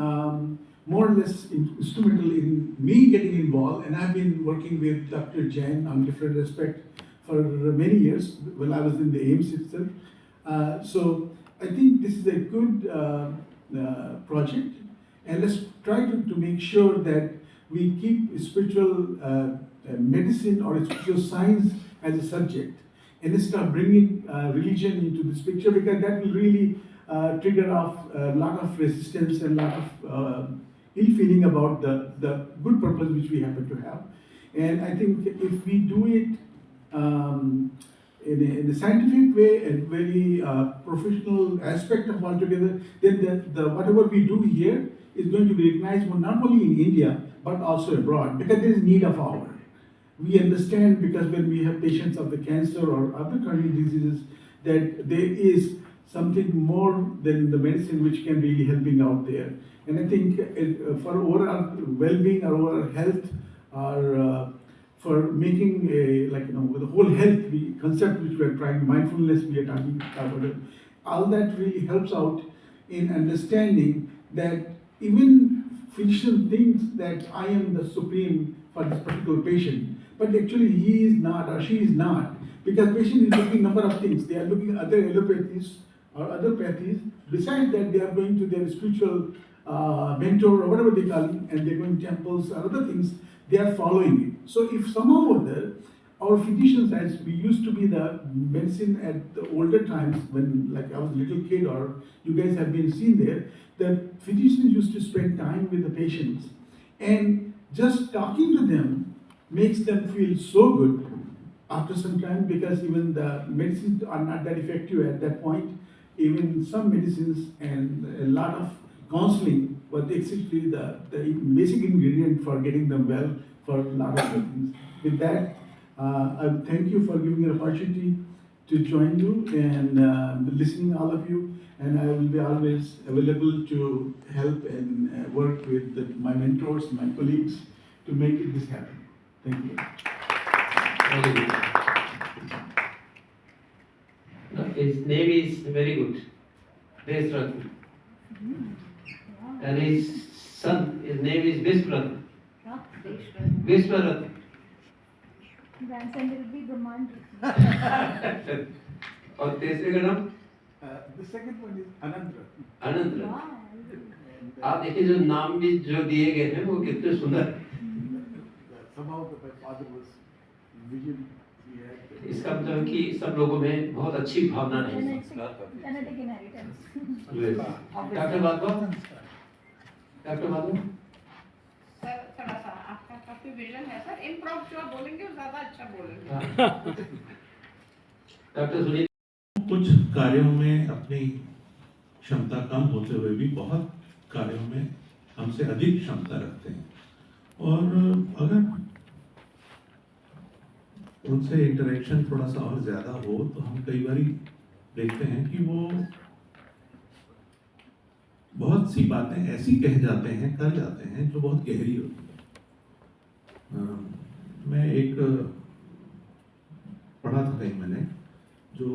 more or less instrumental in me getting involved. And I've been working with Dr. Jain on different aspects for many years when I was in the AIMS itself. So I think this is a good project. And let's try to make sure that we keep spiritual medicine or spiritual science as a subject, and start bringing religion into this picture, because that will really trigger off a lot of resistance and a lot of ill feeling about the good purpose which we happen to have. And I think if we do it in a scientific way and very professional aspect of altogether, then the whatever we do here is going to be recognized not only in India but also abroad, because there is need of our. We understand, because when we have patients of the cancer or other chronic diseases, that there is something more than the medicine which can really helping out there. And I think for overall well-being or overall health, or for making with the whole health concept which we are trying, mindfulness we are talking about it, all that really helps out in understanding that even physician thinks that I am the supreme for this particular patient, but actually he is not or she is not, because patient is looking number of things. They are looking at other allopathies or other pathies. Besides that, they are going to their spiritual mentor or whatever they call it, and they're going to temples or other things. They are following it. So if somehow or other, our physicians, as we used to be the medicine at the older times when like I was a little kid, or you guys have been seen there, the physicians used to spend time with the patients, and just talking to them makes them feel so good after some time, because even the medicines are not that effective at that point. Even some medicines and a lot of counseling was actually the basic ingredient for getting them well for a lot of things. With that, I thank you for giving me an opportunity to join you and listening all of you. And I will be always available to help and work with my mentors, my colleagues, to make this happen. Thank you. Very good. No, his name is very good, Desratna. And his son, his name is Vishwaratna. Vishwaratna. Grandson will be Brahman. और तीसरे का नाम The second one is Anandra. अनंत। आप देखिए जो नाम भी जो दिए गए हैं वो कितने सुंदर हैं। Somehow my father was vision. इसका मतलब कि सब लोगों में बहुत अच्छी भावना है। Genetic inheritance. Doctor Madhav, doctor Madhav. Sir थोड़ा सा आपका काफी विजन है सर, इम्प्रोव जो आप बोलेंगे वो ज्यादा अच्छा बोलेंगे। डॉक्टर सुनील। कुछ कार्यों में अपनी क्षमता कम होते हुए भी बहुत कार्यों में हमसे अधिक क्षमता रखते हैं, और अगर उनसे इंटरेक्शन थोड़ा सा और ज़्यादा हो तो हम कई बार देखते हैं कि वो बहुत सी बातें ऐसी कह जाते हैं, कर जाते हैं जो बहुत गहरी होती है। मैं एक पढ़ा था कहीं मैंने, जो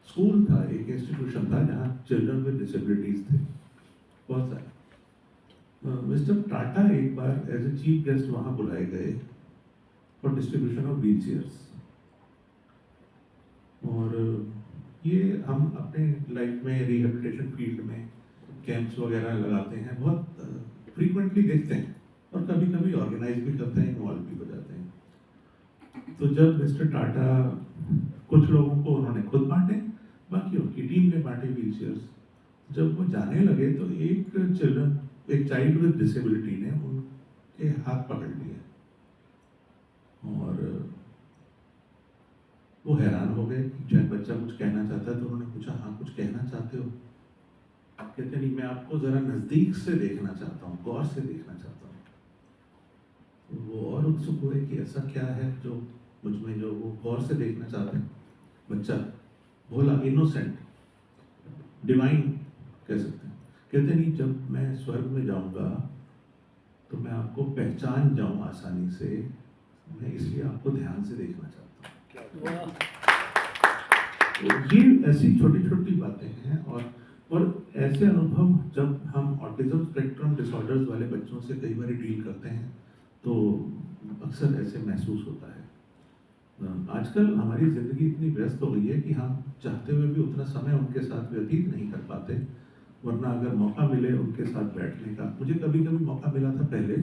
स्कूल था, एक इंस्टीट्यूशन था जहाँ चिल्ड्रन विद डिसेबिलिटीज थे बहुत सारे। मिस्टर टाटा एक बार एज ए चीफ गेस्ट वहाँ बुलाए गए for distribution of wheel chairs. और ये हम अपने लाइफ में रिहेबिलिटेशन फील्ड में कैंप्स वगैरह लगाते हैं, बहुत फ्रीक्वेंटली देखते हैं और कभी कभी ऑर्गेनाइज भी करते हैं, इन्वॉल्व भी हो जाते हैं। तो जब मिस्टर टाटा कुछ लोगों को उन्होंने खुद बांटे, बाकी उनकी टीम ने बांटे व्हील चेयर्स, जब वो जाने लगे तो एक चाइल्ड विद डिसेबिलिटी ने उनके हाथ पकड़ लिए और वो हैरान हो गए कि शायद बच्चा कुछ कहना चाहता है। तो उन्होंने पूछा, हाँ कुछ कहना चाहते हो? कहते नहीं, मैं आपको जरा नजदीक से देखना चाहता हूँ, गौर से देखना चाहता हूँ। तो वो और उत्सुक हुए कि ऐसा क्या है जो मुझ में जो वो गौर से देखना चाहते हैं। बच्चा भोला, इनोसेंट, डिवाइन कह सकते हैं। कहते नहीं, जब मैं स्वर्ग में जाऊंगा तो मैं आपको पहचान जाऊं आसानी से, मैं इसलिए आपको ध्यान से देखना चाहता हूँ। तो ये ऐसी छोटी छोटी बातें हैं और ऐसे अनुभव जब हम ऑटिज्म स्पेक्ट्रम डिसऑर्डर्स वाले बच्चों से कई बार डील करते हैं तो अक्सर ऐसे महसूस होता है। आजकल हमारी ज़िंदगी इतनी व्यस्त हो गई है कि हम चाहते हुए भी उतना समय उनके साथ व्यतीत नहीं कर पाते, वरना अगर मौका मिले उनके साथ बैठने का, मुझे कभी कभी मौका मिला था पहले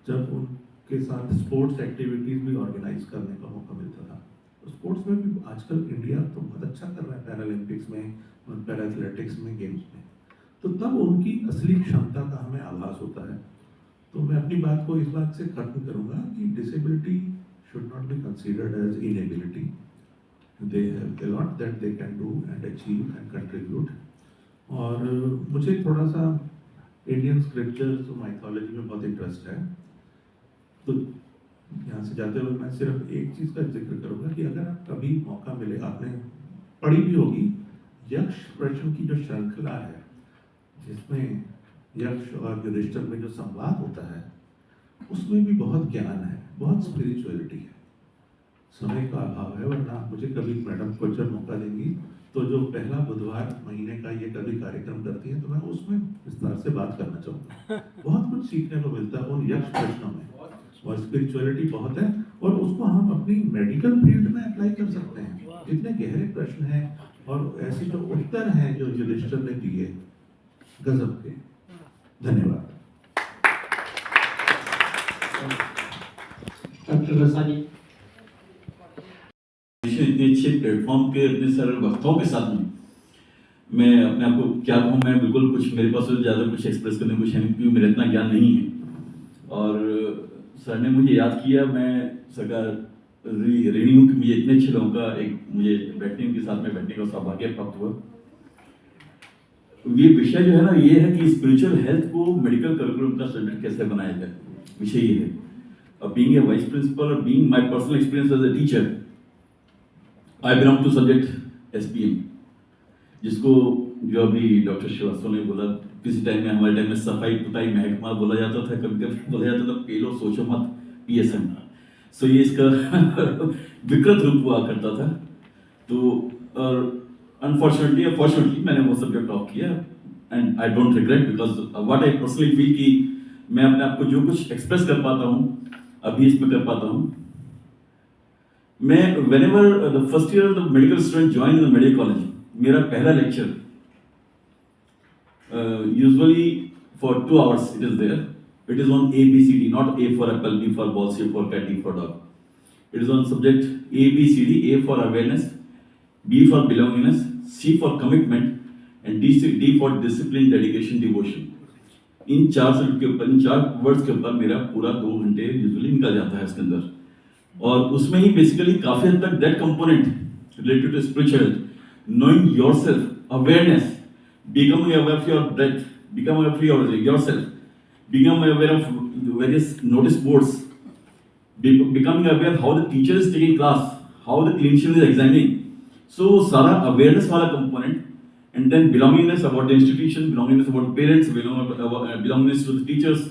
जब उनके साथ स्पोर्ट्स एक्टिविटीज़ भी ऑर्गेनाइज करने का मौका मिलता था। तो स्पोर्ट्स में भी आजकल इंडिया तो बहुत अच्छा कर रहा है, पैरालंपिक्स में और पैरा एथलेटिक्स में, गेम्स में। तो तब उनकी असली क्षमता का हमें आभास होता है। तो मैं अपनी बात को इस बात से खत्म करूँगा कि disability should not be considered as inability. They have a lot that they can do and achieve and contribute. और मुझे थोड़ा सा इंडियन स्क्रिप्चर्स और माइथोलॉजी में बहुत इंटरेस्ट है। तो यहाँ से जाते हुए मैं सिर्फ एक चीज़ का जिक्र करूँगा कि अगर आप कभी मौका मिले, आपने पढ़ी भी होगी यक्ष प्रश्न की जो श्रृंखला है, जिसमें यक्ष और युधिष्ठिर में जो संवाद होता है, उसमें भी बहुत ज्ञान है, बहुत स्पिरिचुअलिटी है। समय का अभाव है, वरना मुझे कभी मैडम को जब मौका देंगी तो जो पहला बुधवार महीने का ये कभी कार्यक्रम करती है तो मैं उसमें विस्तार से बात करना चाहूँगा। बहुत कुछ सीखने को मिलता है उन यक्ष प्रश्नों में और स्पिरिचुअलिटी बहुत है और उसको हम अपनी मेडिकल फील्ड में अप्लाई कर सकते हैं। जितने गहरे प्रश्न हैं और ऐसे जो उत्तर हैं जो युधिष्ठिर ने दिए, गजब के। धन्यवाद। डॉक्टर रसानी। इतने अच्छे प्लेटफॉर्म के इतने सारे वक्ताओं के साथ में मैं अपने आप को क्या कहूँ, मैं बिल्कुल कुछ, मेरे पास तो ज़्यादा कुछ एक्सप्रेस करने को है नहीं क्योंकि मेरा इतना ज्ञान नहीं है। और सर ने मुझे याद किया, मैं सरकार ऋणी हूँ कि मुझे इतने अच्छे लोगों का मुझे बैठने के साथ में बैठने का सौभाग्य प्राप्त हुआ। ये विषय जो है ना, ये है कि स्पिरिचुअल हेल्थ को मेडिकल करिकुलम का सब्जेक्ट कैसे बनाया जाए, विषय ये है। Being a vice principal or being my personal experience as a teacher, I belong to subject SPM, जिसको जो अभी डॉक्टर श्रीवास्तव ने बोला, किसी टाइम में हमारे टाइम में सफाई पुताई महकमा बोला जाता था, कभी कभी बोला जाता था पेलो सोचो मत PSM। सो ये इसका विकृत रूप हुआ करता था। तो और अनफॉर्चुनेटली या फॉर्चुनेटली मैंने वो सब्जेक्ट ऑफ किया and I don't regret, because what I personally feel कि मैं अपने आप को जो कुछ एक्सप्रेस कर पाता हूँ अभी इसमें कर पाता हूँ। मैं whenever the first year the medical student join in the medical college, मेरा पहला lecture usually for 2 hours it is there. It is on ABCD, not A for apple, B for ball, C for cat, D for dog. It is on subject ABCD, A for awareness, B for belongingness, C for commitment and D for discipline, dedication, devotion. In 4 subject के ऊपर, इन 4 words के ऊपर मेरा पूरा 2 घंटे usually निकल जाता है इसके अंदर। और उसमें ही बेसिकली काफी हद तक that component related to spiritual, knowing yourself, awareness, becoming aware of your breath, becoming aware of yourself, becoming aware of various notice boards, becoming aware how the teacher is taking class, how the clinician is examining. So सारा awareness वाला component, and then belongingness about the institution, belongingness about parents, belongingness to the teachers,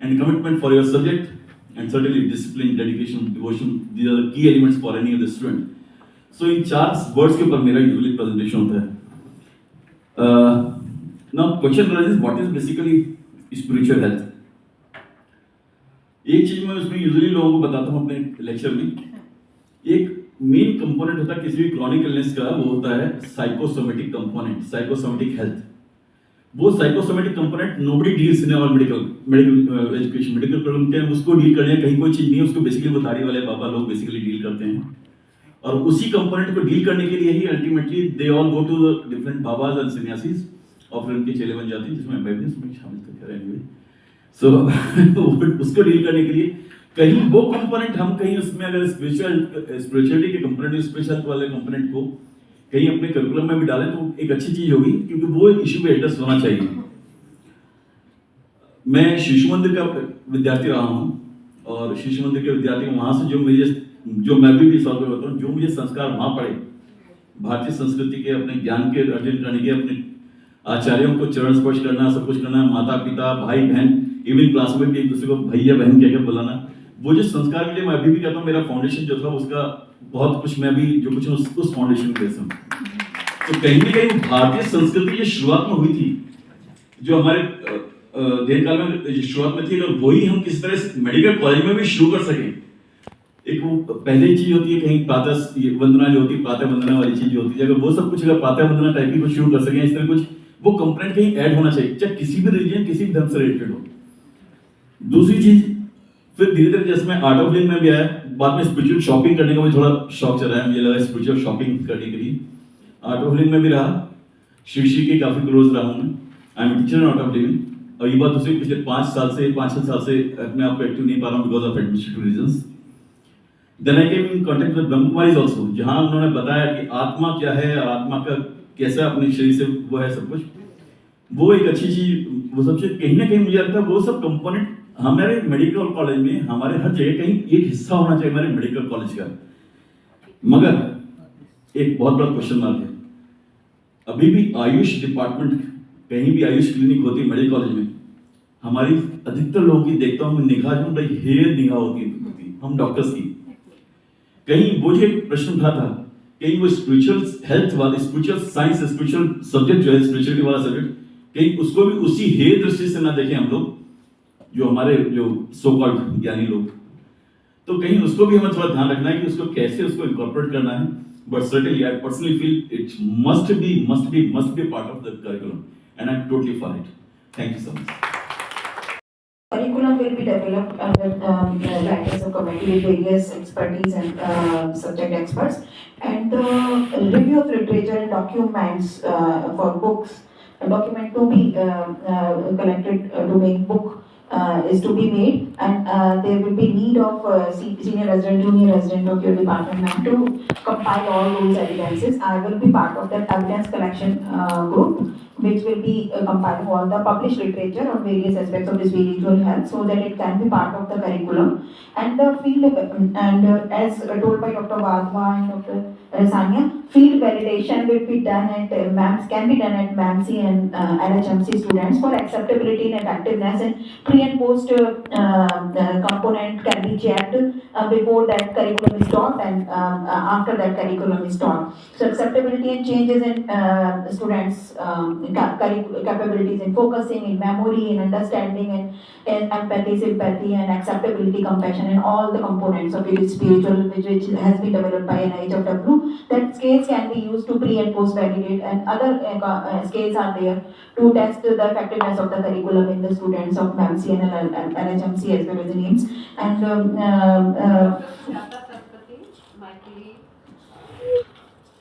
and commitment for your subject, and certainly discipline, dedication, devotion. These are the key elements for any of the student. So in 4 words के ऊपर मेरा usually presentation होता है। Now question arises, what is basically spiritual health? एक चीज मैं उसमें usually लोगों को बताता हूँ अपने लेक्चर में, एक मेन कंपोनेंट होता है किसी भी क्रॉनिक इलनेस का, वो होता है साइकोसोमेटिक कंपोनेंट, साइकोसोमेटिक हेल्थ। वो psychosomatic component nobody deals in our medical education, medical problem के उसको डील करने कहीं कोई चीज नहीं है, उसको बेसिकली वो दाढ़ी वाले बाबा लोग बेसिकली डील करते हैं। और उसी कंपोनेंट को डील करने के लिए ही ultimately they all go to the different babas and sanyasis और फिर उनके चेले बन जाते हैं, जिसमें मैं भी उसमें शामिल कर रहे हैं। सो उसको डील करने के लिए कहीं वो कंपोनेंट हम कहीं उसमें अगर स्पिरिचुअलिटी के कंपोनेंट, स्पेशल वाले कंपोनेंट को कहीं अपने करिकुलम में भी डालें तो एक अच्छी चीज होगी, क्योंकि वो इश्यू पे एड्रेस होना चाहिए। मैं शिशु मंदिर का विद्यार्थी रहा हूँ और शिशु मंदिर के विद्यार्थी वहां से जो मैं भी सॉल्व होता हूँ, जो मुझे संस्कार वहां पड़े भारतीय संस्कृति के, अपने ज्ञान के अर्जन करने के, अपने आचार्यों को चरण स्पर्श करना, सब कुछ करना, माता पिता भाई बहन, इवन क्लासमेट एक दूसरे को भैया बहन कहकर बुलाना, वो जो संस्कार के लिए मैं अभी भी कहता हूँ मेरा फाउंडेशन जो था उसका बहुत कुछ मैं भी जो कुछ उस फाउंडेशन के बेस में। तो कहीं ना कहीं भारतीय संस्कृति की शुरुआत में हुई थी, जो हमारे देह काल में शुरुआत में थी, अगर वही हम किस तरह मेडिकल कॉलेज में भी शुरू कर सकें। एक वो पहली चीज होती है कहीं प्रातः वंदना जो होती है, प्रातः वंदना वाली चीज जो होती है, अगर वो सब कुछ अगर प्रातः वंदना टाइप की कुछ शुरू कर सकें, इस तरह कुछ वो कंपोनेंट कहीं ऐड होना चाहिए, चाहे किसी भी रिलीजन किसी भी धर्म से रिलेटेड हो। दूसरी चीज फिर धीरे धीरे जैसे मैं आर्ट ऑफ लिविंग में भी आया, बाद में स्पिरिचुअल शॉपिंग करने का मुझे थोड़ा शौक चला है, मुझे लगा स्पिरिचुअल शॉपिंग करने के लिए आर्ट ऑफ लिविंग में भी रहा, शिव के काफी क्लोज रहा हूँ मैं। I am teacher art of living, और ये बात दूसरी पिछले 5-6 साल से अपने आप को एक्टिव नहीं पा रहा हूँ because of administrative reasons. Then I came in contact with Brahma Kumaris also, जहां उन्होंने बताया कि आत्मा क्या है और आत्मा का कैसा अपने शरीर से वो है सब कुछ, वो एक अच्छी चीज, वो सब चीज कहीं ना कहीं मुझे लगता है वो सब कंपोनेंट हमारे मेडिकल कॉलेज में, हमारे हर जगह कहीं एक हिस्सा होना चाहिए हमारे मेडिकल कॉलेज का। मगर एक बहुत बड़ा क्वेश्चन मार्क है, अभी भी आयुष डिपार्टमेंट, कहीं भी आयुष क्लिनिक होती है मेडिकल कॉलेज में, हमारी अधिकतर लोगों की देखता हूँ निगाह जो बड़ी हेर निगाह होती है हम डॉक्टर्स की। कहीं वो जो एक प्रश्न उठा था, कहीं वो स्पिरिचुअल हेल्थ वाले, स्पिरिचुअल साइंस, स्पिरिचुअल सब्जेक्ट जो है, स्पिरिचुअलिटी वाला सब्जेक्ट, कहीं उसको भी उसी हेय दृष्टि से ना देखें हम लोग, जो हमारे जो सो कॉल्ड ज्ञानी लोग। तो कहीं उसको भी हमें थोड़ा ध्यान रखना है कि उसको कैसे उसको इनकॉर्पोरेट करना है। But certainly I personally feel it must be part of the curriculum and I am totally for it. Thank you so much. Curriculum will be developed under guidance of committee with various expertise and subject experts, and the review of literature and documents for books, a document to be collected to make book is to be made, and there will be need of senior resident, junior resident of your department to compile all those evidences. I will be part of that evidence collection group, which will be compiling all the published literature on various aspects of the spiritual health, so that it can be part of the curriculum. And the field, and as told by Dr. Wadhwa and Dr. Sania, field validation will be done at MAMS, can be done at MAMC and LHMC students for acceptability and effectiveness, and pre and post component can be checked before that curriculum is taught and after that curriculum is taught. So acceptability and changes in students' capabilities in focusing, in memory, in understanding, and empathy, sympathy, and acceptability, compassion, and all the components of it is spiritual, which has been developed by NIHFW. That scales can be used to pre and post validate, and other scales are there to test the effectiveness of the curriculum in the students of MAMC and LHMC as well as the names. And might be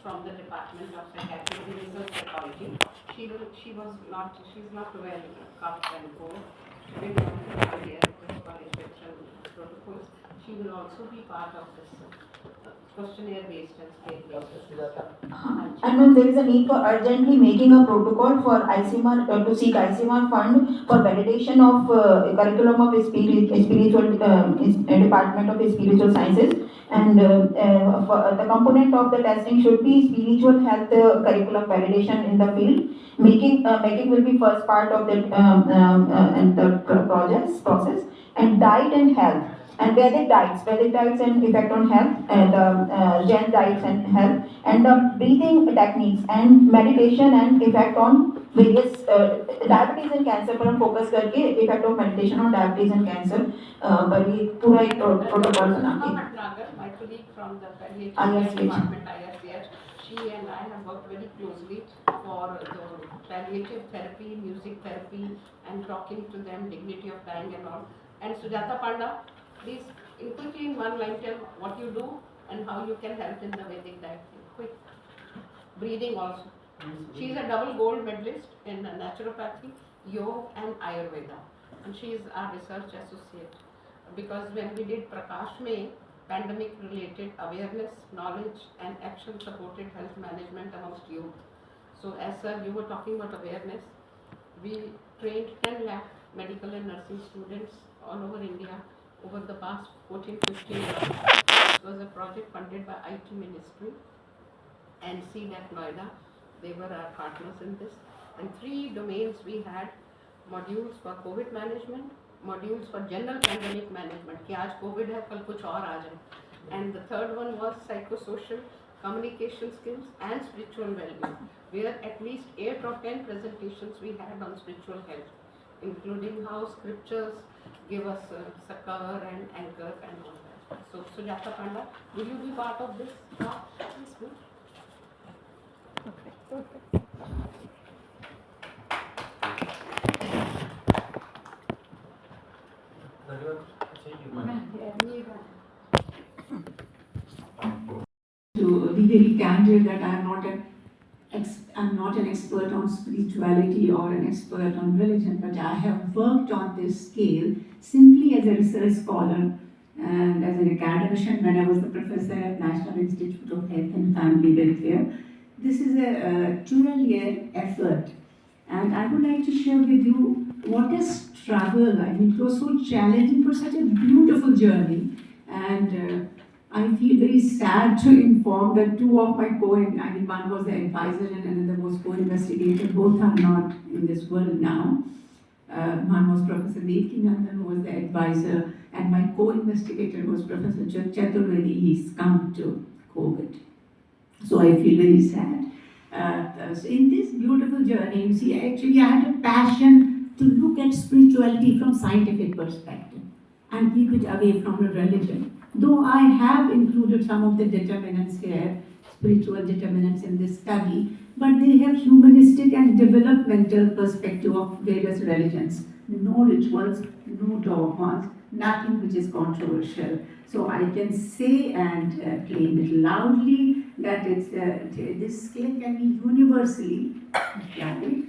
from the Department of Psychiatry and Clinical Psychology. She's not well cup and go. We want to have here the college protocols. She will also be part of this questionnaire based and scale based. And when there is a need for urgently making a protocol for ICMR to seek ICMR fund for validation of curriculum of spiritual department of spiritual sciences, and for the component of the testing should be spiritual health curriculum validation in the field. Making will be first part of the process, and diet and health. And Vedic diets and effect on health, and Jain diets and health, and the breathing techniques and meditation and effect on various diabetes and cancer पर हम focus करके effect of meditation on diabetes and cancer पर ये पूरा एक protocol बना के colleague from the palliative IRCH. care department, IRCH. She and I have worked very closely for the palliative therapy, music therapy, and talking to them, dignity of dying and all. And Sujata Panda, please, quickly in one line, tell what you do and how you can help in the Vedic diet. Quick. Breathing also. She is a double gold medalist in naturopathy, yoga and Ayurveda. And she is our research associate. Because when we did Prakash Mein, pandemic related awareness, knowledge and action supported health management amongst youth. So as sir, you were talking about awareness, we trained 10 lakh medical and nursing students all over India over the past 14-15 years. It was a project funded by IT Ministry and CDAC Noida. They were our partners in this. And 3 domains we had: modules for COVID management, modules for general pandemic management, कि आज COVID है कल कुछ और आ जाए. And the third one was psychosocial communication skills and spiritual well-being, where at least 8 or 10 presentations we had on spiritual health, including how scriptures give us succor and anchor and all that. So Sujata Panda, will you be part of this talk? Please, please. To be very candid that I'm not an expert on spirituality or an expert on religion, but I have worked on this scale simply as a research scholar and as an academician when I was the professor at National Institute of Health and Family Welfare. This is a 12-year effort, and I would like to share with you what a struggle. I mean, it was so challenging for such a beautiful journey, and I feel very sad to inform that 2 of my one was the advisor and another was co-investigator. Both are not in this world now. One was Professor Devkinandan, who was the advisor, and my co-investigator was Professor Chaturvedi. He's come to COVID. So I feel very sad. So in this beautiful journey, you see, actually I had a passion to look at spirituality from scientific perspective and keep it away from a religion. Though I have included some of the determinants here, spiritual determinants in this study, but they have humanistic and developmental perspective of various religions. No rituals, no dogmas, nothing which is controversial. So I can say and claim it loudly that this scale can be universally applied,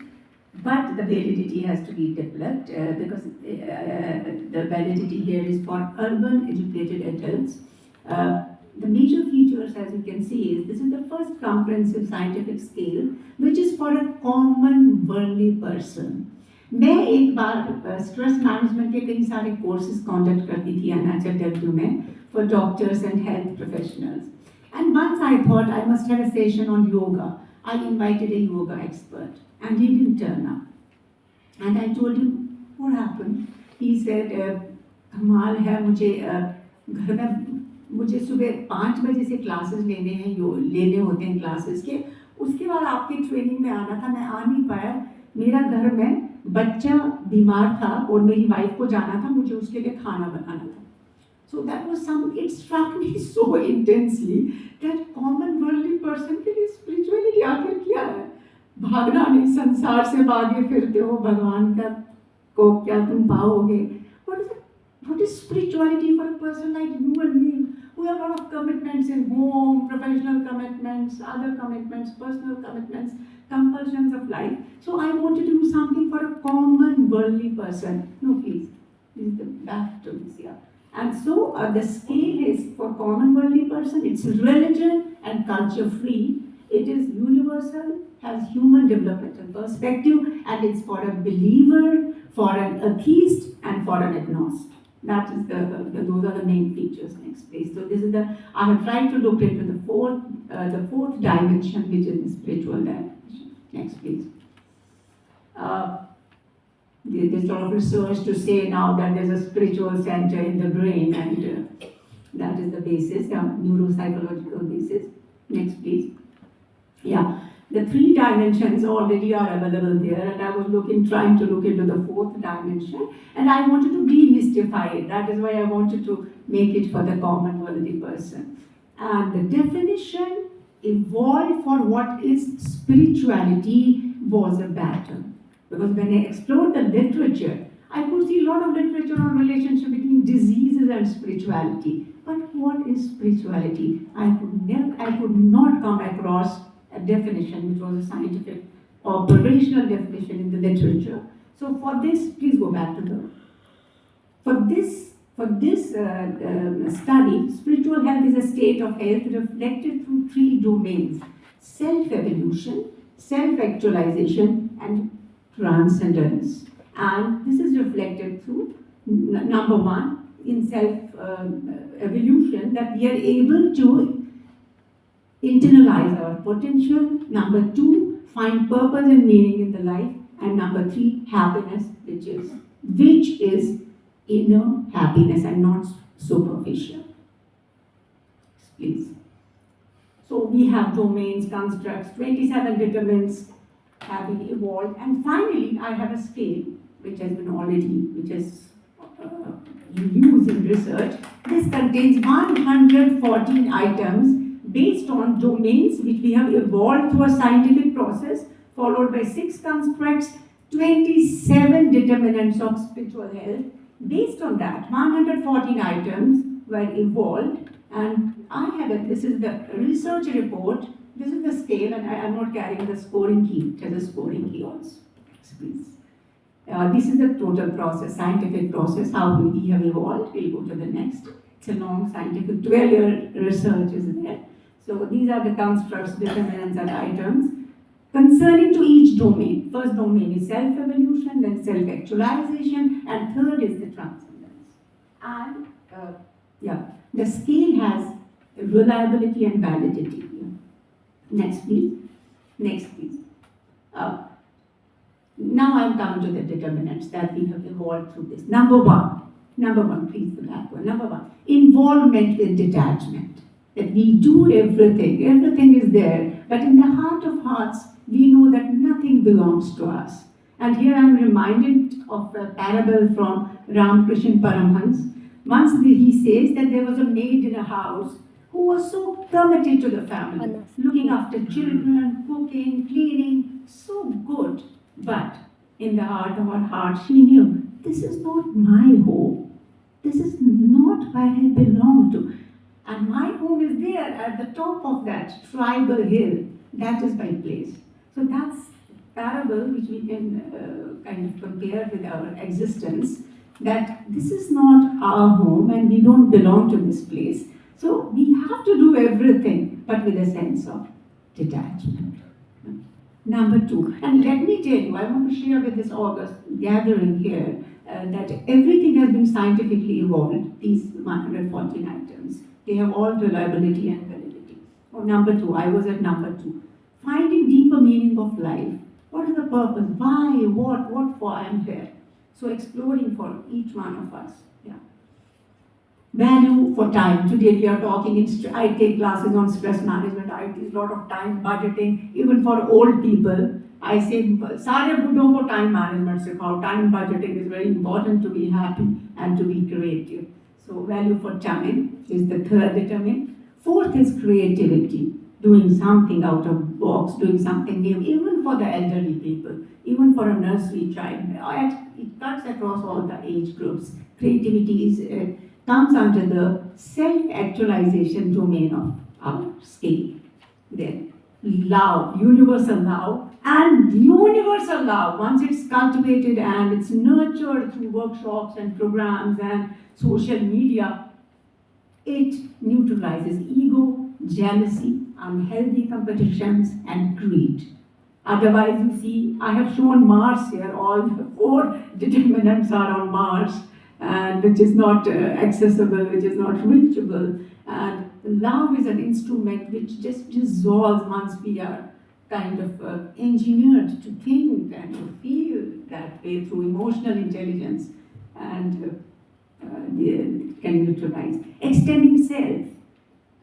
but the validity has to be developed because the validity here is for urban educated adults. The major features, as you can see, is this is the first comprehensive scientific scale which is for a common worldly person. मैं एक बार stress management के कई सारे courses conduct करती थी NHW में for doctors and health professionals. And once I thought I must have a session on yoga. I invited a yoga expert and he didn't turn up. And I told him, what happened? He said, कमाल है मुझे घर में मुझे सुबह 5 बजे से classes लेने होते हैं क्लासेस के, उसके बाद आपकी ट्रेनिंग में आना था, मैं आ नहीं पाया. मेरा घर में बच्चा बीमार था और मेरी वाइफ को जाना था, मुझे उसके लिए खाना बनाना था. So that was it struck me so intensely that common worldly person के लिए spirituality आखिर क्या है? भागना नहीं, संसार से भागे फिरते हो, भगवान का को क्या तुम पाओगे? What is spirituality for a person like you and me who have a lot of commitments in home, professional commitments, other commitments, personal commitments, compulsions of life. So I wanted to do something for a common worldly person. No, please. This is the back to this here. And so the scale is for common worldly person. It's religion and culture free. It is universal, has human developmental perspective, and it's for a believer, for an atheist, and for an agnostic. That is those are the main features. Next, please. So this is I have tried to look into the fourth dimension, which is the spiritual dimension. Next, please. There's a lot of research to say now that there's a spiritual center in the brain, and that is the basis, the neuropsychological basis. Next, please. Yeah. The 3 dimensions already are available there, and I was trying to look into the 4th dimension, and I wanted to demystify it. That is why I wanted to make it for the common worthy person. And the definition evolved for what is spirituality was a battle. Because when I explored the literature, I could see a lot of literature on relationship between diseases and spirituality. But what is spirituality? I could not come across a definition which was a scientific operational definition in the literature. So for this, please go back to the. For this study, spiritual health is a state of health reflected through 3 domains: self-evolution, self-actualization, and transcendence. And this is reflected through number 1 in self-evolution, that we are able to internalize our potential. Number 2, find purpose and meaning in the life. And number 3, happiness, which is inner happiness and not superficial. Please. So we have domains, constructs, 27 determinants have been evolved. And finally, I have a scale which has used in research. This contains 114 items based on domains which we have evolved through a scientific process, followed by 6 constructs, 27 determinants of spiritual health. Based on that, 114 items were evolved, and this is the research report, this is the scale, and I am not carrying the scoring key. It has a scoring key also. Please. This is the total process, scientific process, how we have evolved. We'll go to the next. It's a long scientific 12-year research is there. So these are the constructs, determinants, and items concerning to each domain. First domain is self-evolution, then self-actualization, and third is the transcendence. And the scale has reliability and validity. Next, please. Now I'm coming to the determinants that we have evolved through this. Number one, please, the back one. Number 1, involvement with detachment. That we do everything is there, but in the heart of hearts, we know that nothing belongs to us. And here I'm reminded of a parable from Ramakrishna Paramhans. Once he says that there was a maid in a house who was so committed to the family, looking after children, cooking, cleaning, so good. But in the heart of her heart, she knew, this is not my home. This is not where I belong to. And my home is there at the top of that tribal hill. That is my place. So that's parable which we can kind of compare with our existence, that this is not our home and we don't belong to this place. So we have to do everything, but with a sense of detachment. Number 2, and let me tell you, I want to share with this August gathering here that everything has been scientifically evolved, these 114 items. They have all reliability and validity. Number 2, I was at number 2. Finding deeper meaning of life. What is the purpose? Why? What for I am here? So exploring for each one of us. Value for time. Today we are talking, I take classes on stress management. I teach a lot of time budgeting, even for old people. I say, सारे बुढ़ों को time management सिखाओ. Time budgeting is very important to be happy and to be creative. So value for time is the third determinant. 4th is creativity. Doing something out of box, doing something new, even for the elderly people, even for a nursery child. It cuts across all the age groups. Creativity comes under the self-actualization domain of our scale. Then love, universal love, and universal love, once it's cultivated and it's nurtured through workshops and programs and social media, it neutralizes ego, jealousy, unhealthy competitions, and greed. Otherwise, you see, I have shown Mars here, all the 4 determinants are on Mars, and which is not accessible, which is not reachable. And love is an instrument which just dissolves once we are kind of engineered to think and to feel that way through emotional intelligence, and can neutralize. Extending self.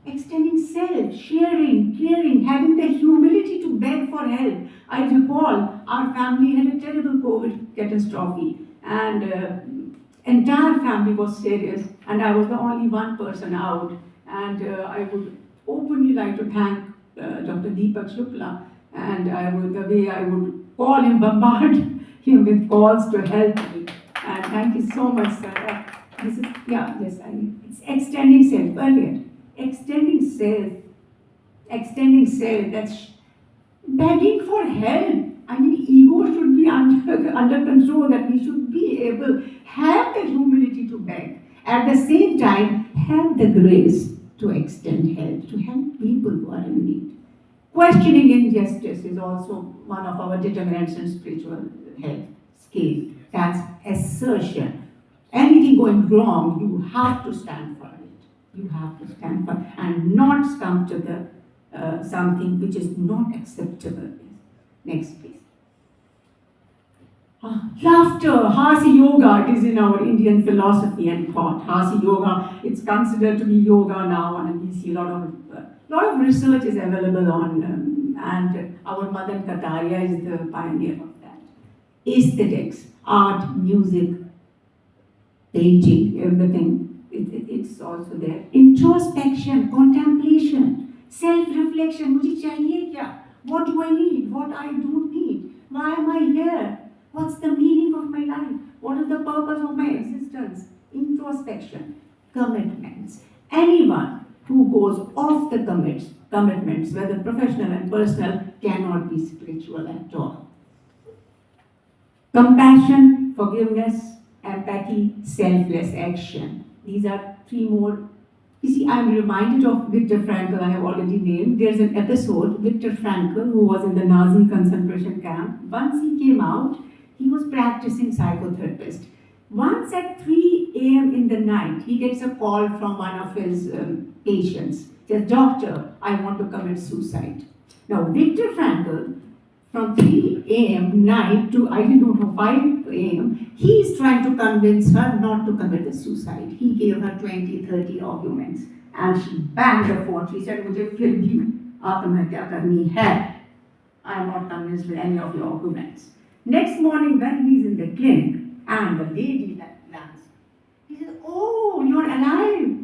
extending self, sharing, caring, having the humility to beg for help. I recall our family had a terrible COVID catastrophe, and entire family was serious, and I was the only one person out. And I would openly like to thank Dr. Deepak Shukla, and the way I would call him, bombard him with calls to help me. And thank you so much, sir. It's extending self earlier. Extending self, that's begging for help. I mean, ego should be under control, that we should be able, have the humility to beg. At the same time, have the grace to extend help, to help people who are in need. Questioning injustice is also one of our determinants in spiritual health scale. That's assertion. Anything going wrong, you have to stand for it. You have to stand for it and not succumb to the something which is not acceptable. Next, please. Laughter, Hasi Yoga, it is in our Indian philosophy and thought. Hasi Yoga, it's considered to be yoga now, and we see a lot of research is available on, and our Madan Kataria is the pioneer of that. Aesthetics, art, music, painting, everything, it's also there. Introspection, contemplation, self-reflection, mujhe chahiye kya? What do I need? What I don't need? Why am I here? What's the meaning of my life? What is the purpose of my existence? Introspection, commitments. Anyone who goes off the commitments, whether professional and personal, cannot be spiritual at all. Compassion, forgiveness, empathy, selfless action. These are three more. You see, I'm reminded of Viktor Frankl, I have already named. There's an episode, Viktor Frankl, who was in the Nazi concentration camp. Once he came out, he was practicing psychotherapist. Once at 3 a.m. in the night, he gets a call from one of his patients. Says, "Doctor, I want to commit suicide." Now, Viktor Frankl, from 3 a.m. night to, I don't know, 5 a.m., he is trying to convince her not to commit the suicide. He gave her 20, 30 arguments, and she banged the phone. She said, "Mujhe fir bhi atmahatya karni hai. I am not convinced with any of your arguments." Next morning, when he's in the clinic, and the lady lands, he says, "Oh, you're alive.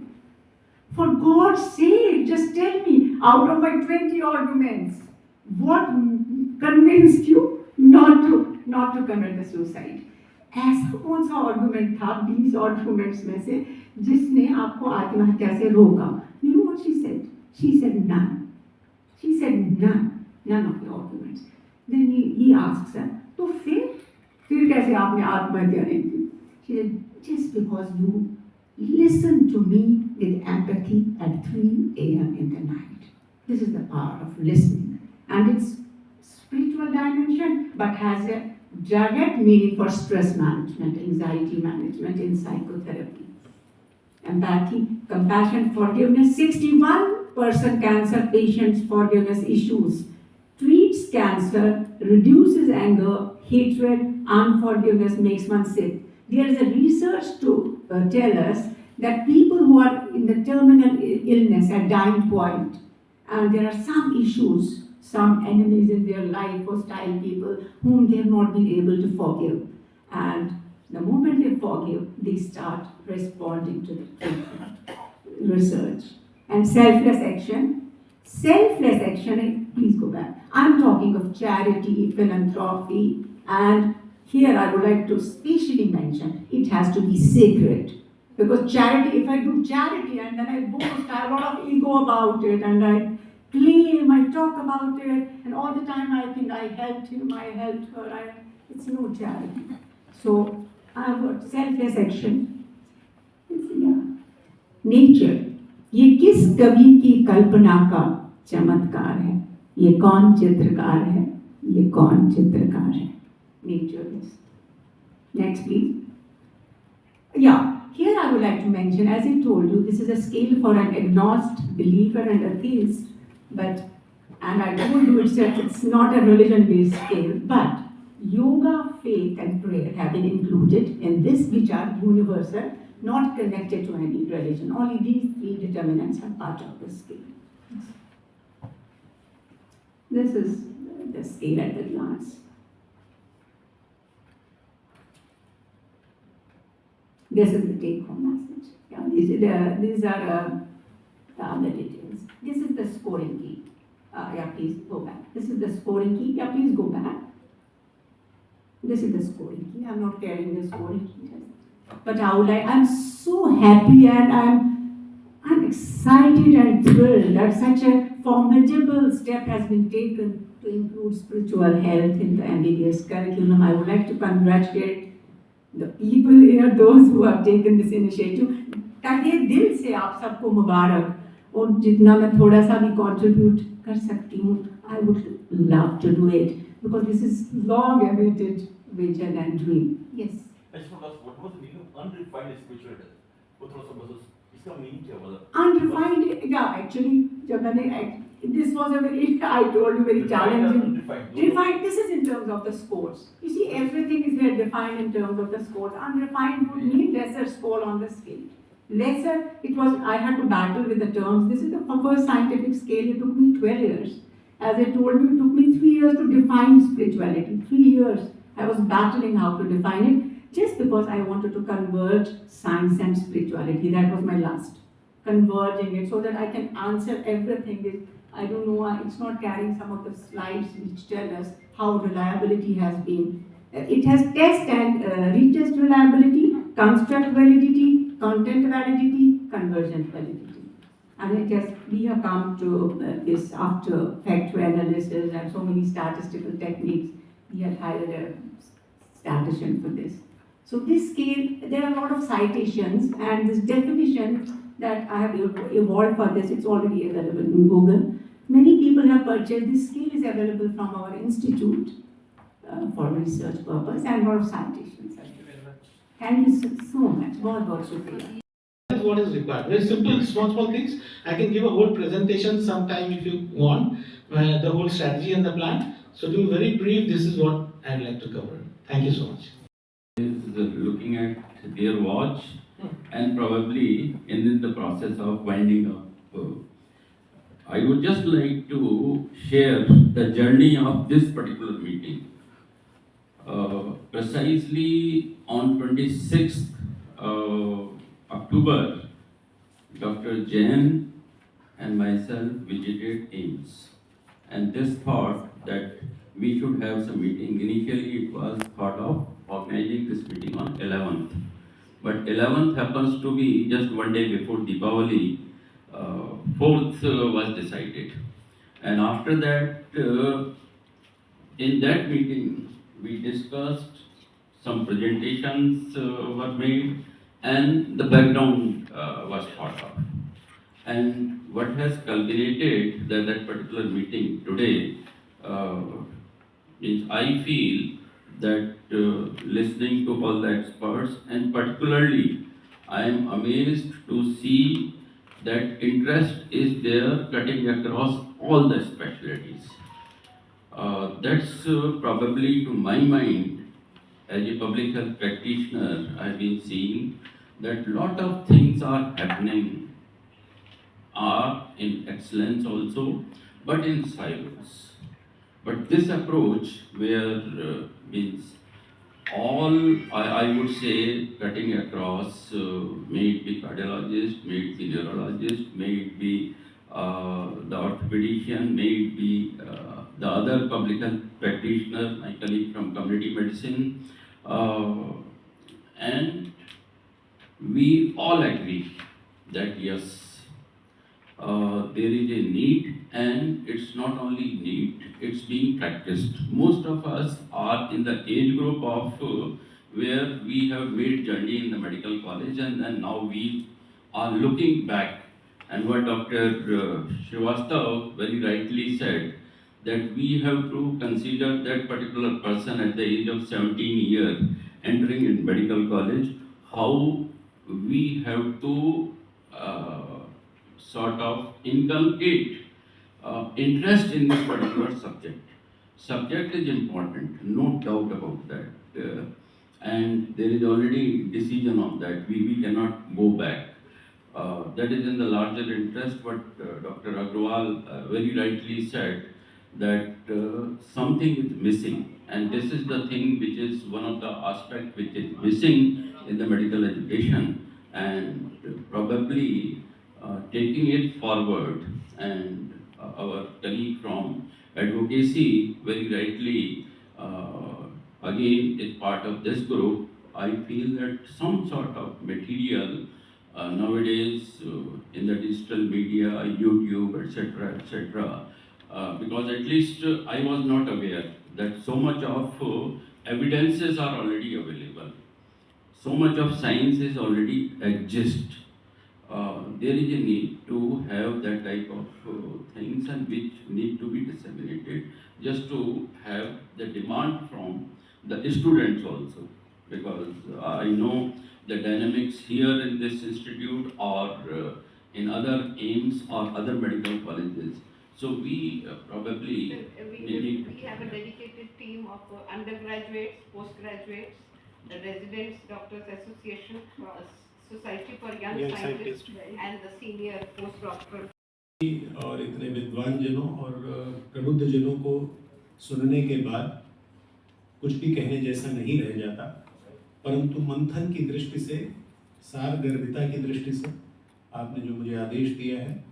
For God's sake, just tell me, out of my 20 arguments, what convinced you not to commit the suicide?" ऐसा कौन सा argument था 20 arguments में से जिसने आपको आत्महत्या से रोका? You know what she said? She said none. She said none of the arguments. Then he asks her, तो फिर कैसे आपने आत्महत्या नहीं की? She said, just because you listen to me with empathy at 3 a.m. in the night. This is the power of listening. And it's spiritual dimension, but has a direct meaning for stress management, anxiety management in psychotherapy. Empathy, compassion, forgiveness. 61% cancer patients' forgiveness issues. Treats cancer, reduces anger, hatred, unforgiveness makes one sick. There is a research to tell us that people who are in the terminal illness at dying point, and there are some issues, some enemies in their life, hostile people whom they have not been able to forgive. And the moment they forgive, they start responding to the treatment. Research. And selfless action. Selfless action, please go back. I'm talking of charity, philanthropy, and here I would like to specially mention, it has to be sacred. Because charity, if I do charity and then I boast, I have a lot of ego about it, and I claim, I talk about it, and all the time I think I helped him, I helped her, it's no charity. So I have got selfless action. Nature. ये किस कवि की कल्पना का चमत्कार है? ये कौन चित्रकार है? ये कौन चित्रकार है? Naturalist. Next, please. Yeah, here I would like to mention, as I told you, this is a scale for an agnostic, believer and atheist, and I told you it's not a religion-based scale, but yoga, faith and prayer have been included in this, which are universal, not connected to any religion. Only these three determinants are part of the scale. This is the scale at a glance. This is the take-home message. Yeah, these are the other details. This is the scoring key. Yeah, please go back. This is the scoring key. Yeah, please go back. This is the scoring key. I'm not carrying the scoring key. But I'm so happy and I'm excited and thrilled that such a formidable step has been taken to include spiritual health in the MBBS curriculum. I would like to congratulate the people here, those who have taken this initiative. ताकि दिल से आप सबको मुबारक और जितना मैं थोड़ा सा भी contribute कर सकती हूँ, I would love to do it because this is long awaited vision and dream. Yes. I just want to ask, what was the meaning of unrefined spirituality? वो थोड़ा सा बस इसका meaning क्या हुआ? Unrefined, yeah, actually, जब मैंने this was a very, I told you, very challenging. Refined, this is in terms of the scores. You see, everything is here defined in terms of the scores. Unrefined would mean lesser score on the scale. Lesser, it was, I had to battle with the terms. This is the first scientific scale. It took me 12 years. As I told you, it took me 3 years to define spirituality. 3 years. I was battling how to define it just because I wanted to converge science and spirituality. That was my last. Converging it so that I can answer everything. I don't know, it's not carrying some of the slides which tell us how reliability has been. It has test and retest reliability, construct validity, content validity, convergent validity. And we have come to this after factor analysis and so many statistical techniques. We had hired a statistician for this. So this scale, there are a lot of citations and this definition that I have evolved for this, it's already available in Google. Many people have purchased. This scale is available from our institute for research purpose and a lot of citations. Thank you very much. Thank you so much. बहुत शुक्रिया. That's what is required. Very simple, small things. I can give a whole presentation sometime if you want, the whole strategy and the plan. So to be very brief, this is what I'd like to cover. Thank you so much. Is looking at their watch and probably in the process of winding up. I would just like to share the journey of this particular meeting. Precisely on 26th October, Dr. Jain and myself visited AIIMS, and this thought that we should have some meeting. Initially, it was thought of organizing this meeting on 11th, but 11th happens to be just one day before Deepavali. 4th was decided, and after that, in that meeting, we discussed, some presentations were made, and the background was thought of. And what has culminated that particular meeting today is, I feel that listening to all the experts, and particularly I am amazed to see that interest is there cutting across all the specialties. That's probably, to my mind, as a public health practitioner, I've been seeing that lot of things are happening, are in excellence also, but in silos. But this approach where means all, I would say, cutting across, may it be cardiologist, may it be neurologist, may it be the orthopedician, may it be the other public health practitioner, my colleague from community medicine, and we all agree that yes, there is a need, and it's not only need, it's being practiced. Most of us are in the age group of where we have made journey in the medical college, and now we are looking back. And what Dr. Srivastav very rightly said, that we have to consider that particular person at the age of 17 years entering in medical college, how we have to sort of inculcate interest in this particular subject. Subject is important, no doubt about that. and there is already decision on that. We cannot go back. That is in the larger interest. What Dr. Agrawal very rightly said, that something is missing, and this is the thing which is one of the aspects which is missing in the medical education, and probably taking it forward. And our colleague from advocacy very rightly again is part of this group. I feel that some sort of material nowadays in the digital media, YouTube, etc., because at least I was not aware that so much of evidences are already available. So much of sciences already exist. There is a need to have that type of things, and which need to be disseminated just to have the demand from the students also, because I know the dynamics here in this institute or in other AIIMS or other medical colleges. So we probably need. We have a dedicated team of undergraduates, postgraduates, the Residents Doctors Association, Society for Young Scientists, and the senior postdoctoral. और इतने विद्वान जनों और प्रबुद्ध जनों को सुनने के बाद कुछ भी कहने जैसा नहीं रह जाता, परंतु मंथन की दृष्टि से, सारगर्भिता की दृष्टि से आपने जो मुझे आदेश दिया है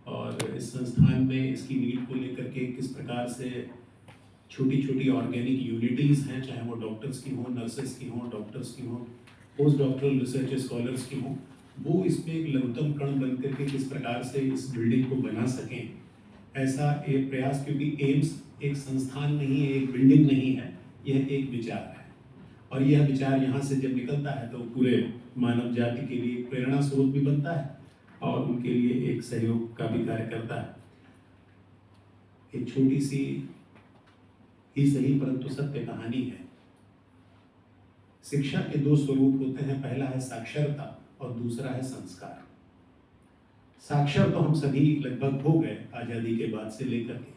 और इस संस्थान में इसकी नीड को लेकर के किस प्रकार से छोटी छोटी ऑर्गेनिक यूनिटीज़ हैं, चाहे वो डॉक्टर्स की हों, नर्सेस की हों, डॉक्टर्स की हों, पोस्ट डॉक्टरल रिसर्च स्कॉलर्स की हों, वो इसमें एक लघुतम कण बन करके किस प्रकार से इस बिल्डिंग को बना सकें, ऐसा एक प्रयास, क्योंकि एम्स एक संस्थान नहीं है, एक बिल्डिंग नहीं है, यह एक विचार है, और यह विचार यहाँ से जब निकलता है तो पूरे मानव जाति के लिए प्रेरणा स्रोत भी बनता है और उनके लिए एक सहयोग का भी कार्य करता है। एक छोटी सी ही सही परंतु सत्य कहानी है। शिक्षा के दो स्वरूप होते हैं, पहला है साक्षरता और दूसरा है संस्कार। साक्षर तो हम सभी लगभग हो गए आजादी के बाद से लेकर के,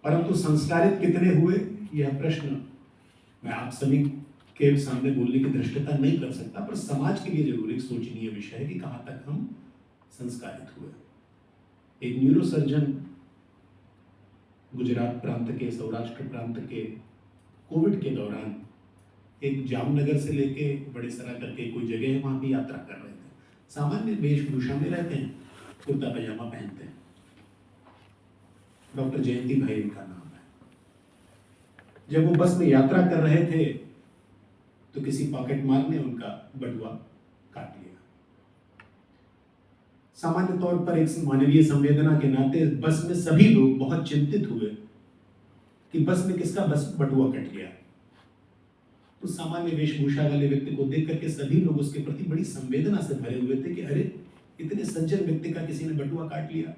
परंतु संस्कारित कितने हुए, यह प्रश्न मैं आप सभी के सामने बोलने की धृष्टता नहीं कर सकता, पर समाज के लिए जरूर एक सोचनीय विषय है कि कहाँ तक हम संस्कारित हुए। एक न्यूरोसर्जन गुजरात प्रांत के, सौराष्ट्र प्रांत के कोविड के दौरान एक जामनगर से लेके बड़े सरा करके कोई जगह है, वहाँ भी यात्रा कर रहे थे। सामान्य वेशभूषा में रहते हैं, कुर्ता पजामा पहनते हैं। डॉक्टर जयंती भाई इनका नाम है। जब वो बस में यात्रा कर रहे थे तो किसी पॉकेट मार ने उनका बटुआ काट लिया। सामान्य तौर पर एक मानवीय संवेदना के नाते बस में सभी लोग बहुत चिंतित हुए कि बस में किसका बस बटुआ कट गया। तो सामान्य वेशभूषा वाले व्यक्ति को देख करके सभी लोग उसके प्रति बड़ी संवेदना से भरे हुए थे कि अरे इतने सज्जन व्यक्ति का किसी ने बटुआ काट लिया।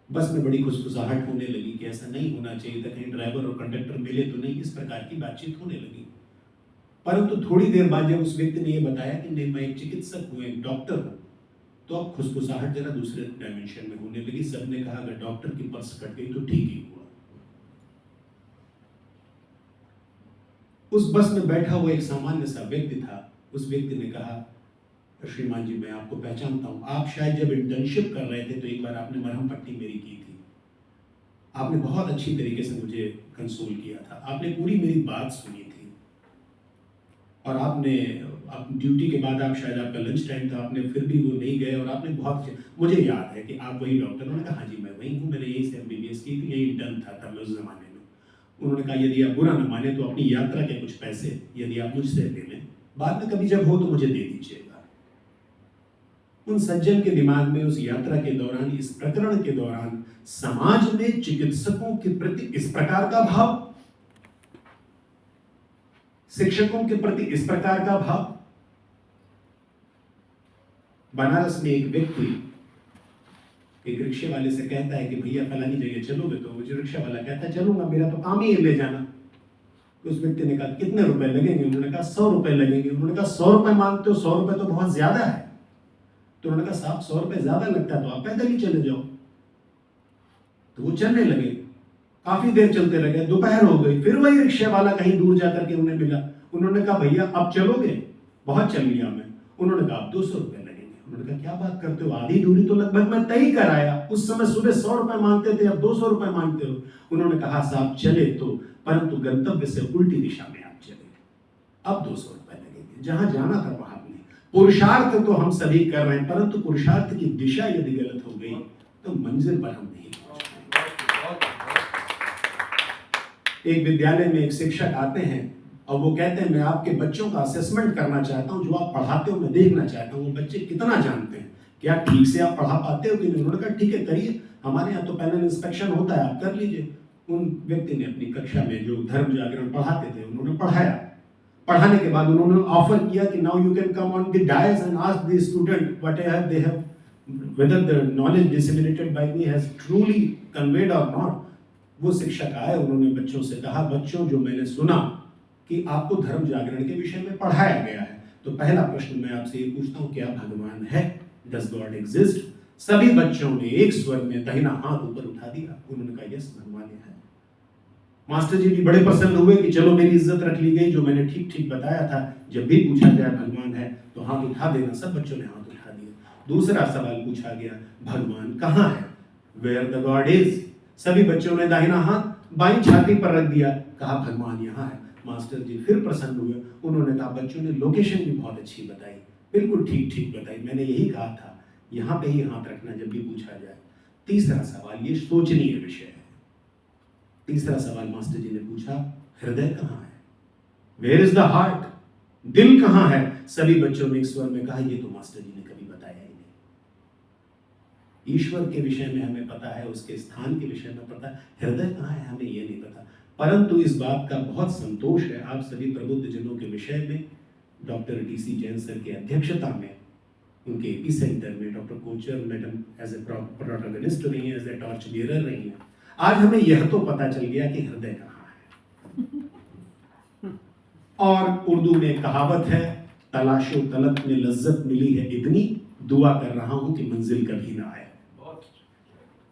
बस में बड़ी खुशखुशाहट होने लगी कि ऐसा नहीं होना चाहिए था, कहीं ड्राइवर और कंडक्टर मिले तो नहीं, इस प्रकार की बातचीत होने लगी। परंतु थोड़ी देर बाद जब उस व्यक्ति ने यह बताया कि नहीं, मैं एक चिकित्सक हूँ, एक डॉक्टर हूँ, तो अब खुशखुशाहट जरा दूसरे डायमेंशन में होने लगी। सबने कहा अगर डॉक्टर की पर्स कट गई तो ठीक ही हुआ। उस बस में बैठा हुआ एक सामान्य सा व्यक्ति था। उस व्यक्ति ने कहा, श्रीमान जी मैं आपको पहचानता हूँ, आप शायद जब इंटर्नशिप कर रहे थे तो एक बार आपने मरहम पट्टी मेरी की थी, आपने बहुत अच्छी तरीके से मुझे कंसोल किया था, आपने पूरी मेरी बात सुनी थी, और आपने ड्यूटी के बाद आप शायद आपका लंच टाइम था, आपने फिर भी वो नहीं गए और आपने बहुत, मुझे याद है कि आप वही डॉक्टर। उन्होंने कहा हाँ जी मैं वही हूँ, मैंने यही से MBBS की थी, यही इंटर्न था तब उस जमाने में। उन्होंने कहा यदि आप बुरा न माने तो अपनी यात्रा के कुछ पैसे यदि आप मुझसे ले लें, बाद में कभी जब हो तो मुझे दे दीजिएगा। उन सज्जन के दिमाग में उस यात्रा के दौरान, इस प्रकरण के दौरान समाज में चिकित्सकों के प्रति इस प्रकार का भाव, शिक्षकों के प्रति इस प्रकार का भाव। बनारस में एक व्यक्ति एक रिक्शे वाले से कहता है कि भैया फलानी जगह चलोगे, तो मुझे रिक्शा वाला कहता है चलूंगा, मेरा तो काम ही है ले जाना। तो उस व्यक्ति ने कहा कितने रुपए लगेंगे? उन्होंने कहा 100 रुपए लगेंगे। उन्होंने कहा 100 रुपए मांगते हो, 100 रुपए तो बहुत ज्यादा है। तो उन्होंने कहा साहब 100 रुपए ज्यादा लगता है तो आप पैदल ही चले जाओ। तो वो चलने लगे, काफी देर चलते रहे, दोपहर हो गई, फिर वही रिक्शा वाला कहीं दूर जाकर के उन्हें मिला। उन्होंने कहा भैया अब चलोगे, बहुत चल लिया मैं। उन्होंने कहा अब 200 रुपये लगेंगे। उन्होंने कहा क्या बात करते हो, आधी दूरी तो लगभग मैं तय कराया, उस समय सुबह 100 रुपये मांगते थे, अब 200 रुपये मांगते हो। उन्होंने कहा साहब चले तो, परंतु गंतव्य से उल्टी दिशा में आप चले, अब 200 रुपये लगेंगे, जहां जाना था वहां नहीं। पुरुषार्थ तो हम सभी कर रहे हैं, परंतु पुरुषार्थ की दिशा यदि गलत हो गई तो मंजिल पर हम नहीं पहुंच पाएंगे। एक विद्यालय में एक शिक्षक आते हैं और वो कहते हैं मैं आपके बच्चों का असेसमेंट करना चाहता हूं, जो आप पढ़ाते हो मैं देखना चाहता हूं वो बच्चे कितना जानते हैं, क्या ठीक से आप पढ़ा पाते हो कि नहीं। उन्होंने कहा ठीक है करिए, हमारे यहाँ तो पैनल इंस्पेक्शन होता है, आप कर लीजिए। उन व्यक्ति ने अपनी कक्षा में जो धर्म जागरण पढ़ाते थे उन्होंने पढ़ाया। पढ़ाने के बाद उन्होंने ऑफर किया कि now you can come on the dais and ask the student what they have whether the knowledge disseminated by me has truly conveyed or not। वो शिक्षक आए, उन्होंने बच्चों से कहा बच्चों जो मैंने सुना कि आपको धर्म जागरण के विषय में पढ़ाया गया है, तो पहला प्रश्न मैं आपसे ये पूछता हूँ क्या भगवान है, डज गॉड एग्जिस्ट। सभी बच्चों ने एक स्वर में दाहिना हाथ ऊपर उठा दिया, उन्होंने कहा यस भगवान है। मास्टर जी भी बड़े प्रसन्न हुए कि चलो मेरी इज्जत रख ली गई, जो मैंने ठीक ठीक बताया था, जब भी पूछा जाए भगवान है तो हाथ उठा देना। सब बच्चों ने हाथ उठा दिया। दूसरा सवाल पूछा गया भगवान कहाँ है, वेयर द गॉड इज। सभी बच्चों ने दाहिना हाथ बाईं छाती पर रख दिया, कहा भगवान यहाँ है। मास्टर जी फिर प्रसन्न हुए, उन्होंने कहा बच्चों ने लोकेशन भी बहुत अच्छी बताई, बिल्कुल ठीक ठीक बताई, मैंने यही कहा था यहाँ पे ही हाथ रखना जब भी पूछा जाए। तीसरा सवाल ये सोचनीय विषय है। तीसरा सवाल मास्टर जी ने पूछा हृदय कहाँ है, वेयर इज द हार्ट, दिल कहाँ है। सभी बच्चों ने एक स्वर में कहा ये तो मास्टर जी ने कभी बताया ही नहीं। ईश्वर के विषय में हमें पता है, उसके स्थान के विषय में पता है, हृदय कहाँ है हमें ये नहीं पता। परंतु इस बात का बहुत संतोष है आप सभी प्रबुद्ध जनों के विषय में, डॉक्टर टीसी जैन सर की अध्यक्षता में, उनके एपी सेंटर में doctor Kochar madam as a protagonist रही हैं, एज ए टॉर्च बियरर रही हैं। आज हमें यह तो पता चल गया कि हृदय कहाँ है। और उर्दू में कहावत है तलाशो तलब में लज्जत मिली है इतनी, दुआ कर रहा हूं कि मंजिल कभी ना आए।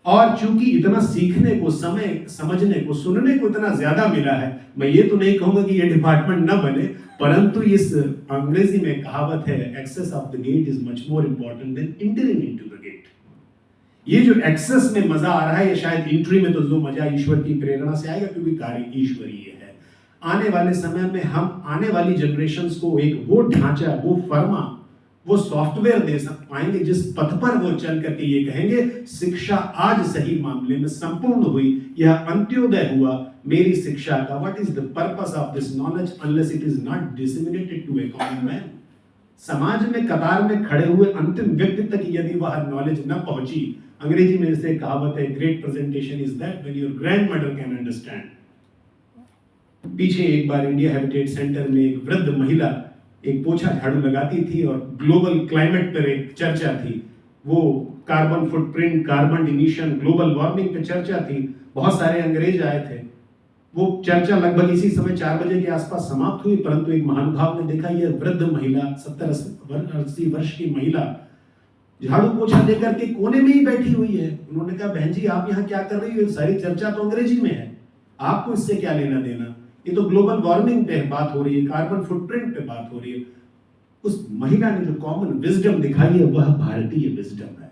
और चूंकि इतना सीखने को, समय समझने को, सुनने को इतना ज्यादा मिला है, मैं ये तो नहीं कहूंगा कि ये डिपार्टमेंट न बने, परंतु इस अंग्रेजी में कहावत है access of the gate is much more important than entering into the gate. ये जो एक्सेस में मजा आ रहा है, ये शायद एंट्री में तो जो मजा ईश्वर की प्रेरणा से आएगा, क्योंकि कार्य ईश्वरीय है। आने वाले समय में हम आने वाली जनरेशन्स को एक वो ढांचा, वो फर्मा, वो सॉफ्टवेयर दे पाएंगे जिस पथ पर वो चल करके ये कहेंगे शिक्षा आज सही मामले में संपूर्ण हुई, यह अंत्योदय हुआ मेरी शिक्षा का। What is the purpose of this knowledge unless it is not disseminated to a common man. समाज में कतार में खड़े हुए अंतिम व्यक्ति तक यदि वह नॉलेज न पहुंची, अंग्रेजी में से कहावत है great presentation is that when your grandmother can understand. पीछे एक बार इंडिया हैबिटेट सेंटर में एक वृद्ध महिला एक पोछा झाड़ू लगाती थी और ग्लोबल क्लाइमेट पर एक चर्चा थी, वो carbon footprint, carbon emission, global warming पे चर्चा थी। बहुत सारे अंग्रेज आए थे। वो चर्चा लगभग इसी समय 4 बजे के आसपास समाप्त हुई, परंतु एक महानुभाव ने देखा यह वृद्ध महिला 70-80 वर्ष की महिला झाड़ू पोछा देकर के कोने में ही बैठी हुई है। उन्होंने कहा बहन जी आप यहाँ क्या कर रही हो, सारी चर्चा तो अंग्रेजी में है, आपको इससे क्या लेना देना, ये तो ग्लोबल वार्मिंग पे बात हो रही है, कार्बन फुटप्रिंट पे बात हो रही है। उस महिला ने जो कॉमन विजडम दिखाई है वह भारतीय विजडम है।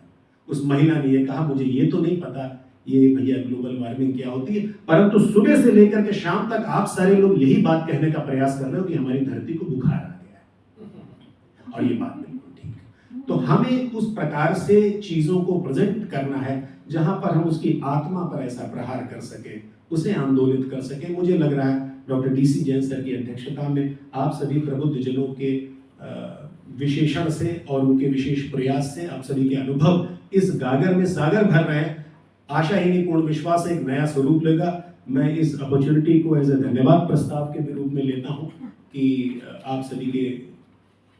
उस महिला ने ये कहा मुझे ये तो नहीं पता ये भैया ग्लोबल वार्मिंग क्या होती है, परंतु सुबह से लेकर के शाम तक आप सारे लोग यही बात कहने का प्रयास कर रहे हो कि हमारी धरती को बुखार आ गया है, और ये बात बिल्कुल ठीक है। तो हमें उस प्रकार से चीजों को प्रेजेंट करना है जहां पर हम उसकी आत्मा पर ऐसा प्रहार कर सके, उसे आंदोलित कर सके। मुझे लग रहा है डॉक्टर डीसी जैन सर की अध्यक्षता में आप सभी प्रबुद्ध जनों के विशेषण से और उनके विशेष प्रयास से आप सभी के अनुभव इस गागर में सागर भर रहे हैं। आशा ही नहीं पूर्ण विश्वास एक नया स्वरूप लेगा। मैं इस अपॉर्चुनिटी को एज ए धन्यवाद प्रस्ताव के रूप में लेता हूं कि आप सभी के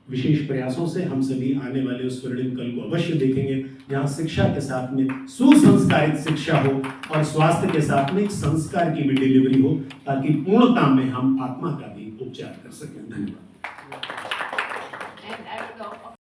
विशेष प्रयासों से हम सभी आने वाले उस स्वर्णिम कल को अवश्य देखेंगे जहां शिक्षा के साथ में सुसंस्कारित शिक्षा हो और स्वास्थ्य के साथ में एक संस्कार की भी डिलीवरी हो, ताकि पूर्णता में हम आत्मा का भी उपचार कर सकें। धन्यवाद।